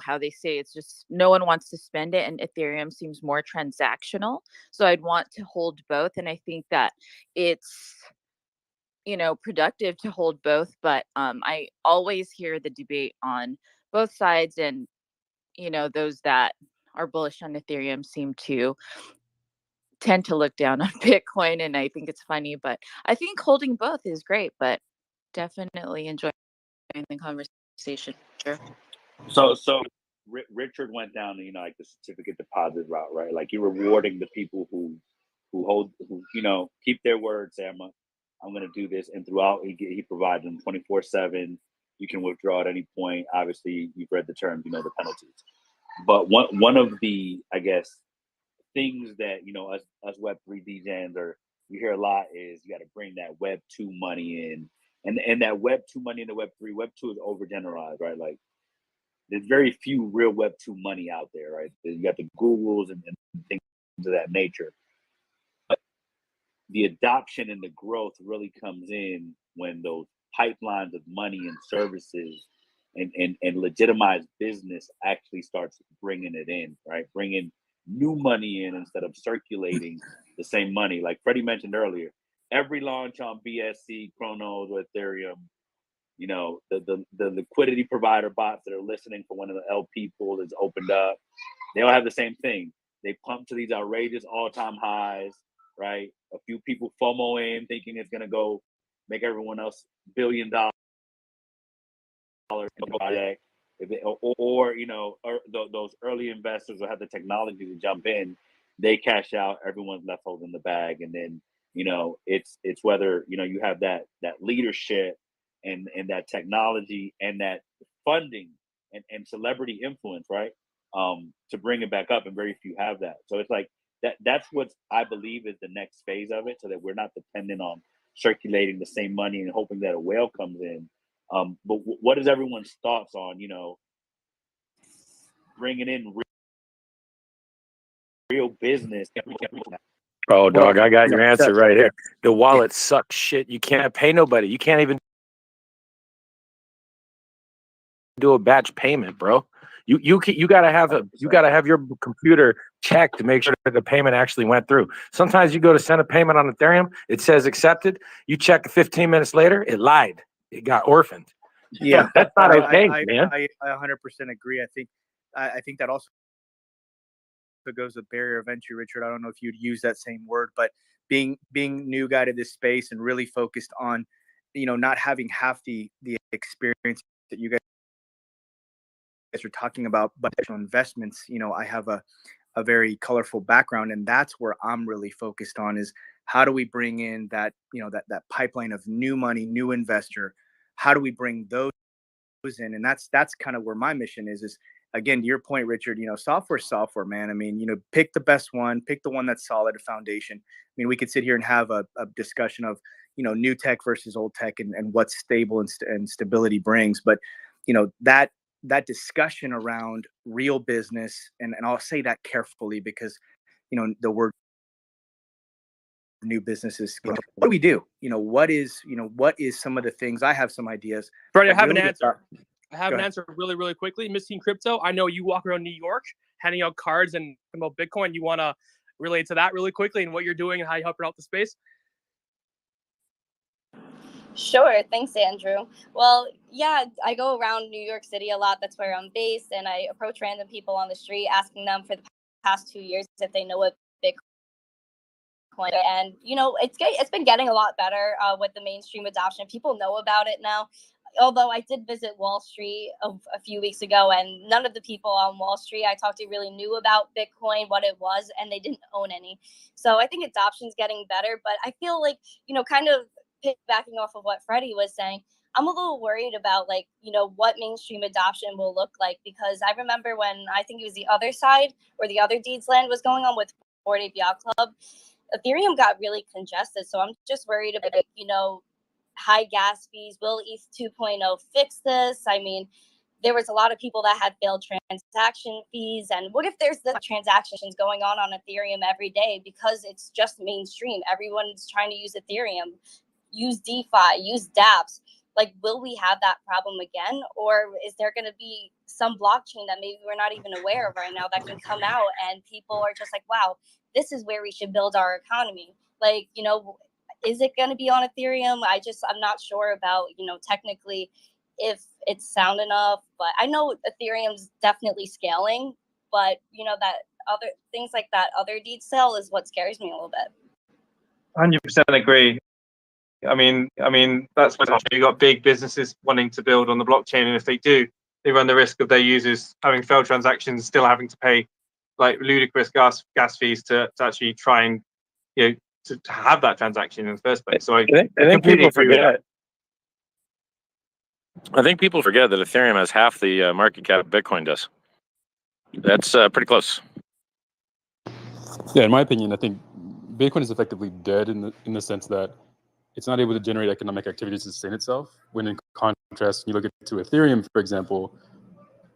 how they say it's just no one wants to spend it, and Ethereum seems more transactional. So I'd want to hold both. And I think that it's productive to hold both, but I always hear the debate on both sides, and those that are bullish on Ethereum seem to tend to look down on Bitcoin, and I think it's funny, but I think holding both is great, but definitely enjoying the conversation. Sure. So Richard went down, like the certificate deposit route, right? Like you're rewarding the people who keep their word, say I'm going to do this, and throughout he provides them 24/7. You can withdraw at any point. Obviously, you've read the terms, the penalties. But one of the, I guess, things that us Web3 DJs you hear a lot is you got to bring that Web2 money in, and that Web2 money in the Web3. Web2 is overgeneralized, right? Like there's very few real Web2 money out there, right? You got the Googles and things of that nature. But the adoption and the growth really comes in when those pipelines of money and services and legitimized business actually starts bringing it in, right? Bringing new money in instead of circulating the same money. Like Freddie mentioned earlier, every launch on BSC, Chronos, or Ethereum, the liquidity provider bots that are listening for one of the LP pools is opened up. They all have the same thing. They pump to these outrageous all-time highs, right? A few people FOMO in thinking it's going to go make everyone else $1 billion project. Or those early investors will have the technology to jump in. They cash out, everyone's left holding the bag. And then, it's whether, you have that leadership and that technology and that funding and celebrity influence, right? To bring it back up, and very few have that. So it's like that's what I believe is the next phase of it, so that we're not dependent on circulating the same money and hoping that a whale comes in. But what is everyone's thoughts on, bringing in real business? Oh, dog, I got your answer right here. The wallet sucks shit. You can't pay nobody. You can't even do a batch payment, bro. You gotta have your computer check to make sure that the payment actually went through. Sometimes you go to send a payment on Ethereum, it says accepted. You check 15 minutes later, it lied. It got orphaned. Yeah, That's not okay, man. I 100% agree. I think that also goes with barrier of entry, Richard. I don't know if you'd use that same word, but being new guy to this space and really focused on, not having half the experience that you guys are talking about, but investments. I have a very colorful background, and that's where I'm really focused on is how do we bring in that, that pipeline of new money, new investor. How do we bring those in? And that's kind of where my mission is again, to your point, Richard, software, man. I mean, pick the best one, pick the one that's solid, a foundation. I mean, we could sit here and have a discussion of, new tech versus old tech and what stable and stability brings. But, that discussion around real business, and I'll say that carefully because, the word new businesses, what do we do? What is some of the things? I have some ideas. Freddie, I have an answer. I have an answer really, really quickly. Miss Teen Crypto, I know you walk around New York handing out cards and about Bitcoin. You want to relate to that really quickly and what you're doing and how you help out the space? Sure. Thanks, Andrew. Well, yeah, I go around New York City a lot. That's where I'm based. And I approach random people on the street asking them for the past 2 years if they know what Bitcoin. And, it's been getting a lot better with the mainstream adoption. People know about it now. Although I did visit Wall Street a few weeks ago, and none of the people on Wall Street I talked to really knew about Bitcoin, what it was, and they didn't own any. So I think adoption's getting better. But I feel like, kind of piggybacking off of what Freddie was saying, I'm a little worried about what mainstream adoption will look like, because I remember when I think it was the other side or the other Deeds Land was going on with Bored Ape Yacht Club, Ethereum got really congested. So I'm just worried about, high gas fees. Will ETH 2.0 fix this? I mean, there was a lot of people that had failed transaction fees. And what if there's the transactions going on Ethereum every day because it's just mainstream? Everyone's trying to use Ethereum, use DeFi, use dApps. Like, will we have that problem again? Or is there going to be some blockchain that maybe we're not even aware of right now that can come out and people are just like, wow, this is where we should build our economy? Like, you know, is it going to be on Ethereum? I'm not sure about, you know, technically if it's sound enough, but I know Ethereum's definitely scaling, but you know, that other things like that other deed sale is what scares me a little bit. 100% agree. I mean, that's what you got big businesses wanting to build on the blockchain, and if they do, they run the risk of their users having failed transactions, still having to pay like ludicrous gas fees to actually try and, you know, to have that transaction in the first place. So I think people forget. That. I think people forget that Ethereum has half the market cap Bitcoin does. That's pretty close. Yeah, in my opinion, I think Bitcoin is effectively dead in the sense that it's not able to generate economic activity to sustain itself. When in contrast, when you look to Ethereum, for example,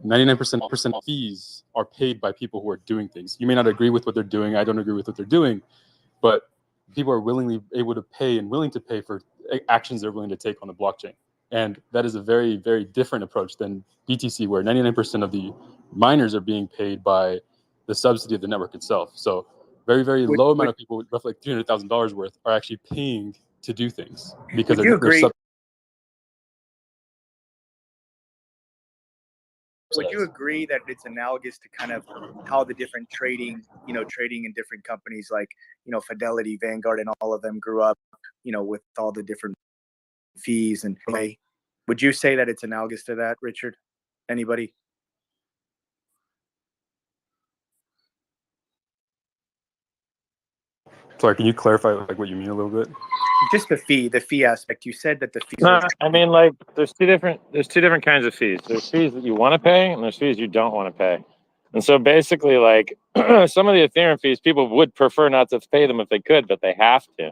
99% of fees are paid by people who are doing things. You may not agree with what they're doing. I don't agree with what they're doing, but people are willingly able to pay and willing to pay for actions they're willing to take on the blockchain. And that is a very, very different approach than BTC, where 99% of the miners are being paid by the subsidy of the network itself. So very, very low amount of people, roughly like $300,000 worth, are actually paying to do things because Would you agree? Would you agree that it's analogous to kind of how the different trading in different companies like, you know, Fidelity, Vanguard, and all of them grew up, you know, with all the different fees and pay? Would you say that it's analogous to that, Richard? Anybody? Sorry, can you clarify like what you mean a little bit? Just the fee aspect. You said that the fees. No, I mean, like there's two different kinds of fees. There's fees that you want to pay, and there's fees you don't want to pay. And so basically, like some of the Ethereum fees, people would prefer not to pay them if they could, but they have to.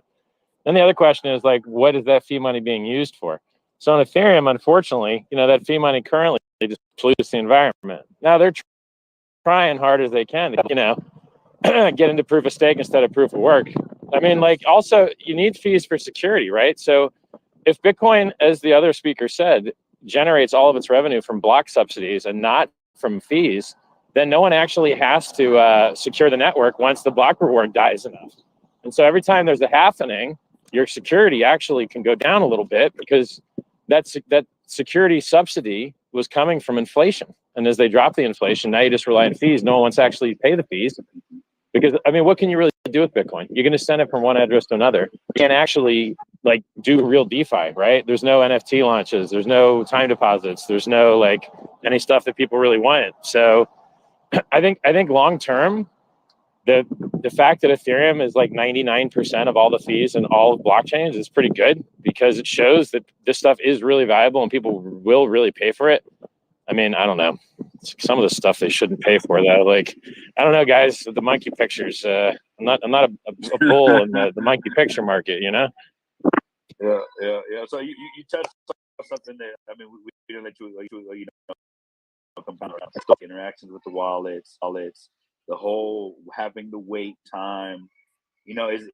Then the other question is like, what is that fee money being used for? So on Ethereum, unfortunately, you know, that fee money currently just pollutes the environment. Now they're trying hard as they can, you know, get into proof of stake instead of proof of work. I mean, like also you need fees for security, right? So if Bitcoin, as the other speaker said, generates all of its revenue from block subsidies and not from fees, then no one actually has to secure the network once the block reward dies enough. And so every time there's a halvening, your security actually can go down a little bit because that security subsidy was coming from inflation. And as they drop the inflation, now you just rely on fees. No one wants to actually pay the fees. Because, I mean, what can you really do with Bitcoin? You're going to send it from one address to another. You can't actually, like, do real DeFi, right? There's no NFT launches. There's no time deposits. There's no, like, any stuff that people really want. So I think long term, the fact that Ethereum is like 99% of all the fees in all blockchains is pretty good because it shows that this stuff is really valuable and people will really pay for it. I mean, I don't know. Some of the stuff they shouldn't pay for though. Like, I don't know, guys. The monkey pictures. I'm not a bull in the monkey picture market. You know. Yeah. So you touched on something that I mean we didn't let you know compound interactions with the wallets, the whole having the wait time. You know, is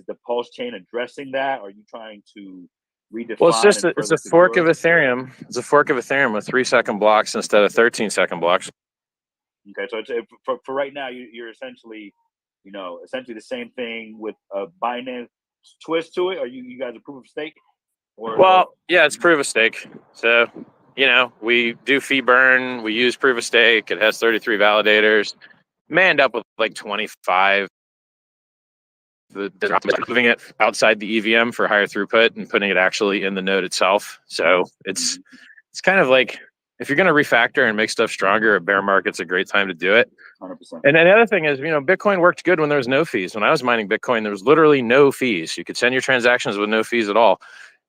the Pulse chain addressing that? Or are you trying to redefine? Well, it's a fork of Ethereum. It's a fork of Ethereum with 3-second blocks instead of 13-second blocks. Okay, so it's, for right now, you're essentially the same thing with a Binance twist to it. Are you guys a proof of stake? Yeah, it's proof of stake. So, you know, we do fee burn. We use proof of stake. It has 33 validators. May end up with like 25. Moving it outside the EVM for higher throughput and putting it actually in the node itself. So it's kind of like if you're going to refactor and make stuff stronger, a bear market's a great time to do it. 100%. And then the other thing is, you know, Bitcoin worked good when there was no fees. When I was mining Bitcoin, there was literally no fees. You could send your transactions with no fees at all,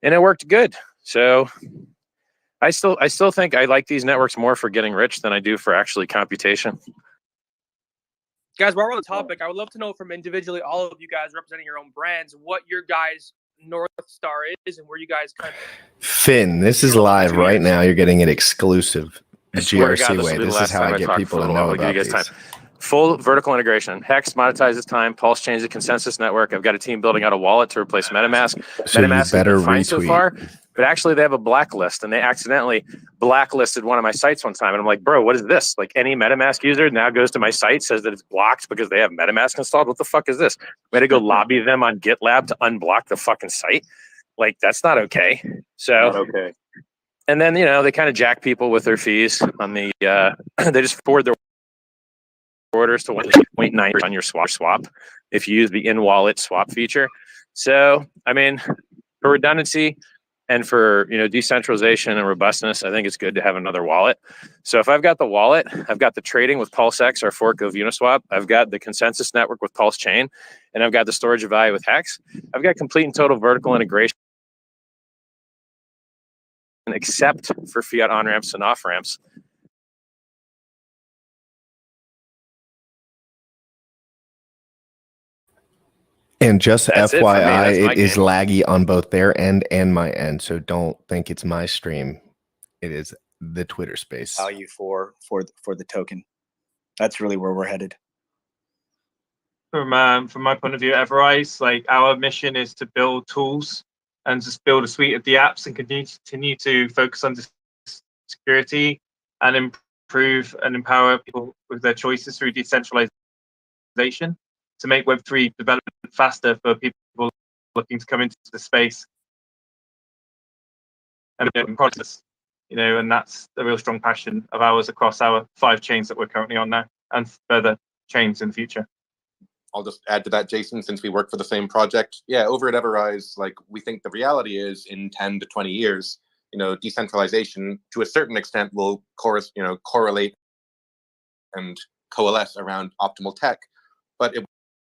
and it worked good. So I still think I like these networks more for getting rich than I do for actually computation. Guys, while we're on the topic, I would love to know from individually all of you guys representing your own brands what your guys' North Star is and where you guys kind of Finn, this is live right now. You're getting it exclusive. The I swear to God, GRC this way. will be the This is last how time I I get talk people for a to little know while. I'll give about you guys these. time. Full vertical integration. Hex monetizes time. Pulse changes the consensus network. I've got a team building out a wallet to replace MetaMask. So you MetaMask has better been fine so retweet. far, but actually they have a blacklist, and they accidentally blacklisted one of my sites one time. And I'm like, bro, what is this? Like, any MetaMask user now goes to my site, says that it's blocked because they have MetaMask installed. What the fuck is this? We had to go lobby them on GitLab to unblock the fucking site. Like, that's not okay. So, Not okay. and then, they kind of jack people with their fees on the, they just forward their orders to 1.9 on your swap if you use the in-wallet swap feature. So, I mean, for redundancy and for, decentralization and robustness, I think it's good to have another wallet. So if I've got the wallet, I've got the trading with PulseX, our fork of Uniswap, I've got the consensus network with Pulse Chain, and I've got the storage of value with Hex. I've got complete and total vertical integration, except for fiat on-ramps and off-ramps. And just That's it for me. FYI, That's my it is game. laggy on both their end and my end. So don't think it's my stream. It is the Twitter space. Value for the token. That's really where we're headed. From my point of view at Everise, like, our mission is to build tools and just build a suite of the apps and continue to focus on security and improve and empower people with their choices through decentralization to make Web3 development faster for people looking to come into the space and process, and that's a real strong passion of ours across our 5 chains that we're currently on now and further chains in the future. I'll just add to that, Jason, since we work for the same project. Yeah, over at Everise, like, we think the reality is in 10 to 20 years, decentralization to a certain extent will correlate and coalesce around optimal tech, but it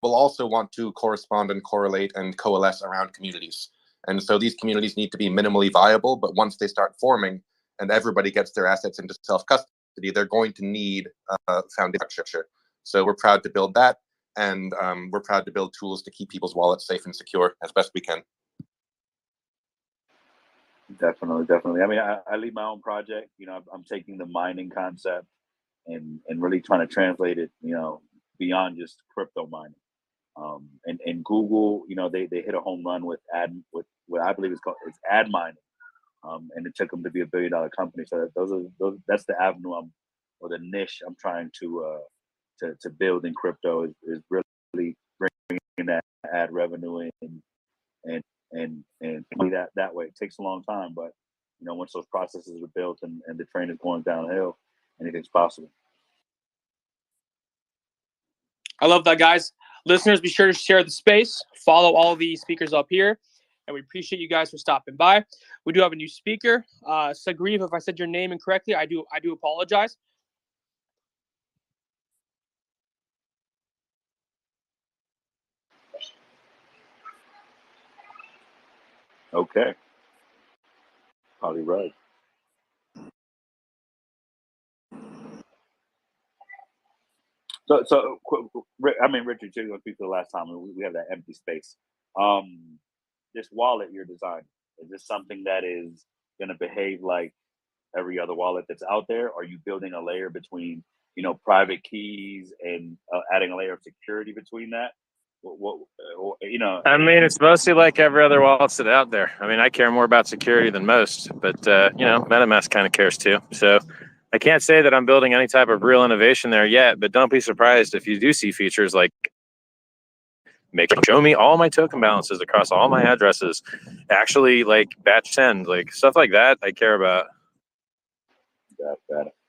will also want to correspond and correlate and coalesce around communities. And so these communities need to be minimally viable, but once they start forming and everybody gets their assets into self-custody, they're going to need foundation structure. So we're proud to build that. And we're proud to build tools to keep people's wallets safe and secure as best we can. Definitely. I mean, I lead my own project. I'm taking the mining concept and really trying to translate it, beyond just crypto mining. And Google, they hit a home run with what I believe it's ad mining, and it took them to be $1 billion company. So that's the avenue or the niche I'm trying to build in crypto is really bringing that ad revenue in and that way. It takes a long time, but once those processes are built and the train is going downhill, anything's possible. I love that, guys. Listeners, be sure to share the space, follow all the speakers up here, and we appreciate you guys for stopping by. We do have a new speaker, Sagriv. If I said your name incorrectly, I do apologize. Okay. Probably right. So I mean, Richard, you're going to speak for the last time, and we have that empty space. This wallet you're designing, is this something that is going to behave like every other wallet that's out there? Are you building a layer between, private keys and adding a layer of security between that? I mean, it's mostly like every other wallet that's out there. I mean, I care more about security than most, but, MetaMask kind of cares too. So I can't say that I'm building any type of real innovation there yet, but don't be surprised if you do see features like show me all my token balances across all my addresses, actually like batch send, like stuff like that I care about.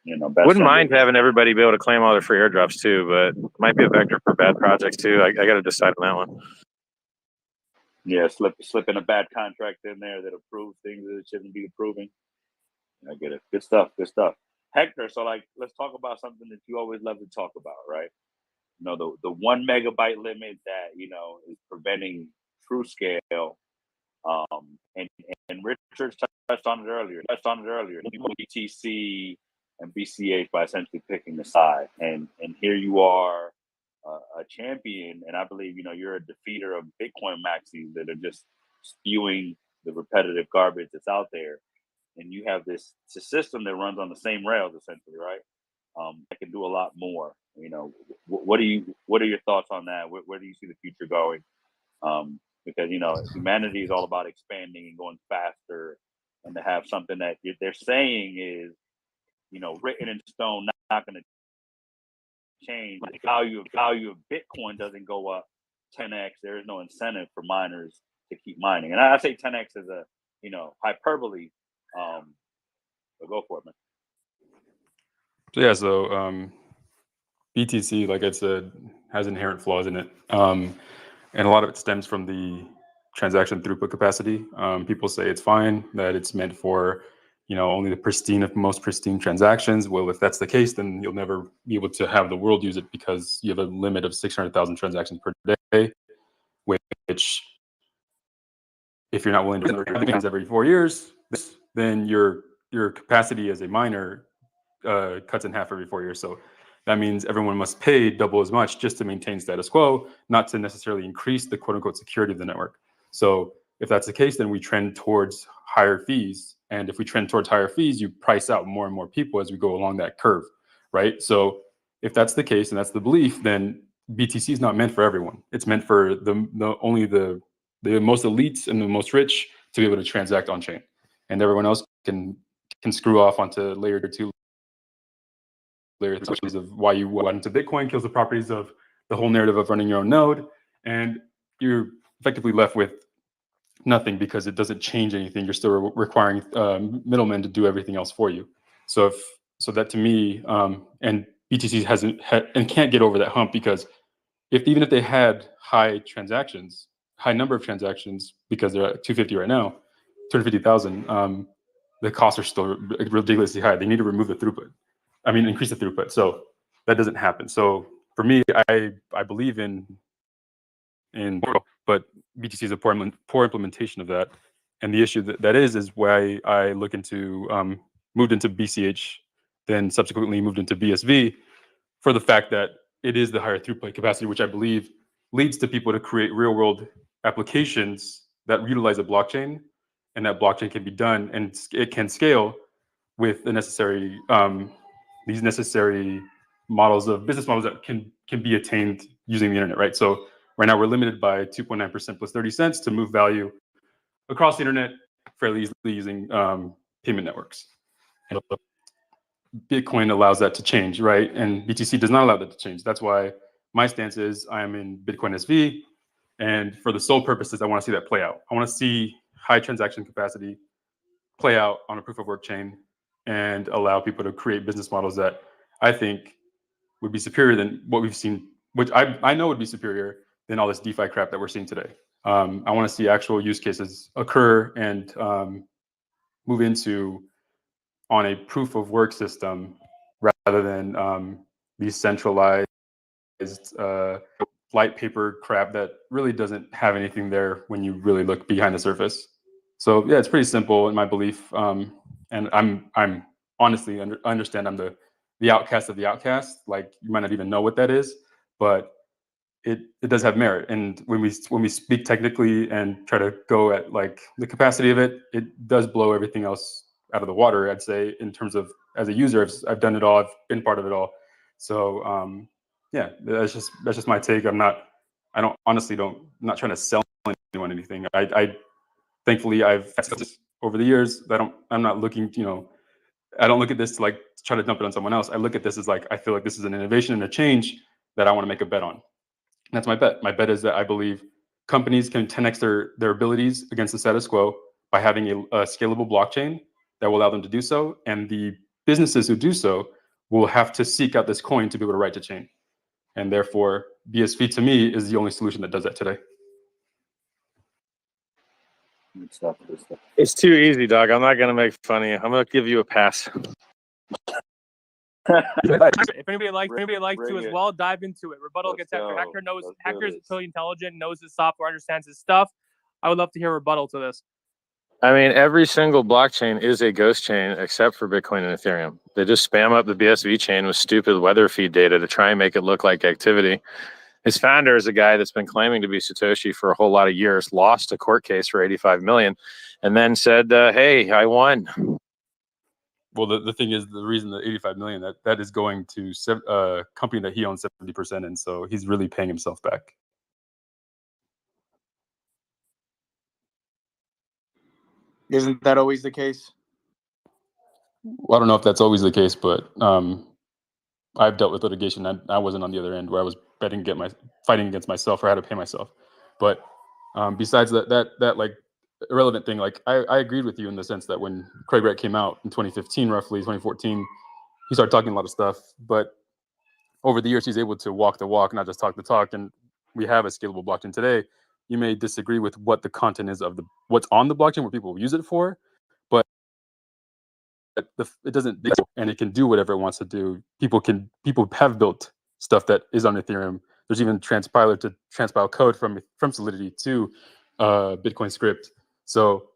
Wouldn't mind having everybody be able to claim all their free airdrops too, but might be a vector for bad projects too. I got to decide on that one. Yeah, slipping a bad contract in there that approves things that it shouldn't be approving. I get it. Good stuff. Hector, so let's talk about something that you always love to talk about, right? The 1 megabyte limit that is preventing true scale. And Richard touched on it earlier. BTC and BCH by essentially picking a side, and here you are, a champion, and I believe you're a defeater of Bitcoin maxis that are just spewing the repetitive garbage that's out there, and you have this system that runs on the same rails essentially, right? That can do a lot more. You know, what are your thoughts on that? Where do you see the future going? Because you know, humanity is all about expanding and going faster, and to have something that they're saying is, you know, written in stone, not going to change. The value of Bitcoin doesn't go up 10x. There is no incentive for miners to keep mining, and I say 10x as a, you know, hyperbole. But go for it, man. So yeah, so BTC, like I said, has inherent flaws in it, and a lot of it stems from the transaction throughput capacity. People say it's fine, that it's meant for, you know, only the most pristine transactions. Well, if that's the case, then you'll never be able to have the world use it, because you have a limit of 600,000 transactions per day, which, if you're not willing to do things every 4 years, then your capacity as a miner cuts in half every 4 years. So that means everyone must pay double as much just to maintain status quo, not to necessarily increase the quote unquote security of the network. So if that's the case, then we trend towards higher fees. And if we trend towards higher fees, you price out more and more people as we go along that curve, right? So if that's the case and that's the belief, then BTC is not meant for everyone. It's meant for only the most elites and the most rich to be able to transact on chain, and everyone else can screw off onto layer 2, layer 3 of why you went into Bitcoin, kills the properties of the whole narrative of running your own node, and you're effectively left with nothing because it doesn't change anything. You're still requiring middlemen to do everything else for you. So that to me, and BTC hasn't and can't get over that hump, because even if they had high number of transactions, because they're at 250 right now, 250,000, the costs are still ridiculously high. They need to remove the throughput. I mean, increase the throughput. So that doesn't happen. So for me, I believe in but BTC is a poor implementation of that. And the issue that is why I moved into BCH, then subsequently moved into BSV, for the fact that it is the higher throughput capacity, which I believe leads to people to create real world applications that utilize a blockchain, and that blockchain can be done and it can scale with the necessary these necessary business models that can be attained using the internet, right? So right now we're limited by 2.9% plus 30 cents to move value across the internet fairly easily using payment networks. And Bitcoin allows that to change, right? And BTC does not allow that to change. That's why my stance is I am in Bitcoin SV, and for the sole purposes, I want to see that play out. I want to see high transaction capacity play out on a proof of work chain and allow people to create business models that I think would be superior than what we've seen, which I know would be superior than all this DeFi crap that we're seeing today. I want to see actual use cases occur and move into on a proof of work system rather than these centralized light paper crap that really doesn't have anything there when you really look behind the surface. So yeah, it's pretty simple in my belief, and I'm honestly understand I'm the outcast of the outcast. Like, you might not even know what that is, but it does have merit. And when we speak technically and try to go at like the capacity of it, it does blow everything else out of the water, I'd say, in terms of, as a user, I've done it all, I've been part of it all. So yeah, that's just my take. I'm not trying to sell anyone anything. I thankfully I've over the years, I'm not looking, I don't look at this to like try to dump it on someone else. I look at this as like, I feel like this is an innovation and a change that I want to make a bet on. And that's my bet. My bet is that I believe companies can 10x their abilities against the status quo by having a scalable blockchain that will allow them to do so. And the businesses who do so will have to seek out this coin to be able to write to chain. And therefore, BSV to me is the only solution that does that today. It's too easy, dog. I'm not going to make fun of you. I'm going to give you a pass. If anybody likes to as well, dive into it. Rebuttal gets after Hector. Hector's totally intelligent, knows his software, understands his stuff. I would love to hear a rebuttal to this. I mean, every single blockchain is a ghost chain except for Bitcoin and Ethereum. They just spam up the BSV chain with stupid weather feed data to try and make it look like activity. His founder is a guy that's been claiming to be Satoshi for a whole lot of years, lost a court case for 85 million, and then said, hey, I won. Well, the thing is, the reason the 85 million, that is going to a company that he owns 70% in, so he's really paying himself back. Isn't that always the case? Well, I don't know if that's always the case, but I've dealt with litigation. I wasn't on the other end where I was fighting against myself or had to pay myself. But besides that like irrelevant thing, like I agreed with you in the sense that when Craig Wright came out in 2015, roughly 2014, he started talking a lot of stuff. But over the years, he's able to walk the walk, not just talk the talk. And we have a scalable blockchain today. You may disagree with what the content is of what's on the blockchain, what people use it for, but it doesn't, and it can do whatever it wants to do. People have built stuff that is on Ethereum. There's even transpiler to transpile code from Solidity to Bitcoin script. So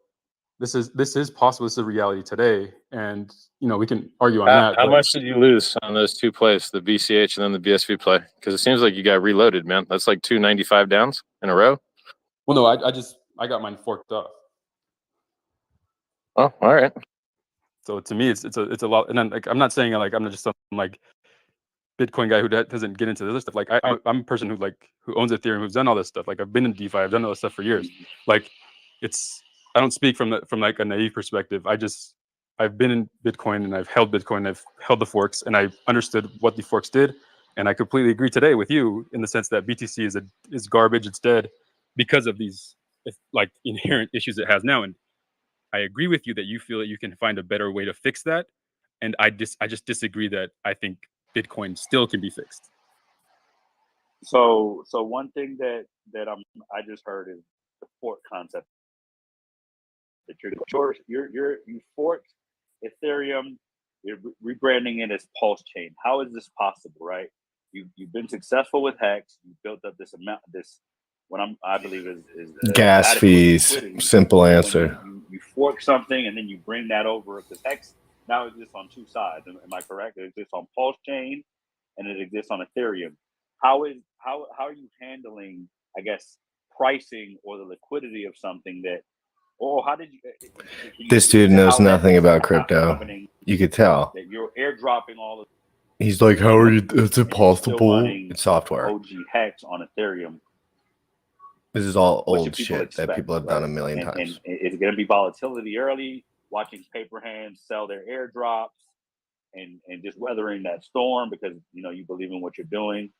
this is possible. This is a reality today, and we can argue on that. How much did you lose on those two plays, the BCH and then the BSV play? Because it seems like you got reloaded, man. That's like 295 downs in a row. Well, no, I got mine forked off. Oh, all right. So to me, it's a lot. And then like I'm not saying like I'm not just some like Bitcoin guy who doesn't get into this stuff. Like I'm a person who owns Ethereum, who's done all this stuff. Like I've been in DeFi, I've done all this stuff for years. Like I don't speak from like a naive perspective. I've been in Bitcoin and I've held Bitcoin, I've held the forks, and I understood what the forks did. And I completely agree today with you in the sense that BTC is garbage, it's dead because of these like inherent issues it has now. And I agree with you that you feel that you can find a better way to fix that. And I just disagree that I think Bitcoin still can be fixed. So one thing that I just heard is the fork concept. That you forked Ethereum, you're rebranding it as Pulse Chain. How is this possible, right? You've been successful with Hex. You built up this amount, what I believe is gas fees. liquidity. Simple answer. You fork something and then you bring that over, because Hex now exists on two sides. Am I correct? It exists on Pulse Chain and it exists on Ethereum. How are you handling, I guess, pricing or the liquidity of something that? Oh, how did you? This dude knows nothing about crypto. You could tell. That you're airdropping all of. He's like, how are you? Is it possible? It's software. OG Hex on Ethereum. This is all old shit that people have done a million times. And it's going to be volatility early, watching paper hands sell their airdrops, and just weathering that storm because you believe in what you're doing.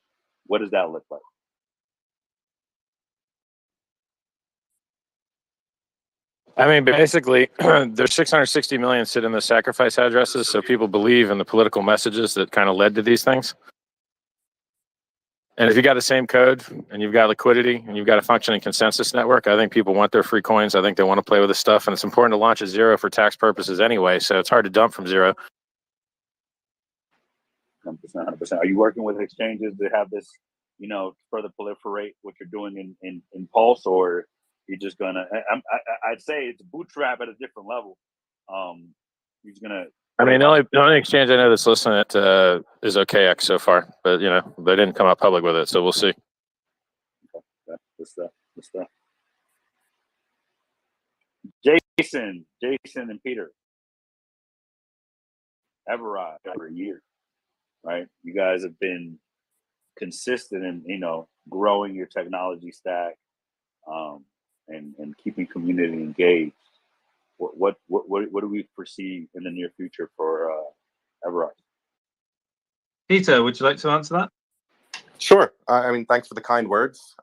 What does that look like? I mean, basically, there's 660 million sit in the sacrifice addresses, so people believe in the political messages that kind of led to these things. And if you got the same code and you've got liquidity and you've got a functioning consensus network, I think people want their free coins. I think they want to play with this stuff, and it's important to launch at zero for tax purposes anyway, so it's hard to dump from zero. 100%. Are you working with exchanges to have this, further proliferate what you're doing in Pulse, or you're just gonna? I'd say it's bootstrap at a different level. You're just gonna. I mean, the only exchange I know that's listening to is OKX so far, but they didn't come out public with it, so we'll see. Okay. Good stuff. Jason, and Peter. Everrise for a year, right? You guys have been consistent in growing your technology stack, and keeping community engaged. What do we foresee in the near future for Everrise? Peter, would you like to answer that? Sure. I mean, thanks for the kind words.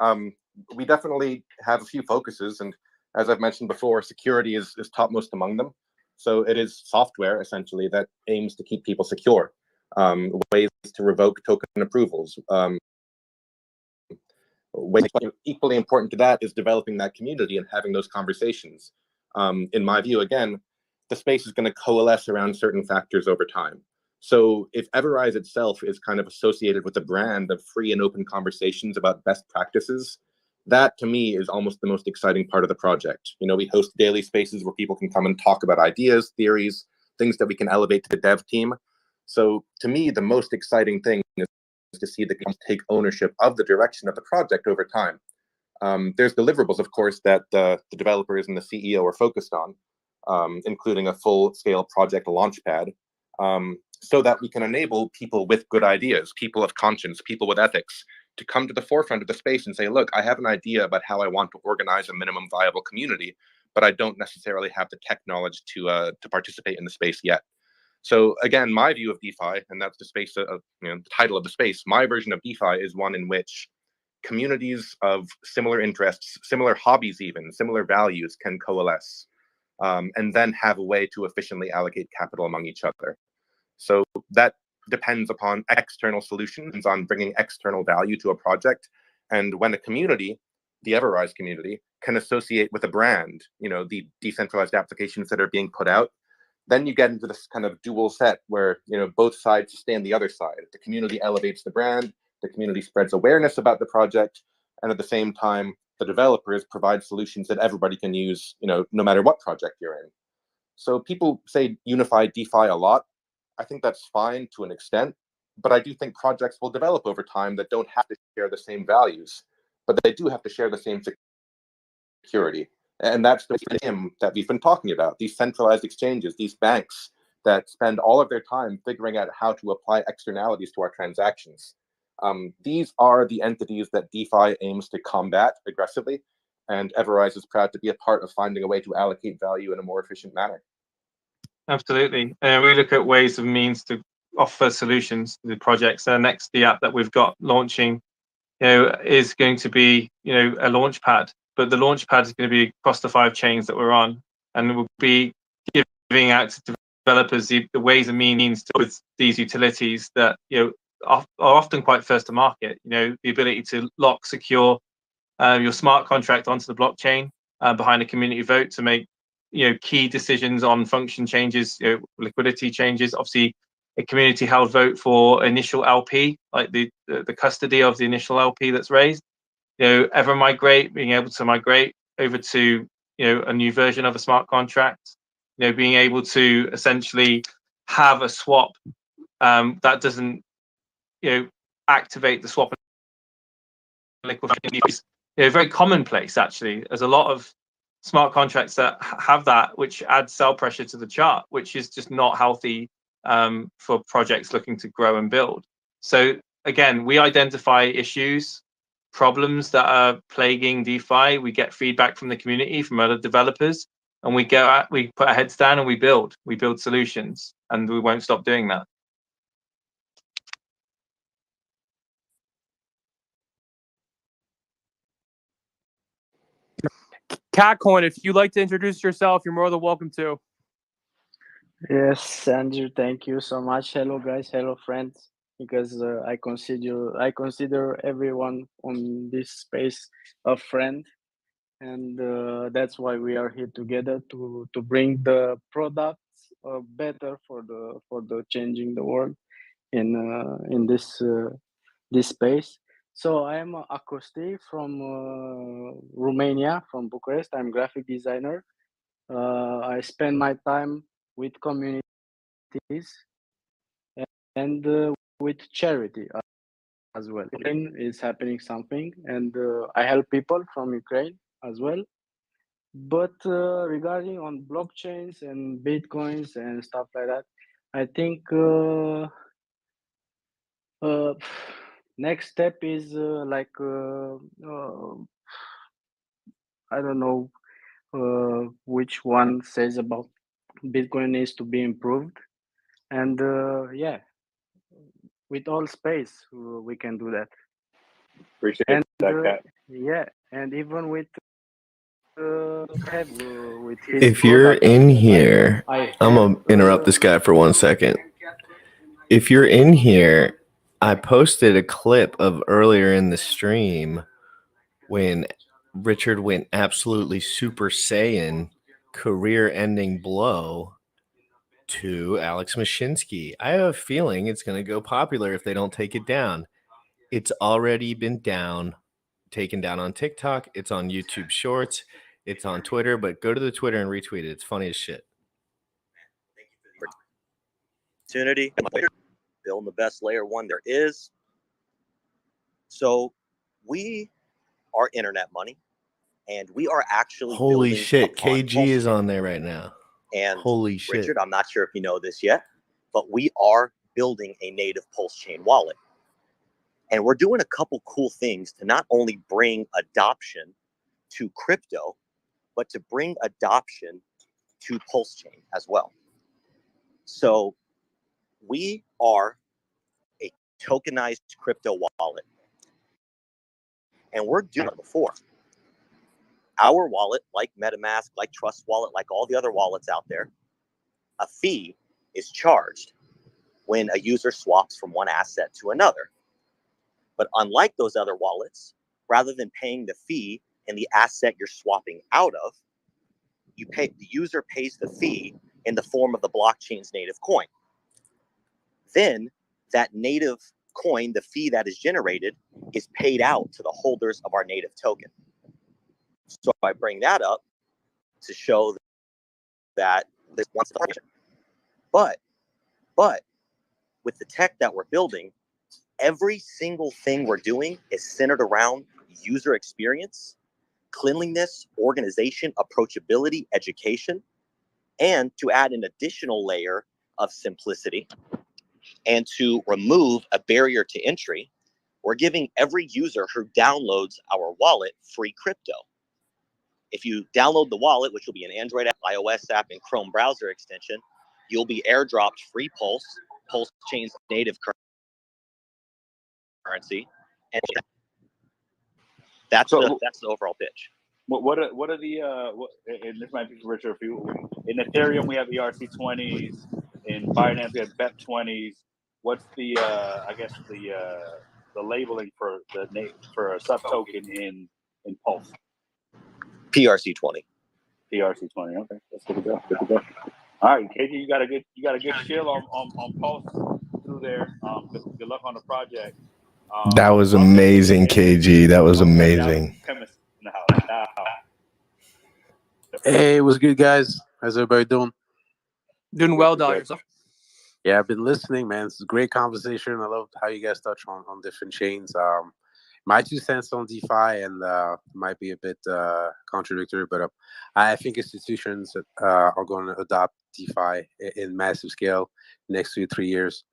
We definitely have a few focuses, and as I've mentioned before, security is topmost among them. So it is software essentially that aims to keep people secure. Ways to revoke token approvals. Equally important to that is developing that community and having those conversations. In my view, again, the space is going to coalesce around certain factors over time. So if Everrise itself is kind of associated with a brand of free and open conversations about best practices, that to me is almost the most exciting part of the project. We host daily spaces where people can come and talk about ideas, theories, things that we can elevate to the dev team. So to me, the most exciting thing is to see the community take ownership of the direction of the project over time. There's deliverables, of course, that the developers and the CEO are focused on, including a full-scale project launchpad, so that we can enable people with good ideas, people of conscience, people with ethics, to come to the forefront of the space and say, look, I have an idea about how I want to organize a minimum viable community, but I don't necessarily have the tech knowledge to participate in the space yet. So again, my view of DeFi, and that's the space of, the title of the space, my version of DeFi is one in which communities of similar interests, similar hobbies even, similar values can coalesce, and then have a way to efficiently allocate capital among each other. So that depends upon external solutions, on bringing external value to a project. And when a community, the Everrise community, can associate with a brand, the decentralized applications that are being put out, then you get into this kind of dual set where, both sides stand the other side. The community elevates the brand, the community spreads awareness about the project, and at the same time, the developers provide solutions that everybody can use, no matter what project you're in. So people say unified DeFi a lot. I think that's fine to an extent, but I do think projects will develop over time that don't have to share the same values, but they do have to share the same security. And that's the theme that we've been talking about, these centralized exchanges, these banks that spend all of their time figuring out how to apply externalities to our transactions. These are the entities that DeFi aims to combat aggressively, and Everrise is proud to be a part of finding a way to allocate value in a more efficient manner. Absolutely. We look at ways and means to offer solutions to the projects. Next, the app that we've got launching, is going to be, a launch pad. But the launch pad is going to be across the 5 chains that we're on, and we'll be giving out to developers the ways and means with these utilities that are often quite first to market. The ability to lock, secure your smart contract onto the blockchain behind a community vote to make key decisions on function changes, liquidity changes. Obviously, a community held vote for initial LP, like the custody of the initial LP that's raised. Being able to migrate over to a new version of a smart contract. Being able to essentially have a swap that doesn't activate the swap and liquidity. Very commonplace actually. There's a lot of smart contracts that have that, which adds sell pressure to the chart, which is just not healthy for projects looking to grow and build. So again, we identify issues, problems that are plaguing DeFi. We get feedback from the community, from other developers, and we put our heads down and we build solutions, and we won't stop doing that. Catcoin, if you'd like to introduce yourself, you're more than welcome to. Yes, Andrew, thank you so much. Hello, guys. Hello, friends. Because I consider everyone on this space a friend, and that's why we are here together to bring the products better for the changing the world in this space. So I am Acosti from Romania, from Bucharest. I'm graphic designer. I spend my time with communities and with charity as well. Ukraine is happening something, and I help people from Ukraine as well. But regarding on blockchains and bitcoins and stuff like that, I think next step is I don't know which one says about Bitcoin needs to be improved, and yeah, with all space we can do that. Appreciate and that, Cat. yeah, and even with his If you're product, in here, I I'm have, gonna interrupt this guy for 1 second. If you're in here, I posted a clip of earlier in the stream when Richard went absolutely Super Saiyan, career-ending blow to Alex Mashinsky. I have a feeling it's going to go popular if they don't take it down. It's already been taken down on TikTok. It's on YouTube Shorts. It's on Twitter, but go to the Twitter and retweet it. It's funny as shit. Opportunity, building the best layer one there is. So we are internet money, and we are actually Holy building shit, upon KG Pulse is Chain. on there right now. And Holy shit. Richard, I'm not sure if you know this yet, but we are building a native Pulse Chain wallet. And we're doing a couple cool things to not only bring adoption to crypto, but to bring adoption to Pulse Chain as well. So we are a tokenized crypto wallet. And we're doing it before. Our wallet, like MetaMask, like Trust Wallet, like all the other wallets out there, a fee is charged when a user swaps from one asset to another. But unlike those other wallets, rather than paying the fee in the asset you're swapping out of, the user pays the fee in the form of the blockchain's native coin. Then that native coin, the fee that is generated, is paid out to the holders of our native token. So I bring that up to show that there's one separation. But with the tech that we're building, every single thing we're doing is centered around user experience, cleanliness, organization, approachability, education, and to add an additional layer of simplicity and to remove a barrier to entry, we're giving every user who downloads our wallet free crypto. If you download the wallet, which will be an Android app, iOS app, and Chrome browser extension, you'll be airdropped free Pulse Chain's native currency, and that's the overall pitch. What are the and this might be for Richard, in Ethereum we have ERC20s, in Binance we have BEP20s. What's the I guess the labeling for for a sub token in Pulse? PRC20. PRC20. Okay, that's good to go. Good to go. All right, KG, you got a good chill on Pulse through there. Good luck on the project. That was amazing, KG. That was amazing. Hey, what's good, guys? How's everybody doing? Doing well, dog. Yourself? Yeah, I've been listening, man. It's a great conversation. I love how you guys touch on different chains. My 2 cents on DeFi, and might be a bit contradictory, but I think institutions are going to adopt DeFi in massive scale next 2 to 3 years.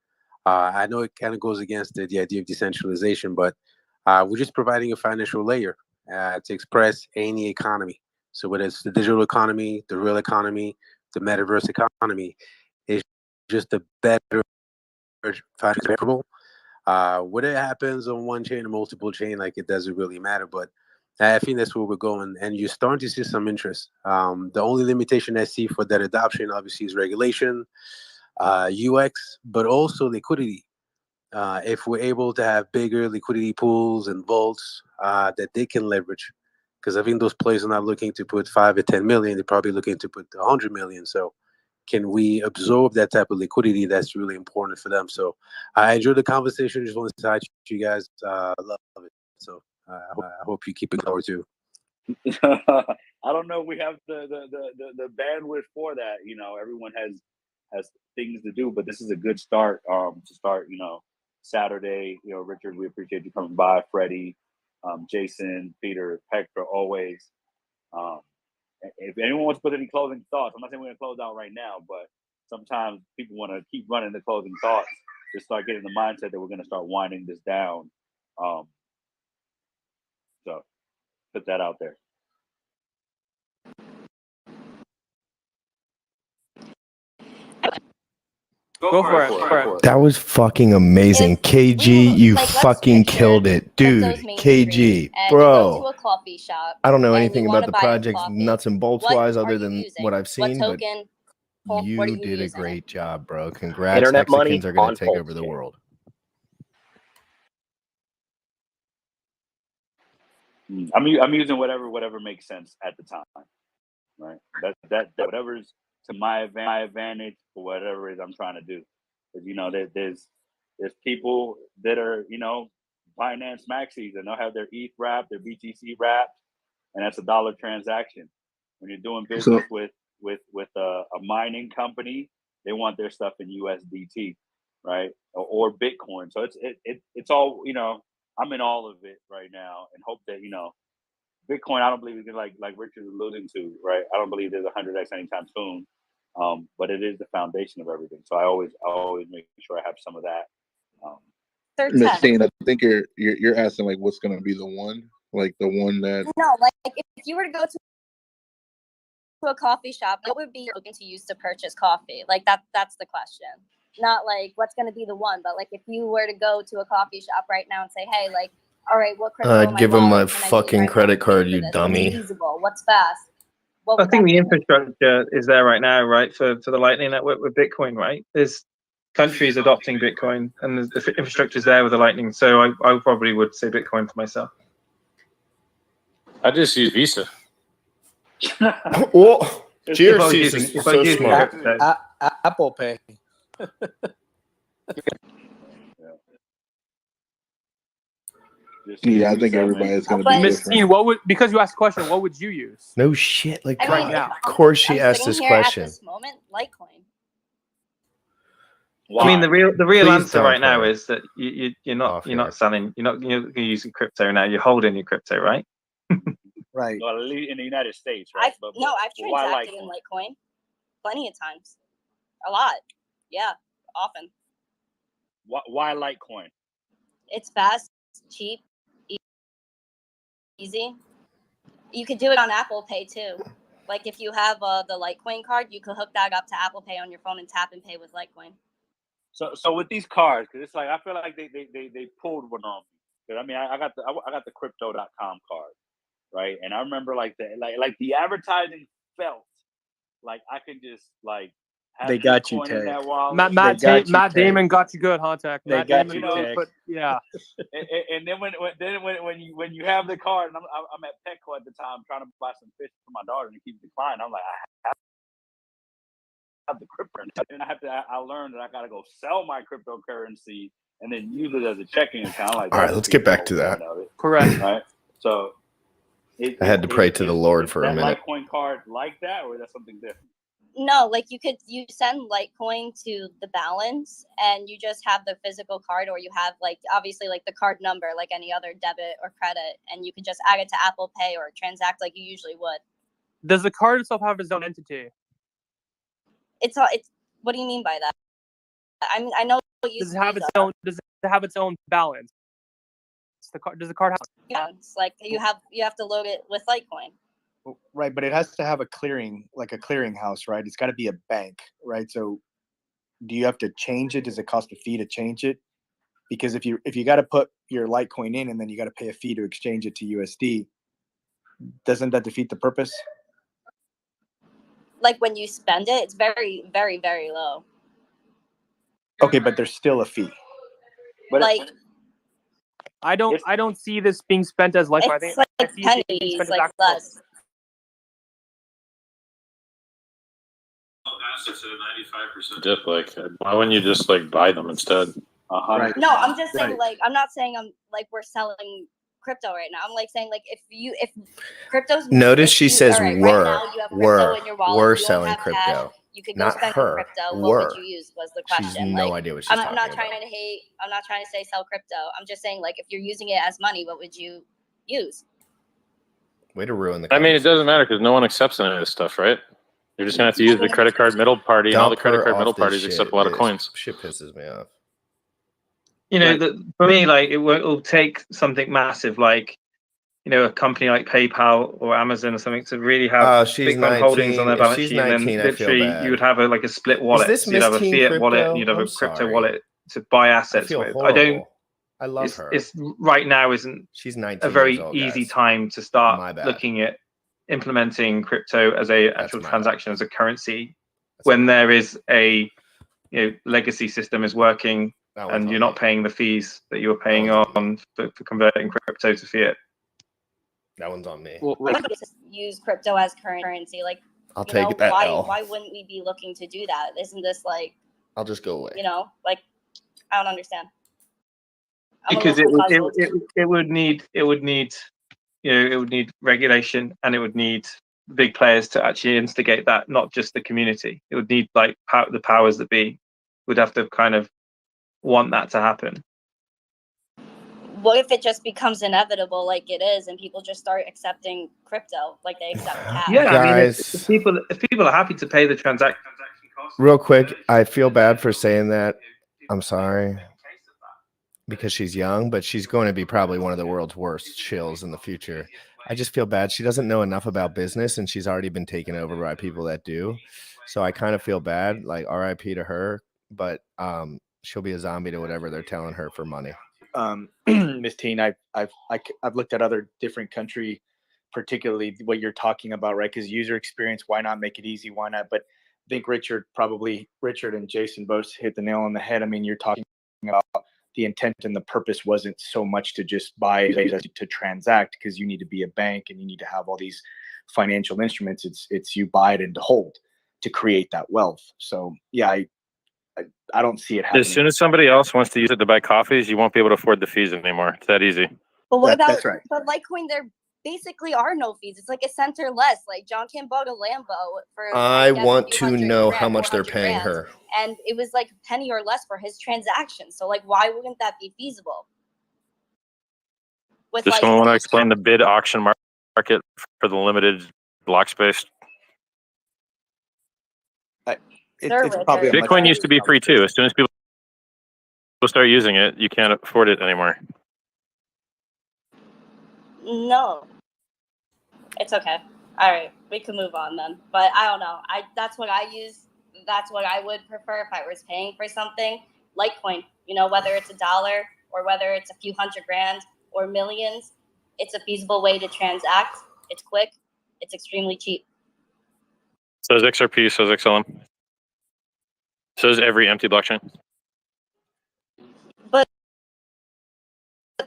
I know it kind of goes against the idea of decentralization, but we're just providing a financial layer to express any economy. So whether it's the digital economy, the real economy, the metaverse economy, it's just a better financial. Whether it happens on one chain or multiple chain, like, it doesn't really matter. But I think that's where we're going, and you're starting to see some interest. The only limitation I see for that adoption, obviously, is regulation, UX, but also liquidity. If we're able to have bigger liquidity pools and vaults that they can leverage, because I think those players are not looking to put 5 or 10 million; they're probably looking to put 100 million. So, can we absorb that type of liquidity? That's really important for them. So, I enjoyed the conversation. Just want to say to you guys, love it. So, I hope you keep it going too. I don't know. We have the bandwidth for that. You know, everyone has things to do, but this is a good start. To start, Saturday. Richard, we appreciate you coming by. Freddie, Jason, Peter, Hector, always. If anyone wants to put any closing thoughts, I'm not saying we're gonna close out right now, but sometimes people want to keep running the closing thoughts to start getting the mindset that we're gonna start winding this down. So put that out there. Go for it. That was fucking amazing. KG, you fucking killed it. Dude, KG, bro. To a coffee shop. I don't know and anything you about wanna the buy a project's coffee, nuts and bolts what wise are other you than using? what I've What seen, but token? What are you you did a using? great job, bro. Congrats. Internet money Mexicans are going on to take Pulse over the Chain. world. I'm using whatever makes sense at the time, right? That whatever's to my advantage for whatever it is I'm trying to do. Because there's people that are Binance Maxis and they'll have their ETH wrapped, their BTC wrapped, and that's a dollar transaction. When you're doing business with a mining company, they want their stuff in USDT, right, or Bitcoin. So it's all I'm in all of it right now, and hope that Bitcoin. I don't believe it's like Richard was alluding to, right? I don't believe there's 100x anytime soon, but it is the foundation of everything. So I always make sure I have some of that. Miss Shane, I think you're asking like what's gonna be the one, like the one that. No, like if you were to go to a coffee shop, what would be you're looking to use to purchase coffee? Like that's the question. Not like what's going to be the one, but like if you were to go to a coffee shop right now and say, hey, like, all right, what crypto am I Give him my wallet can I use fucking right now credit to pay card, for you this? dummy. What's feasible? What's fast? What I would think that the be? infrastructure is there right now, right, for the Lightning Network with Bitcoin, right? There's countries adopting Bitcoin, and the infrastructure is there with the Lightning. So I probably would say Bitcoin for myself. I just use Visa. Oh, GRC is so smart. Apple Pay. Yeah, I think everybody is going to be Miss different. T, what would, because you asked the question, what would you use? No shit. Like, I right mean, now. of course she I'm asked sitting this here question. at this moment, Litecoin. I mean, the real Please answer don't right now play is that you're not off selling, you're not using crypto now. You're holding your crypto, right? Right. Well, at least in the United States, right? I've why transacted in Litecoin plenty of times, a lot. Yeah, often. Why Litecoin? It's fast, cheap, easy. You could do it on Apple Pay too. Like if you have the Litecoin card, you could hook that up to Apple Pay on your phone and tap and pay with Litecoin. So with these cards, because it's like I feel like they pulled one on me. Because I mean, I got the crypto.com card, right? And I remember like the advertising felt like I could just like have They got you, Bitcoin in Tech. that wallet. Matt Damon got you good, huh, Tech? They Matt got Damon you, really Tech. put, yeah. And then when you have the card, and I'm at Petco at the time trying to buy some fish for my daughter, and it keeps declining. I'm like, I have the crypto, and I learned that I got to go sell my cryptocurrency and then use it as a checking account. Like, All right, let's get back to that. Correct. Right. So I had to pray to the Lord for a minute. Litecoin card like that, or is that something different? No, like you send Litecoin to the balance and you just have the physical card, or you have like obviously like the card number like any other debit or credit, and you can just add it to Apple Pay or transact like you usually would. Does the card itself have its own entity? It's what do you mean by that? I mean, I know what you Does it have its own? Does it have its own balance? Does the card have? Yeah, it's like you have to load it with Litecoin. Right, but it has to have a clearinghouse, right? It's got to be a bank, right? So, do you have to change it? Does it cost a fee to change it? Because if you got to put your Litecoin in and then you got to pay a fee to exchange it to USD, doesn't that defeat the purpose? Like when you spend it, it's very, very, very low. Okay, but there's still a fee. But like I don't see this being spent as Litecoin. I think like I see it being pennies, spent as like actual- less. Assets at a 95% dip. Like, why wouldn't you just like buy them instead? Right. No, I'm just saying Right. like I'm not saying I'm like we're selling crypto right now. I'm like saying like if crypto's Notice she you- says all right, we're, right now you have crypto in your wallet, we're you don't selling have crypto. cash, you could go Not spend her. on crypto. We're. What would you use was the She's question. no like, idea what she's I'm talking not about. trying to hate. I'm not trying to say sell crypto. I'm just saying like if you're using it as money, what would you use? Way to ruin the I mean, it doesn't matter because no one accepts any of this stuff, right? You're just gonna have to use the credit card middle party, and all the Dump credit her card off middle this parties shit. accept a lot of This coins. Shit pisses me off. You know, for me, like it'll take something massive, like a company like PayPal or Amazon or something, to really have She's Bitcoin holdings on 19. their If balance she's sheet, and then 19, I feel literally bad. you would have a split wallet. this So you'd have a Miss Teen fiat wallet, Crypto? and you'd have I'm a crypto sorry. wallet to buy assets feel with. horrible. I love her. It's right now isn't She's 19 a very years old, easy guys. time to My start bad. looking at implementing crypto as a actual my transaction, as a currency, when there is a legacy system is working and you're not paying the fees that you were paying on for converting crypto to fiat. That one's on me. Well, use crypto as currency. Like, I'll take that L. why wouldn't we be looking to do that? Isn't this like, I'll just go away. Like, I don't understand. I'm a Because little puzzled. it would need regulation, and it would need big players to actually instigate that, not just the community. It would need like the powers that be would have to kind of want that to happen. what if it just becomes inevitable like it is, and people just start accepting crypto like they accept cash? Yeah, I mean, if Guys, people are happy to pay the transaction costs, real quick, I feel bad for saying that. I'm sorry because she's young, but she's going to be probably one of the world's worst shills in the future. I just feel bad. She doesn't know enough about business, and she's already been taken over by people that do. So I kind of feel bad, like RIP to her, but she'll be a zombie to whatever they're telling her for money. Miss Teen, I've looked at other different country, particularly what you're talking about, right? Because user experience, why not make it easy? Why not? But I think Richard and Jason both hit the nail on the head. I mean, you're talking about the intent and the purpose wasn't so much to just buy data to transact, because you need to be a bank and you need to have all these financial instruments. It's you buy it and to hold to create that wealth. So yeah, I don't see it happening. As soon as somebody else wants to use it to buy coffees, you won't be able to afford the fees anymore. It's that easy. But what about, that's right. But Litecoin, there basically are no fees. It's like a centralized. Like John Kim bought a Lambo for. I guess, want a few to hundred know grand, how much they're 400 paying grand, her. and it was like a penny or less for his transaction. So like, why wouldn't that be feasible? With Does like, someone want to explain the bid auction market for the limited block space? It's probably a Bitcoin used to be free too. As soon as people start using it, you can't afford it anymore. No, it's okay. All right, we can move on then. But I don't know. That's what I use. That's what I would prefer if I was paying for something. Litecoin, you know, whether it's $1 or whether it's a few hundred grand or millions, it's a feasible way to transact. It's quick. It's extremely cheap. So is XRP, so is XLM. So is every empty blockchain. But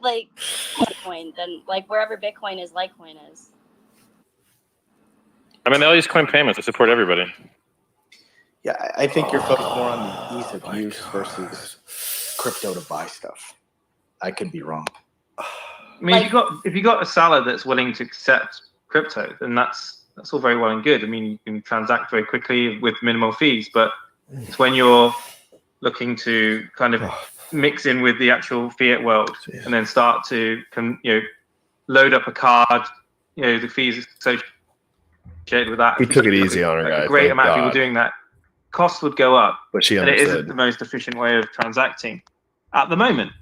like Bitcoin, then like wherever Bitcoin is, Litecoin is. I mean, they all use coin payments to support everybody. Yeah, I think you're focused more on the ease of use versus crypto to buy stuff. I could be wrong. I mean, if you got a seller that's willing to accept crypto, then that's all very well and good. I mean, you can transact very quickly with minimal fees, but it's when you're looking to kind of mix in with the actual fiat world and then start to load up a card, the fees associated with that. We took it easy on her, guys. A great amount of people doing that. Costs would go up, but she and it understood. isn't the most efficient way of transacting at the moment.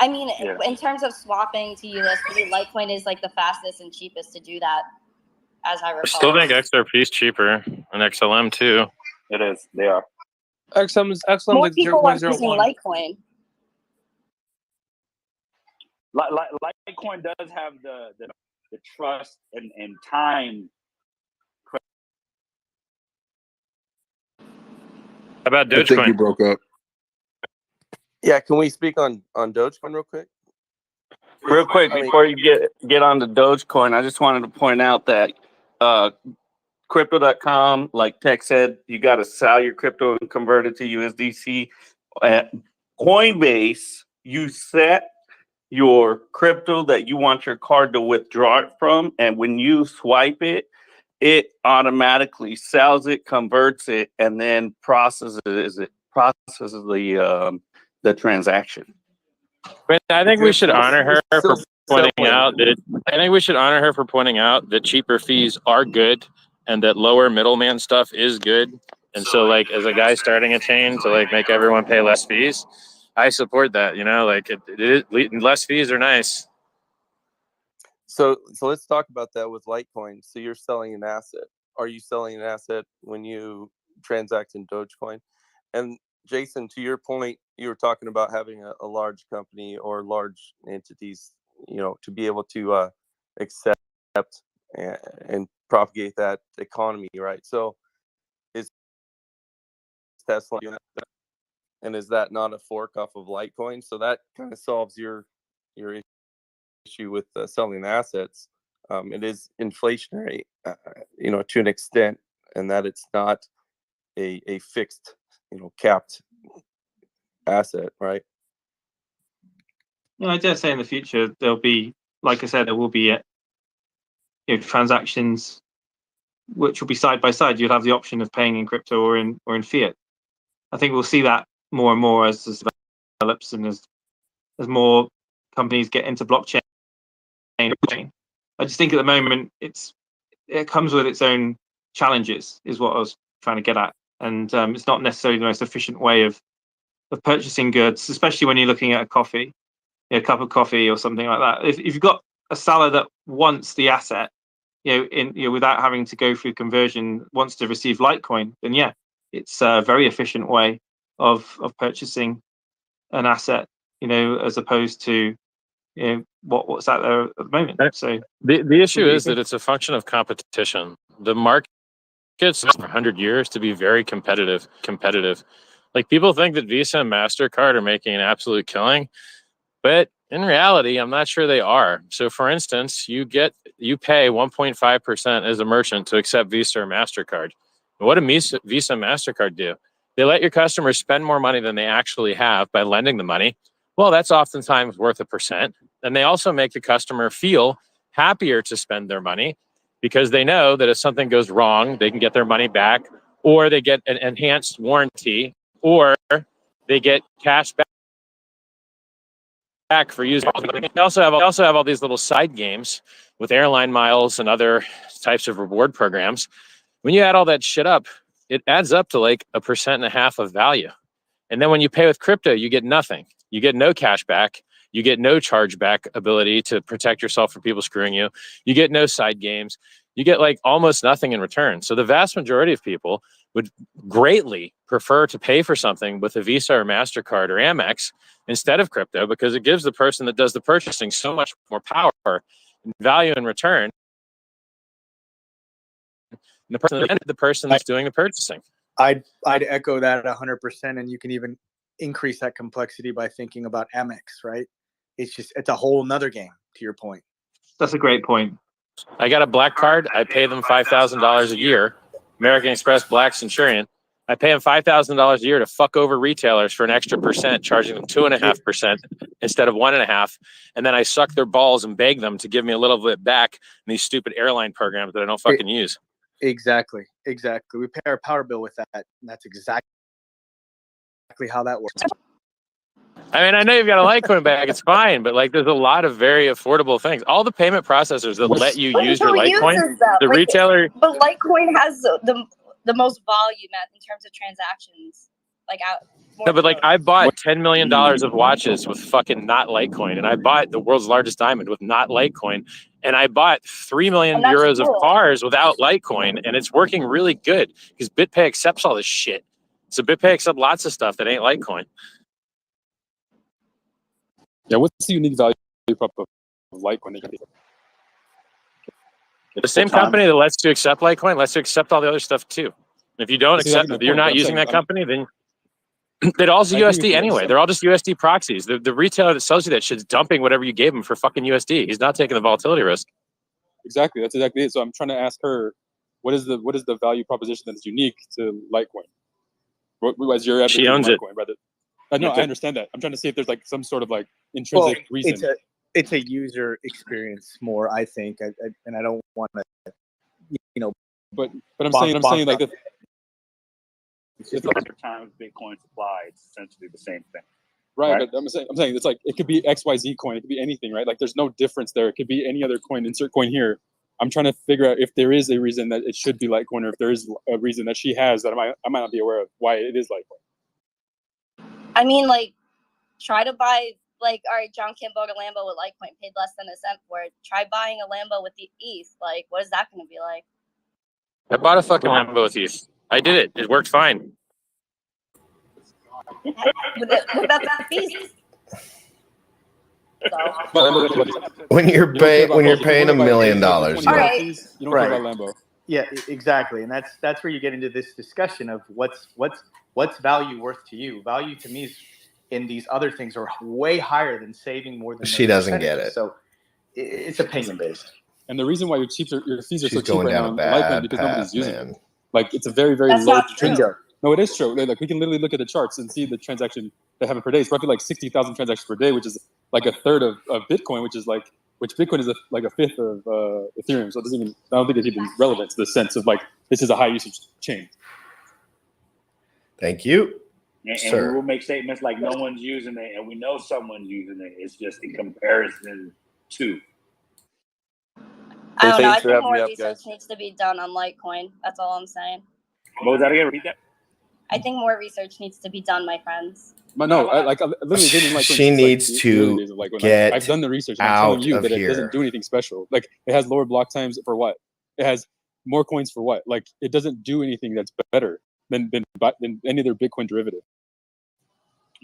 I mean, in terms of swapping to USD, Litecoin is like the fastest and cheapest to do that, as I recall. I still think XRP is cheaper and XLM too. It is. They are. XLM's More like people are using 0.01. Litecoin. Litecoin does have the trust and time. How about I think you Dogecoin? broke up. Yeah, can we speak on Dogecoin real quick? Real quick, before you get on to Dogecoin, I just wanted to point out that crypto.com, like Tech said, you got to sell your crypto and convert it to USDC. At Coinbase, you set your crypto that you want your card to withdraw it from, and when you swipe it, it automatically sells it, converts it, and then processes the transaction. But I think we should honor her for pointing out that. I think we should honor her for pointing out that cheaper fees are good, and that lower middleman stuff is good. And so, like, as a guy starting a chain to like make everyone pay less fees, I support that. You know, like less fees are nice. So let's talk about that with Litecoin. So you're selling an asset. Are you selling an asset when you transact in Dogecoin? And Jason, to your point, you were talking about having a large company or large entities, to be able to accept and propagate that economy, right? So is Tesla doing that? And is that not a fork off of Litecoin? So that kind of solves your issue with selling assets. It is inflationary, to an extent, and that it's not a fixed, capped asset, right? I dare say in the future there'll be, like I said, there will be transactions which will be side by side. You'll have the option of paying in crypto or in fiat. I think we'll see that more and more as this develops and as more companies get into blockchain. I just think at the moment it comes with its own challenges, is what I was trying to get at, and it's not necessarily the most efficient way of purchasing goods, especially when you're looking at a coffee, a cup of coffee or something like that. If you've got a seller that wants the asset, without having to go through conversion, wants to receive Litecoin, then yeah, it's a very efficient way of purchasing an asset, as opposed to what's out there at the moment. So the issue is that it's a function of competition. The market's for 100 years to be very competitive. Like, people think that Visa and MasterCard are making an absolute killing, but in reality, I'm not sure they are. So for instance, you pay 1.5% as a merchant to accept Visa or MasterCard. And what do Visa and MasterCard do? They let your customers spend more money than they actually have by lending the money. Well, that's oftentimes worth 1%. And they also make the customer feel happier to spend their money because they know that if something goes wrong, they can get their money back, or they get an enhanced warranty, or they get cash back for using it. They also have all these little side games with airline miles and other types of reward programs. When you add all that shit up, it adds up to like 1.5% of value. And then when you pay with crypto, you get nothing. You get no cash back. You get no chargeback ability to protect yourself from people screwing you. You get no side games. You get like almost nothing in return. So the vast majority of people would greatly prefer to pay for something with a Visa or MasterCard or Amex instead of crypto, because it gives the person that does the purchasing so much more power and value in return. And the person that's doing the purchasing. I'd echo that 100%, and you can even increase that complexity by thinking about Amex, right? It's a whole nother game, to your point. That's a great point. I got a black card. I pay them $5,000 a year. American Express, Black, Centurion. I pay them $5,000 a year to fuck over retailers for an extra percent, charging them 2.5% instead of 1.5%. And then I suck their balls and beg them to give me a little bit back in these stupid airline programs that I don't fucking use. Exactly. We pay our power bill with that. And that's exactly how that works. I mean, I know you've got a Litecoin bag, it's fine, but like, there's a lot of very affordable things. All the payment processors that let you use your Litecoin, the retailer. But Litecoin has the most volume in terms of transactions. No, but like, I bought $10 million of watches with fucking not Litecoin, and I bought the world's largest diamond with not Litecoin, and I bought 3 million euros of cars without Litecoin, and it's working really good because BitPay accepts all this shit. So BitPay accepts lots of stuff that ain't Litecoin. Yeah, what's the unique value prop of Litecoin? The same company that lets you accept Litecoin lets you accept all the other stuff too. If you don't accept, if you're not using that company, then they're all USD anyway. They're all just USD proxies. The retailer that sells you that shit's dumping whatever you gave him for fucking USD. He's not taking the volatility risk. Exactly, that's exactly it. So I'm trying to ask her, what is the value proposition that is unique to Litecoin? As your she owns it. Rather. No, I understand that. I'm trying to see if there's like some sort of like intrinsic reason. It's a user experience more, I think, and I don't want to, But I'm saying like it's just like times Bitcoin supply. It's essentially the same thing. Right, but I'm saying it's like it could be XYZ coin. It could be anything, right? Like there's no difference there. It could be any other coin. Insert coin here. I'm trying to figure out if there is a reason that it should be Litecoin, or if there is a reason that she has that I might not be aware of why it is Litecoin. I mean, like, try to buy, like, all right, John Kim bought a Lambo with Litecoin, paid less than a cent for it. Try buying a Lambo with the ETH. Like, what is that going to be like? I bought a fucking Lambo with ETH. I did it. It worked fine. Without that fees. When you're paying $1 million, All right. You don't care about Lambo. Yeah, exactly, and that's where you get into this discussion of what's value worth to you. Value to me is in these other things are way higher than saving more than. She doesn't get it. So it's opinion based. And the reason why your fees are She's so cheap going right down now a on Litecoin bad because path, nobody's using man. it. Like it's a very, very That's low not true. No, it is true. Like we can literally look at the charts and see the transaction they have per day. It's roughly like 60,000 transactions per day, which is like a third of Bitcoin, which Bitcoin is like a fifth of Ethereum. So I don't think it's even relevant to the sense of like this is a high usage chain. Thank you. And we'll make statements like no one's using it, and we know someone's using it. It's just in comparison to. I don't know. I Thanks for think having more me up, research guys. needs to be done on Litecoin. That's all I'm saying. What was that again? Repeat that. I think more research needs to be done, my friends. But no, I literally been in Litecoin She since, needs like, the early to days of Litecoin. get I've done the research, and I'm telling out you of that it here. doesn't do anything special. Like, it has lower block times for what? It has more coins for what? Like, it doesn't do anything that's better than any other Bitcoin derivative.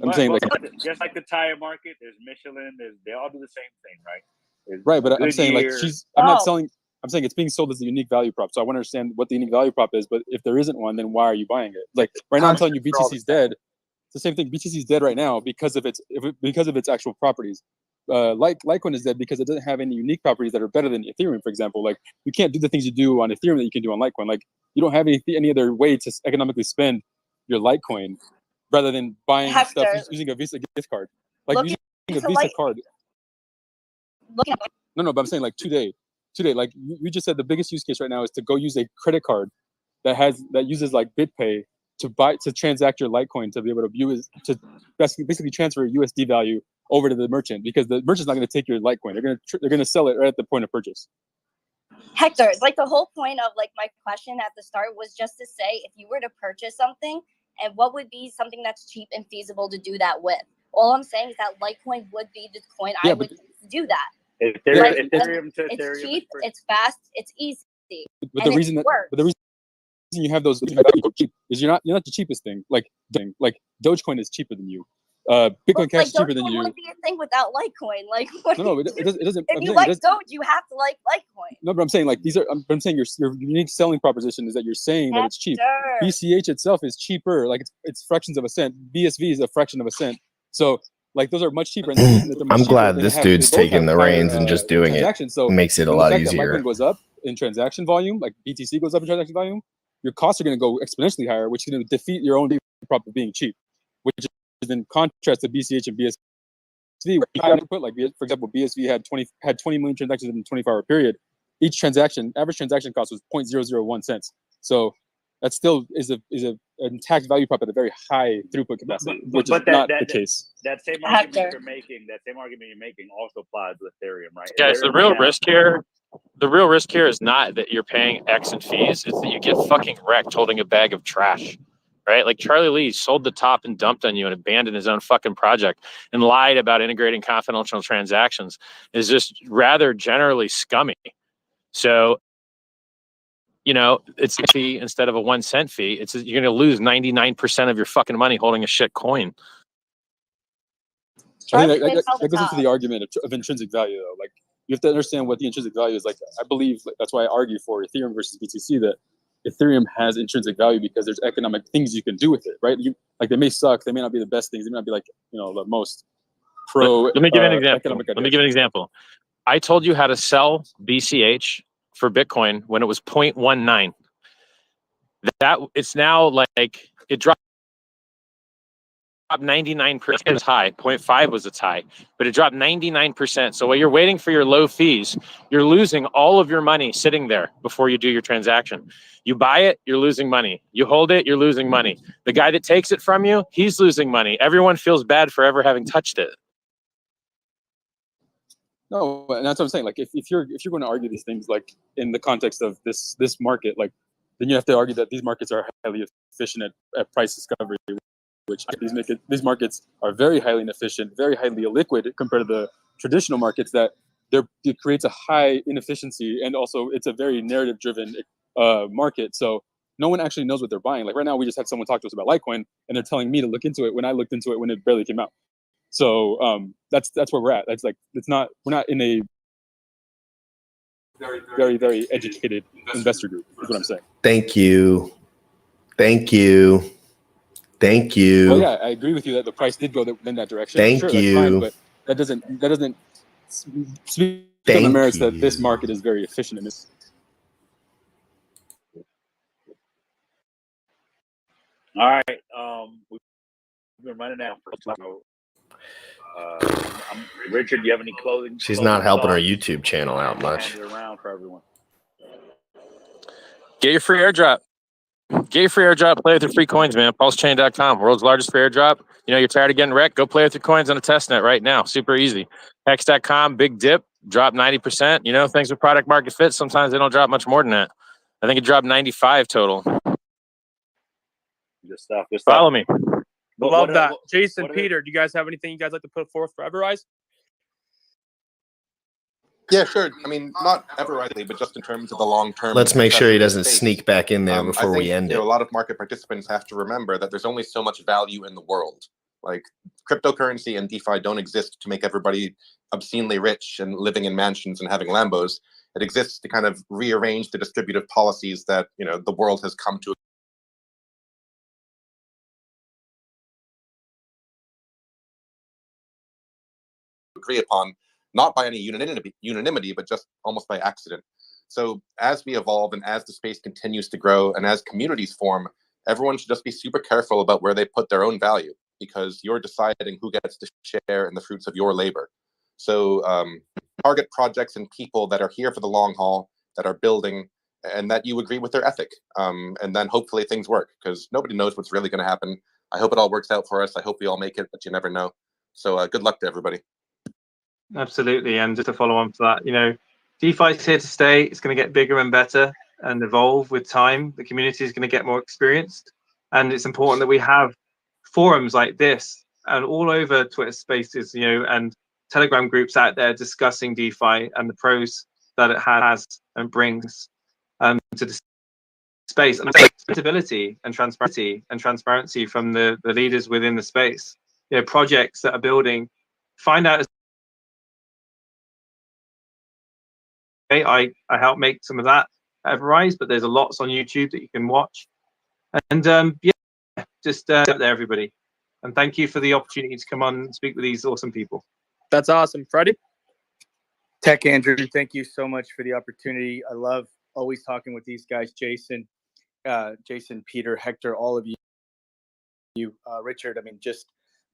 I'm saying, like, just like the tire market, there's Michelin. They all do the same thing, right? There's right, but I'm saying, like, Goodyear. I'm not selling. I'm saying it's being sold as a unique value prop. So I want to understand what the unique value prop is. But if there isn't one, then why are you buying it? Like, right now, I'm telling you, BTC's dead. It's the same thing. BTC's dead right now because of its actual properties. Litecoin is dead because it doesn't have any unique properties that are better than Ethereum, for example. Like, you can't do the things you do on Ethereum that you can do on Litecoin. Like, you don't have any other way to economically spend your Litecoin rather than buying stuff using a Visa gift card. Like, using a Visa card. No, but I'm saying, like, today, like, we just said the biggest use case right now is to go use a credit card that uses like BitPay to transact your Litecoin to be able to basically transfer USD value over to the merchant, because the merchant's not going to take your Litecoin. They're going to sell it right at the point of purchase. Hector, like, the whole point of, like, my question at the start was just to say, if you were to purchase something, and what would be something that's cheap and feasible to do that with? All I'm saying is that Litecoin would be the coin I would use to do that. It's cheap, it's fast, it's easy. But the reason you have those cheap is you're not the cheapest thing. Like Dogecoin is cheaper than you. Bitcoin Cash is cheaper than you. Dogecoin wouldn't be a thing without Litecoin. Like, what no, it doesn't. If you like Doge, you have to like Litecoin. No, but I'm saying, like, I'm saying your unique selling proposition is that you're saying that it's cheap. BCH itself is cheaper. Like, it's fractions of a cent. BSV is a fraction of a cent. So, like, those are much cheaper. And I'm glad this dude's taking the reins and just doing it. So makes it a the lot fact that easier. Litecoin goes up in transaction volume, like BTC goes up in transaction volume, your costs are going to go exponentially higher, which is going to defeat your own prop of being cheap, which is in contrast to BCH and BSV. Where you can put, like, for example, BSV had 20 million transactions in a 24-hour period. Each average transaction cost was 0.001 cents. So that still is an tax value prop at a very high throughput capacity, which is not the case. That same argument you're making also applies to Ethereum, right? Guys, the real risk here is not that you're paying X in fees. It's that you get fucking wrecked holding a bag of trash, right? Like, Charlie Lee sold the top and dumped on you and abandoned his own fucking project and lied about integrating confidential transactions is just rather generally scummy. So, it's a fee instead of a 1 cent fee. You're going to lose 99% of your fucking money holding a shit coin. I think that goes into the argument of intrinsic value, though. Like, you have to understand what the intrinsic value is. Like, I believe that's why I argue for Ethereum versus BTC, that Ethereum has intrinsic value because there's economic things you can do with it, right? They may suck, they may not be the best things, they may not be like, the most pro. Let me give you an example. I told you how to sell BCH for Bitcoin when it was 0.19. That it's now like it dropped 99% high. 0.5 was its high, but it dropped 99%. So while you're waiting for your low fees, you're losing all of your money sitting there before you do your transaction. You buy it, you're losing money. You hold it, you're losing money. The guy that takes it from you, he's losing money. Everyone feels bad for ever having touched it. No, and that's what I'm saying. Like, if you're going to argue these things, like, in the context of this market, like, then you have to argue that these markets are highly efficient at price discovery, which these markets are very highly inefficient, very highly illiquid compared to the traditional markets. That it creates a high inefficiency, and also it's a very narrative-driven market. So no one actually knows what they're buying. Like, right now, we just had someone talk to us about Litecoin, and they're telling me to look into it when I looked into it when it barely came out. So that's where we're at. We're not in a very, very, very educated investor group, is what I'm saying. Thank you. Well, yeah, I agree with you that the price did go in that direction. Thank you. That's fine, but that doesn't speak to the merits that this market is very efficient in this. All right. We've been running out for Richard, do you have any closing? She's not helping her YouTube channel out much. Around for everyone. Get your free airdrop. Get your free airdrop, play with your free coins, man. Pulsechain.com, world's largest free airdrop. You know, you're tired of getting wrecked, go play with your coins on a testnet right now. Super easy. Hex.com, big dip, drop 90%. You know, things with product market fit, sometimes they don't drop much more than that. I think it dropped 95 total. Good stuff. Good stuff. Follow me. Love that. Jason, Peter, do you guys have anything you guys like to put forth for Everrise? Yeah, sure. I mean, not ever rightly, but just in terms of the long term. Let's make sure he doesn't sneak back in there before I think, we end you know, it. a lot of market participants have to remember that there's only so much value in the world. Like cryptocurrency and DeFi don't exist to make everybody obscenely rich and living in mansions and having Lambos. It exists to kind of rearrange the distributive policies that, you know, the world has come to agree upon, not by any unanimity, but just almost by accident. So as we evolve and as the space continues to grow and as communities form, everyone should just be super careful about where they put their own value, because you're deciding who gets to share in the fruits of your labor. So target projects and people that are here for the long haul, that are building, and that you agree with their ethic. And then hopefully things work, because nobody knows what's really going to happen. I hope it all works out for us. I hope we all make it, but you never know. So good luck to everybody. Absolutely. And just to follow on to that, you know, DeFi is here to stay. It's going to get bigger and better and evolve with time. The community is going to get more experienced. And it's important that we have forums like this and all over Twitter spaces, you know, and Telegram groups out there discussing DeFi and the pros that it has and brings to the space. And stability and transparency from the leaders within the space. You know, projects that are building, find out. I help make some of that at Everrise, but there's a lots on YouTube that you can watch. And yeah, just up there, everybody. And thank you for the opportunity to come on and speak with these awesome people. That's awesome. Freddie? Tech Andrew, thank you so much for the opportunity. I love always talking with these guys, Jason, Peter, Hector, all of you, Richard. I mean, just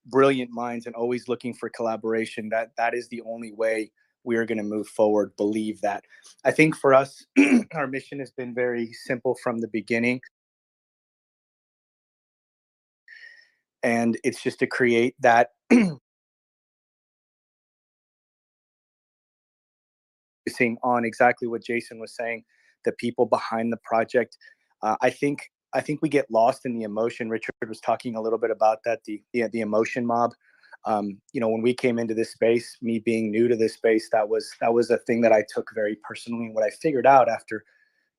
brilliant minds and always looking for collaboration. That is the only way we are going to move forward. Believe that. I think for us, our mission has been very simple from the beginning. And it's just to create that on exactly what Jason was saying, the people behind the project. I think we get lost in the emotion. Richard was talking a little bit about that, the emotion mob. You know, when we came into this space, me being new to this space, that was a thing that I took very personally. And what I figured out after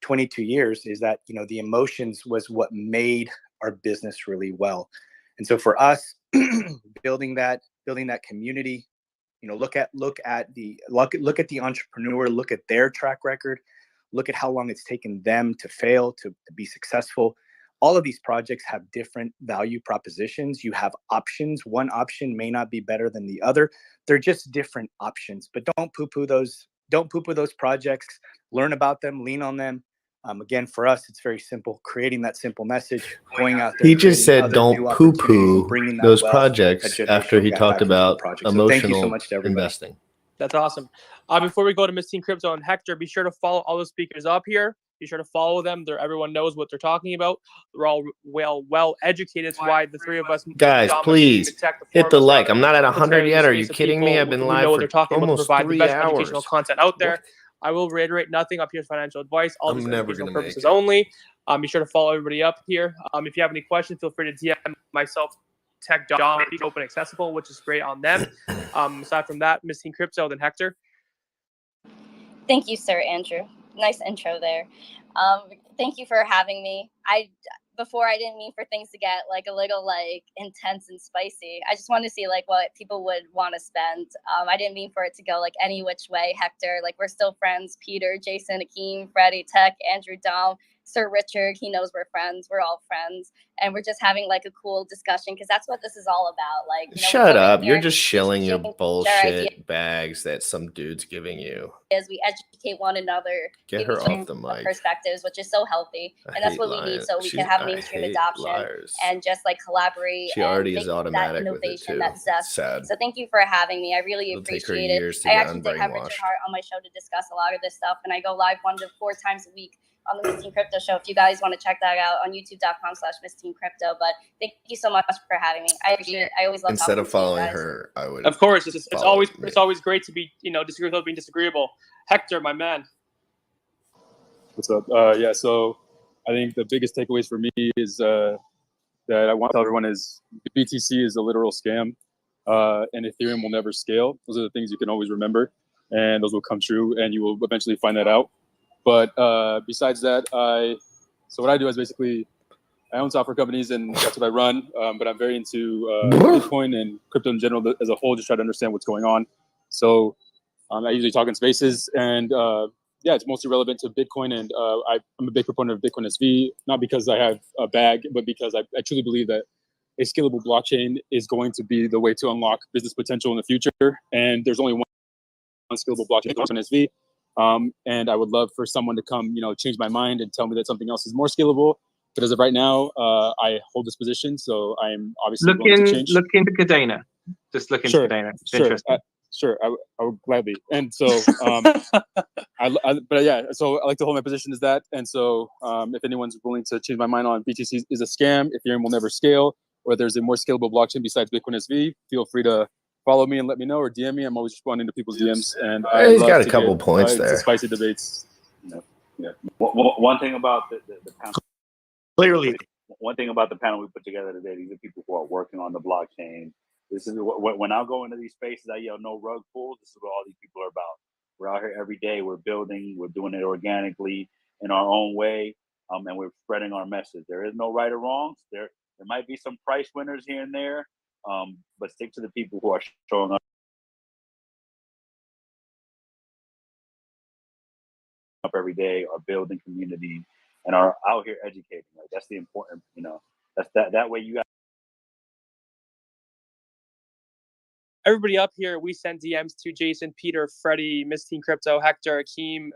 22 years is that, you know, the emotions was what made our business really well. And so for us, building that community, you know, look at the entrepreneur, look at their track record, look at how long it's taken them to fail, to be successful. All of these projects have different value propositions. You have options. One option may not be better than the other. They're just different options, but don't poo-poo those. Don't poo-poo those projects. Learn about them, lean on them. Again, for us, it's very simple. Creating that simple message, going out there. He just said don't poo-poo those projects after he talked about emotional investing. That's awesome. Before we go to Miss Teen Crypto and Hector, be sure to follow all the speakers up here. Be sure to follow them. Everyone knows what they're talking about. They're all well educated. It's why the three of us guys, please hit the like. I'm not at 100 yet. Are you kidding me? I've been live for almost 3 hours. Educational content out there. I will reiterate, nothing up here is financial advice. All these educational purposes only. Be sure to follow everybody up here. If you have any questions, feel free to DM myself, Tech Dom, open accessible, which is great on them. Aside from that, Miss Teen Crypto, then Hector. Thank you, Sir Andrew. Nice intro there. Thank you for having me. Before I didn't mean for things to get like a little like intense and spicy. I just wanted to see like what people would want to spend. I didn't mean for it to go like any which way, Hector. Like we're still friends. Peter, Jason, Akeem, Freddie, Tech, Andrew, Dom, Sir Richard. He knows we're friends. We're all friends. And we're just having like a cool discussion because that's what this is all about. Like, you know, shut up. You're just shilling your bullshit bags that some dude's giving you. As we educate one another, get her off the mic. Perspectives, which is so healthy, and that's what we need, so we can have mainstream adoption and just like collaborate. She already is automatic that innovation, with it too. that zest. Sad. So thank you for having me. I really appreciate it. I actually did have Richard Hart on my show to discuss a lot of this stuff, and I go live 1 to 4 times a week on the Miss Teen Crypto Show. If you guys want to check that out on youtube.com/MissTeenCrypto. But thank you so much for having me. I appreciate it. I always love Instead talking of to you following guys. her, I would. Of course, it's follow always great to be disagree without being disagreeable. Hector, my man. What's up? Yeah, so I think the biggest takeaways for me is that I want to tell everyone is BTC is a literal scam, and Ethereum will never scale. Those are the things you can always remember, and those will come true, and you will eventually find that out. But besides that, so what I do is basically I own software companies, and that's what I run. But I'm very into Bitcoin and crypto in general as a whole, just try to understand what's going on. So I usually talk in spaces, and yeah, it's mostly relevant to Bitcoin. And I'm a big proponent of Bitcoin SV, not because I have a bag, but because I truly believe that a scalable blockchain is going to be the way to unlock business potential in the future. And there's only one scalable blockchain, Bitcoin SV. And I would love for someone to come, change my mind and tell me that something else is more scalable. But as of right now, I hold this position, so I'm obviously willing to change. Look into Cadena. Just look into Cadena. It's interesting. Sure, I would gladly. And so, but yeah, so I like to hold my position as that. And so, if anyone's willing to change my mind on BTC is a scam, Ethereum will never scale, or there's a more scalable blockchain besides Bitcoin SV, feel free to follow me and let me know, or DM me. I'm always responding to people's DMs. And he's got a couple points there. Spicy debates. Yeah. One thing about the panel. Clearly, one thing about the panel we put together today, these are people who are working on the blockchain. This is when I go into these spaces, I yell no rug pulls. This is what all these people are about. We're out here every day. We're building. We're doing it organically in our own way, and we're spreading our message. There is no right or wrong. There might be some price winners here and there, but stick to the people who are showing up every day, are building community, and are out here educating. Like that's the important, that's that way you got. Everybody up here, we send DMs to Jason, Peter, Freddie, Miss Teen Crypto, Hector, Akeem,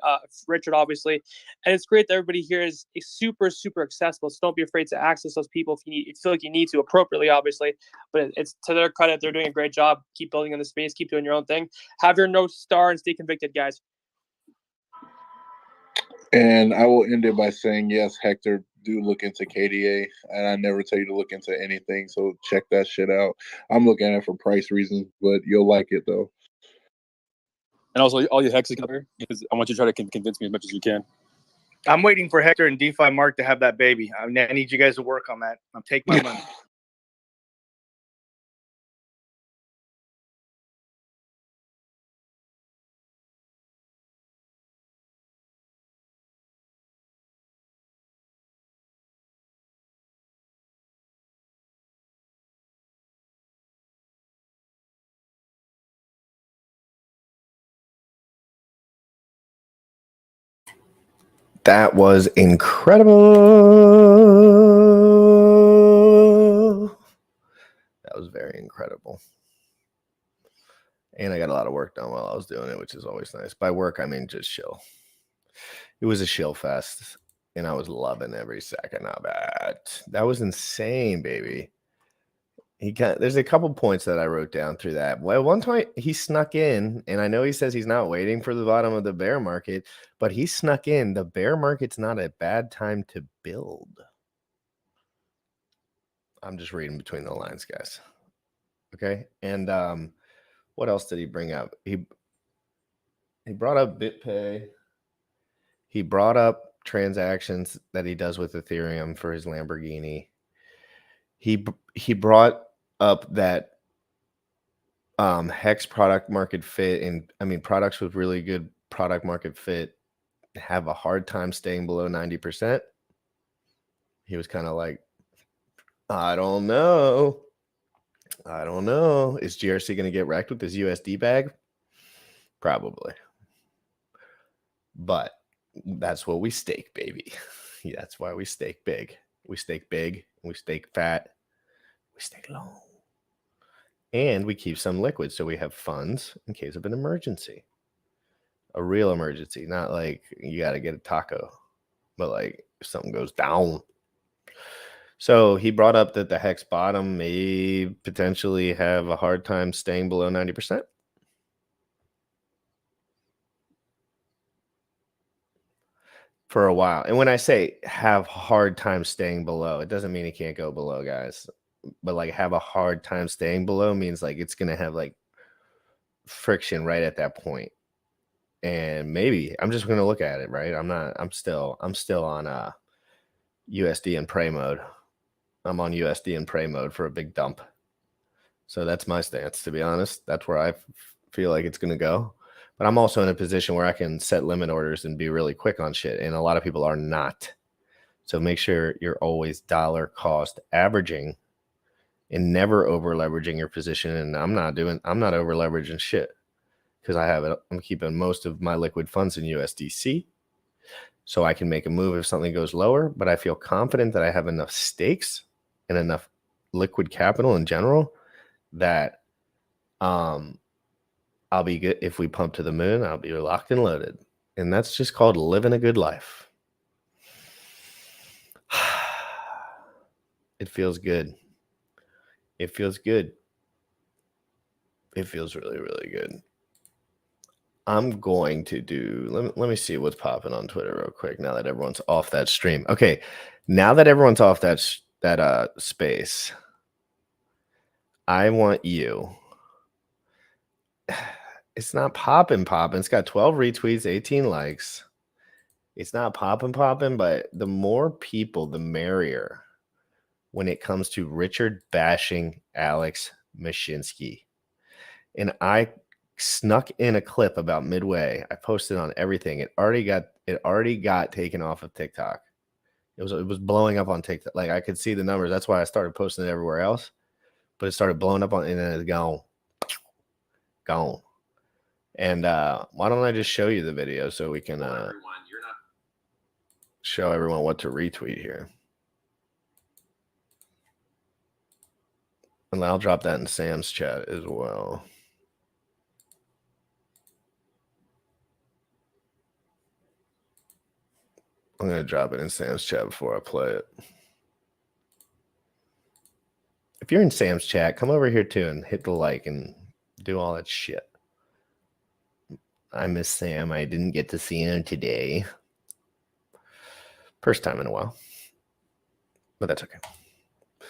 Richard, obviously. And it's great that everybody here is super, super accessible. So don't be afraid to access those people if you feel like you need to, appropriately, obviously. But it's to their credit, they're doing a great job. Keep building in the space, keep doing your own thing. Have your North Star and stay convicted, guys. And I will end it by saying, yes, Hector, do look into KDA. And I never tell you to look into anything, so check that shit out. I'm looking at it for price reasons, but you'll like it, though. And also, all your hexes cover, because I want you to try to convince me as much as you can. I'm waiting for Hector and DeFi Mark to have that baby. I need you guys to work on that. I'll take my money. That was incredible. That was very incredible. And I got a lot of work done while I was doing it, which is always nice. By work, I mean just chill. It was a chill fest, and I was loving every second of it. That was insane, baby. There's a couple points that I wrote down through that. Well, one point he snuck in, and I know he says he's not waiting for the bottom of the bear market, but he snuck in. The bear market's not a bad time to build. I'm just reading between the lines, guys. Okay, and what else did he bring up? He brought up BitPay. He brought up transactions that he does with Ethereum for his Lamborghini. He brought up that Hex product market fit, and I mean products with really good product market fit have a hard time staying below 90%. He was kind of like, I don't know. Is GRC going to get wrecked with his USD bag? Probably. But that's what we stake, baby. That's why we stake big. We stake big, we stake fat, we stake long. And we keep some liquid so we have funds in case of an emergency. A real emergency, not like you got to get a taco, but like if something goes down. So he brought up that the Hex bottom may potentially have a hard time staying below 90%. for a while. And when I say have hard time staying below, it doesn't mean it can't go below, guys. But like have a hard time staying below means like it's gonna have like friction right at that point. And maybe I'm just gonna look at it, right? I'm still on USD and pray mode. I'm on USD and pray mode for a big dump. So that's my stance, to be honest. That's where I feel like it's gonna go. But I'm also in a position where I can set limit orders and be really quick on shit. And a lot of people are not. So make sure you're always dollar cost averaging and never over leveraging your position. And I'm not over leveraging shit because I'm keeping most of my liquid funds in USDC. So I can make a move if something goes lower, but I feel confident that I have enough stakes and enough liquid capital in general that I'll be good. If we pump to the moon, I'll be locked and loaded. And that's just called living a good life. It feels good. It feels good. It feels really, really good. I'm going to do, let me see what's popping on Twitter real quick now that everyone's off that stream. Okay, now that everyone's off that space, I want you. It's not popping. It's got 12 retweets, 18 likes. It's not popping, but the more people, the merrier when it comes to Richard bashing Alex Mashinsky. And I snuck in a clip about midway. I posted on everything. It already got taken off of TikTok. It was blowing up on TikTok. Like I could see the numbers. That's why I started posting it everywhere else. But it started blowing up on, and then it's gone. And why don't I just show you the video so we can show everyone what to retweet here. And I'll drop that in Sam's chat as well. I'm going to drop it in Sam's chat before I play it. If you're in Sam's chat, come over here too and hit the like and do all that shit. I miss Sam. I didn't get to see him today. First time in a while. But that's okay. I'm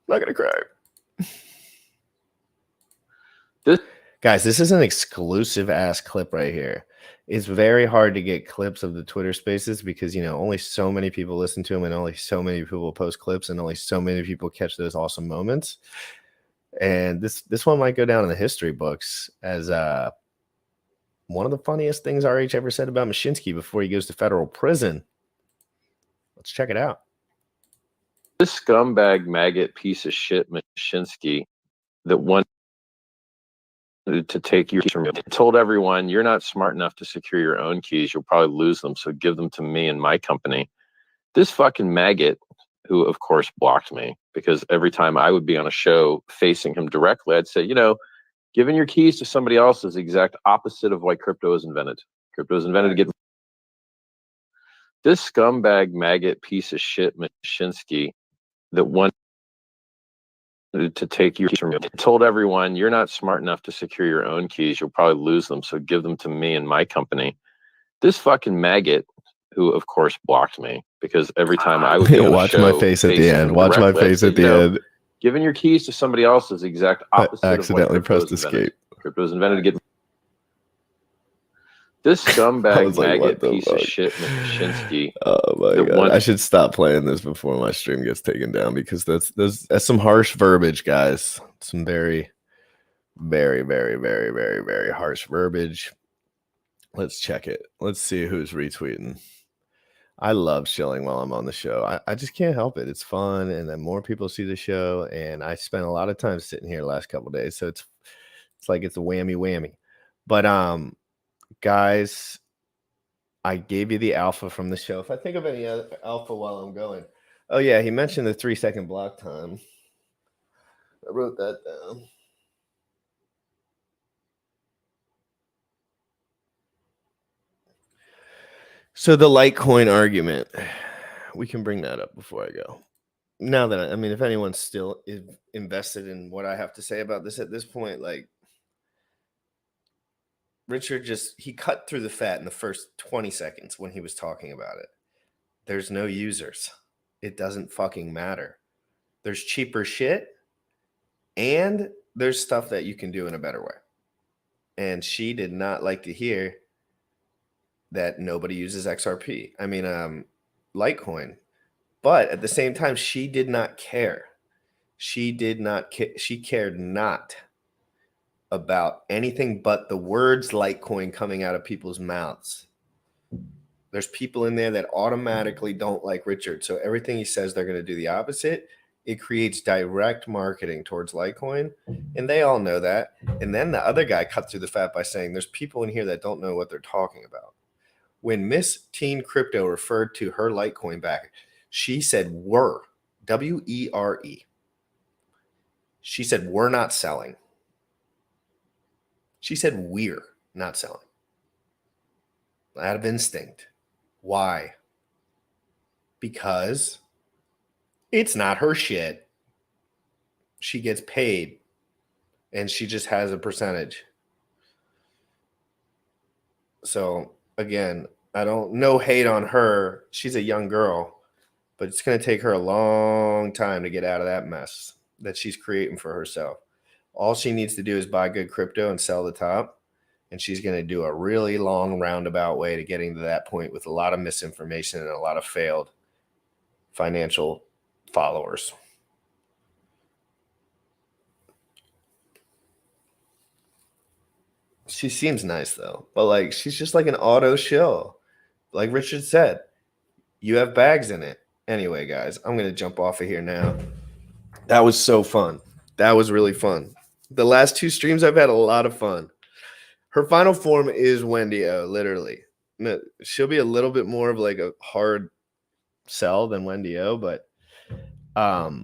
not going to cry. Guys, this is an exclusive ass clip right here. It's very hard to get clips of the Twitter spaces because, only so many people listen to them and only so many people post clips and only so many people catch those awesome moments. And this one might go down in the history books as one of the funniest things RH ever said about Mashinsky before he goes to federal prison. Let's check it out. This scumbag maggot piece of shit Mashinsky that wanted to take your keys from you told everyone you're not smart enough to secure your own keys. You'll probably lose them. So give them to me and my company. This fucking maggot, who of course blocked me because every time I would be on a show facing him directly, I'd say, giving your keys to somebody else is the exact opposite of why crypto was invented. Crypto was invented to get this scumbag maggot piece of shit Mashinsky that wanted to take your keys from you told everyone you're not smart enough to secure your own keys. You'll probably lose them. So give them to me and my company. This fucking maggot, who of course blocked me because every time I would be on a Watch show my face at the end. Watch my face at the end. Giving your keys to somebody else is the exact opposite. I accidentally pressed escape. Crypto was invented to get this scumbag maggot piece of shit Mashinsky. Oh my god! I should stop playing this before my stream gets taken down because that's some harsh verbiage, guys. Some very, very, very, very, very, very harsh verbiage. Let's check it. Let's see who's retweeting. I love chilling while I'm on the show. I just can't help it. It's fun, and then more people see the show. And I spent a lot of time sitting here the last couple of days, so it's like it's a whammy. But guys, I gave you the alpha from the show. If I think of any other alpha while I'm going. Oh, yeah, he mentioned the 3-second block time. I wrote that down. So the Litecoin argument, we can bring that up before I go. Now that, if anyone's still invested in what I have to say about this at this point, like, Richard he cut through the fat in the first 20 seconds when he was talking about it. There's no users. It doesn't fucking matter. There's cheaper shit and there's stuff that you can do in a better way. And she did not like to hear that nobody uses XRP. I mean, Litecoin. But at the same time, she did not care. She cared not about anything but the words Litecoin coming out of people's mouths. There's people in there that automatically don't like Richard. So everything he says, they're going to do the opposite. It creates direct marketing towards Litecoin. And they all know that. And then the other guy cut through the fat by saying there's people in here that don't know what they're talking about. When Miss Teen Crypto referred to her Litecoin back, she said "were," W-E-R-E. She said "we're not selling." She said "we're not selling." Out of instinct. Why? Because it's not her shit. She gets paid and she just has a percentage. So again, no hate on her. She's a young girl, but it's going to take her a long time to get out of that mess that she's creating for herself. All she needs to do is buy good crypto and sell the top. And she's going to do a really long roundabout way to getting to that point with a lot of misinformation and a lot of failed financial followers. She seems nice though, but like she's just like an auto shill. Like Richard said, you have bags in it. Anyway, guys, I'm going to jump off of here now. That was so fun. That was really fun. The last 2 streams, I've had a lot of fun. Her final form is Wendy O, literally. She'll be a little bit more of like a hard sell than Wendy O, but I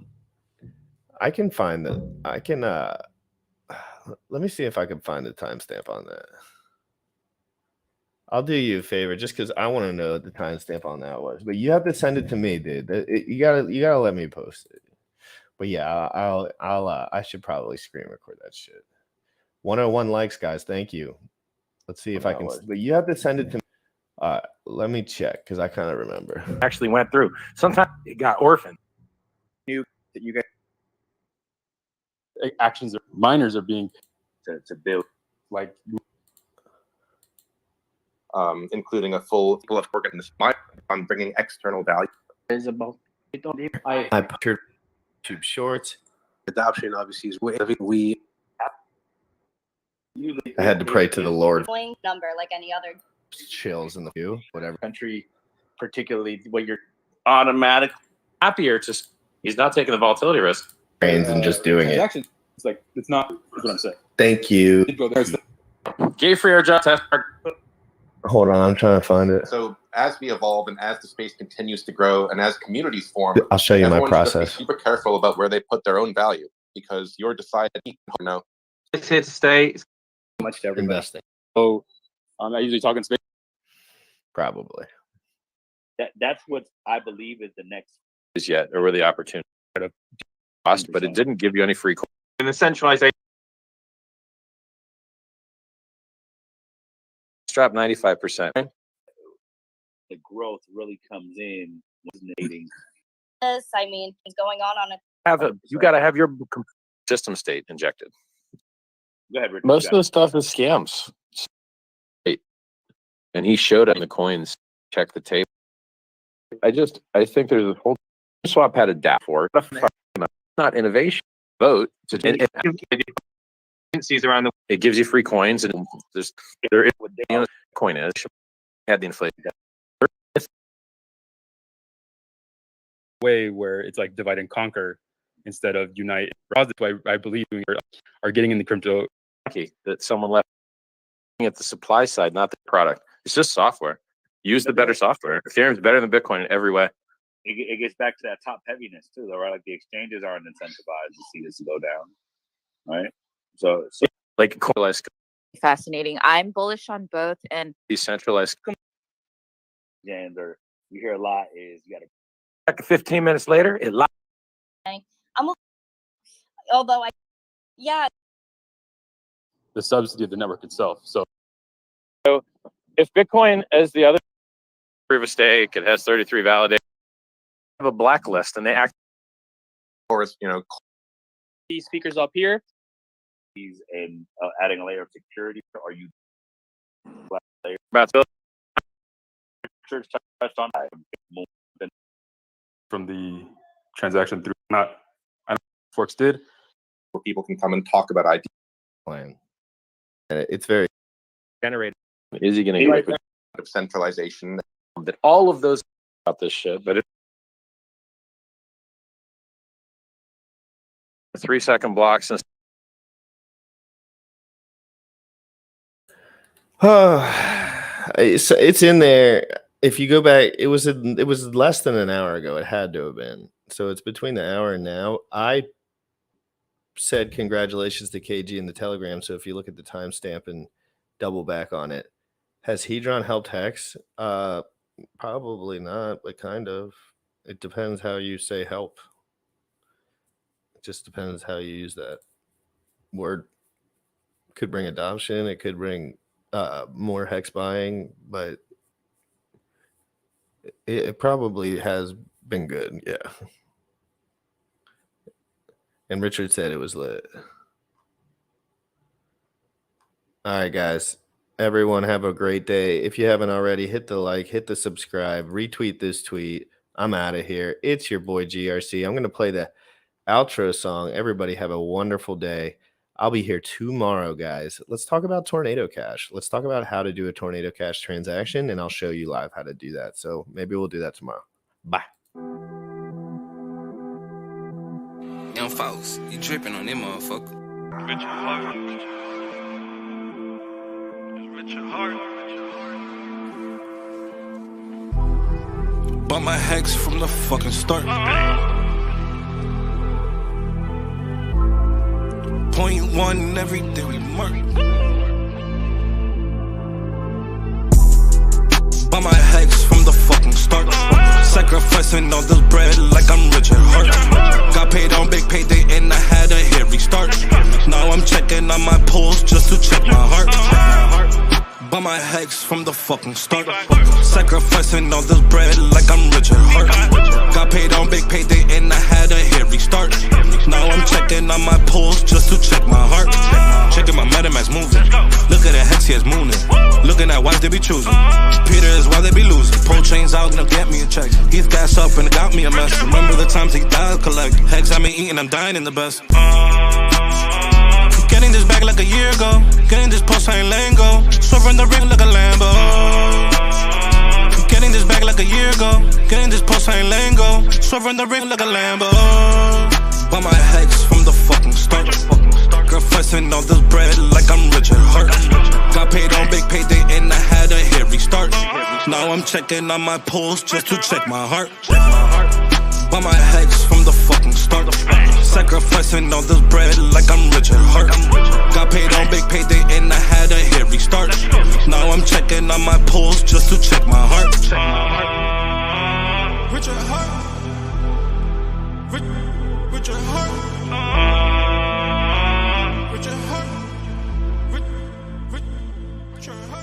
can find let me see if I can find the timestamp on that. I'll do you a favor just because I want to know what the timestamp on that was. But you have to send it to me, dude. You gotta let me post it. But yeah, I should probably screen record that shit. 101 likes, guys. Thank you. Let's see if I can. But you have to send it to me. Let me check because I kind of remember. Actually went through. Sometimes it got orphaned. New that you guys actions or miners are being to build like including a full organization on bringing external value. Is about I pictured YouTube Shorts. Adoption obviously is I had to pray to the Lord. Number like any other. Chills in the view, whatever country, particularly what you're automatic happier. Just he's not taking the volatility risk. And just doing it. It's like it's not. That's what I'm saying. Thank you. Gay free air job test. Hold on, I'm trying to find it. So as we evolve and as the space continues to grow and as communities form, I'll show you my everyone's got to process. be super careful about where they put their own value because you're deciding. No, It's here to stay. much to everybody. Investing. So I usually talk in space. Probably. That's what I believe is the next. Yet or where the opportunity cost, but it didn't give you any free. In the centralization. Drop 95%. The growth really comes in resonating. This, I mean, is going on a. You got to have your system state injected. Go ahead, Richard. Most of the stuff is scams. And he showed on the coins. Check the tape. I think there's a whole swap had a DAP for it. Not innovation. Vote to Agencies around the. it gives you free coins and there is what the coin is. Had the inflation. Way where it's like divide and conquer instead of unite. That's why I believe we are getting in the crypto. That someone left at the supply side, not the product. It's just software. Use the better software. Ethereum is better than Bitcoin in every way. It gets back to that top heaviness too, though, right? Like the exchanges aren't incentivized to see this go down, right? So like coalesce. Fascinating. I'm bullish on both, and Decentralized. and you hear a lot is you got to. Back 15 minutes later, it lied. Although yeah. The subsidy of the network itself. So if Bitcoin, as the other proof of stake. It has 33 validators. Have a blacklist, and they act. Or these speakers up here. And adding a layer of security. Are you about to church touched on from the transaction through I don't know forks did, where people can come and talk about ID plan. And it's very generated. Is he going to get of centralization? That all of those about this shit, but 3-second blocks and it's in there. If you go back, it was less than an hour ago. It had to have been. So it's between the hour and now. I said congratulations to KG in the Telegram. So if you look at the timestamp and double back on it, has Hedron helped Hex? Probably not, but kind of. It depends how you say help. It just depends how you use that word. Could bring adoption. It could bring more Hex buying, but it probably has been good. Yeah. And Richard said it was lit. All right, guys. Everyone have a great day. If you haven't already, hit the like, hit the subscribe, retweet this tweet. I'm out of here. It's your boy GRC. I'm going to play the outro song. Everybody have a wonderful day. I'll be here tomorrow, guys. Let's talk about Tornado Cash. Let's talk about how to do a Tornado Cash transaction, and I'll show you live how to do that. So maybe we'll do that tomorrow. Bye. Young folks, you dripping on them motherfucker. Richard Hart. Richard Hart. Bought my Hex from the fucking start. 0.1 every day we mark. Bought my Hex from the fucking start. Sacrificing all this bread like I'm Richard Hart. Got paid on big payday and I had a hit restart. Now I'm checking on my pulse just to check my heart. Bought my Hex from the fucking start. Sacrificing all this bread like I'm Richard Hart. Got paid on big payday and I had a hit restart. Now I'm checking on my pulse just to check my heart. Checking my MetaMask moving. Look at the Hex, he is mooning. Looking at wives they be choosing. Peter is why they be losing. Pull chains out and they'll get me a check. He's gas up and it got me a mess. Remember the times he died collect. Hex I been eating, I'm dying in the best. Getting this back like a year ago. Getting this post, I ain't letting go. Swerving the ring like a Lambo. Getting this back like a year ago. Getting this post, I ain't letting go. Swerving the ring like a Lambo. Bought my Hex from the fucking start. Sacrificing all this bread like I'm Richard Hart. Got paid on big payday and I had a hit restart. Now I'm checking on my pulse just to check my heart. Bought my Hex from the fucking start. Sacrificing all this bread like I'm Richard Hart. Got paid on big payday and I had a hit restart. Now I'm checking on my pulse just to check my heart. Richard Hart. Richard Hart.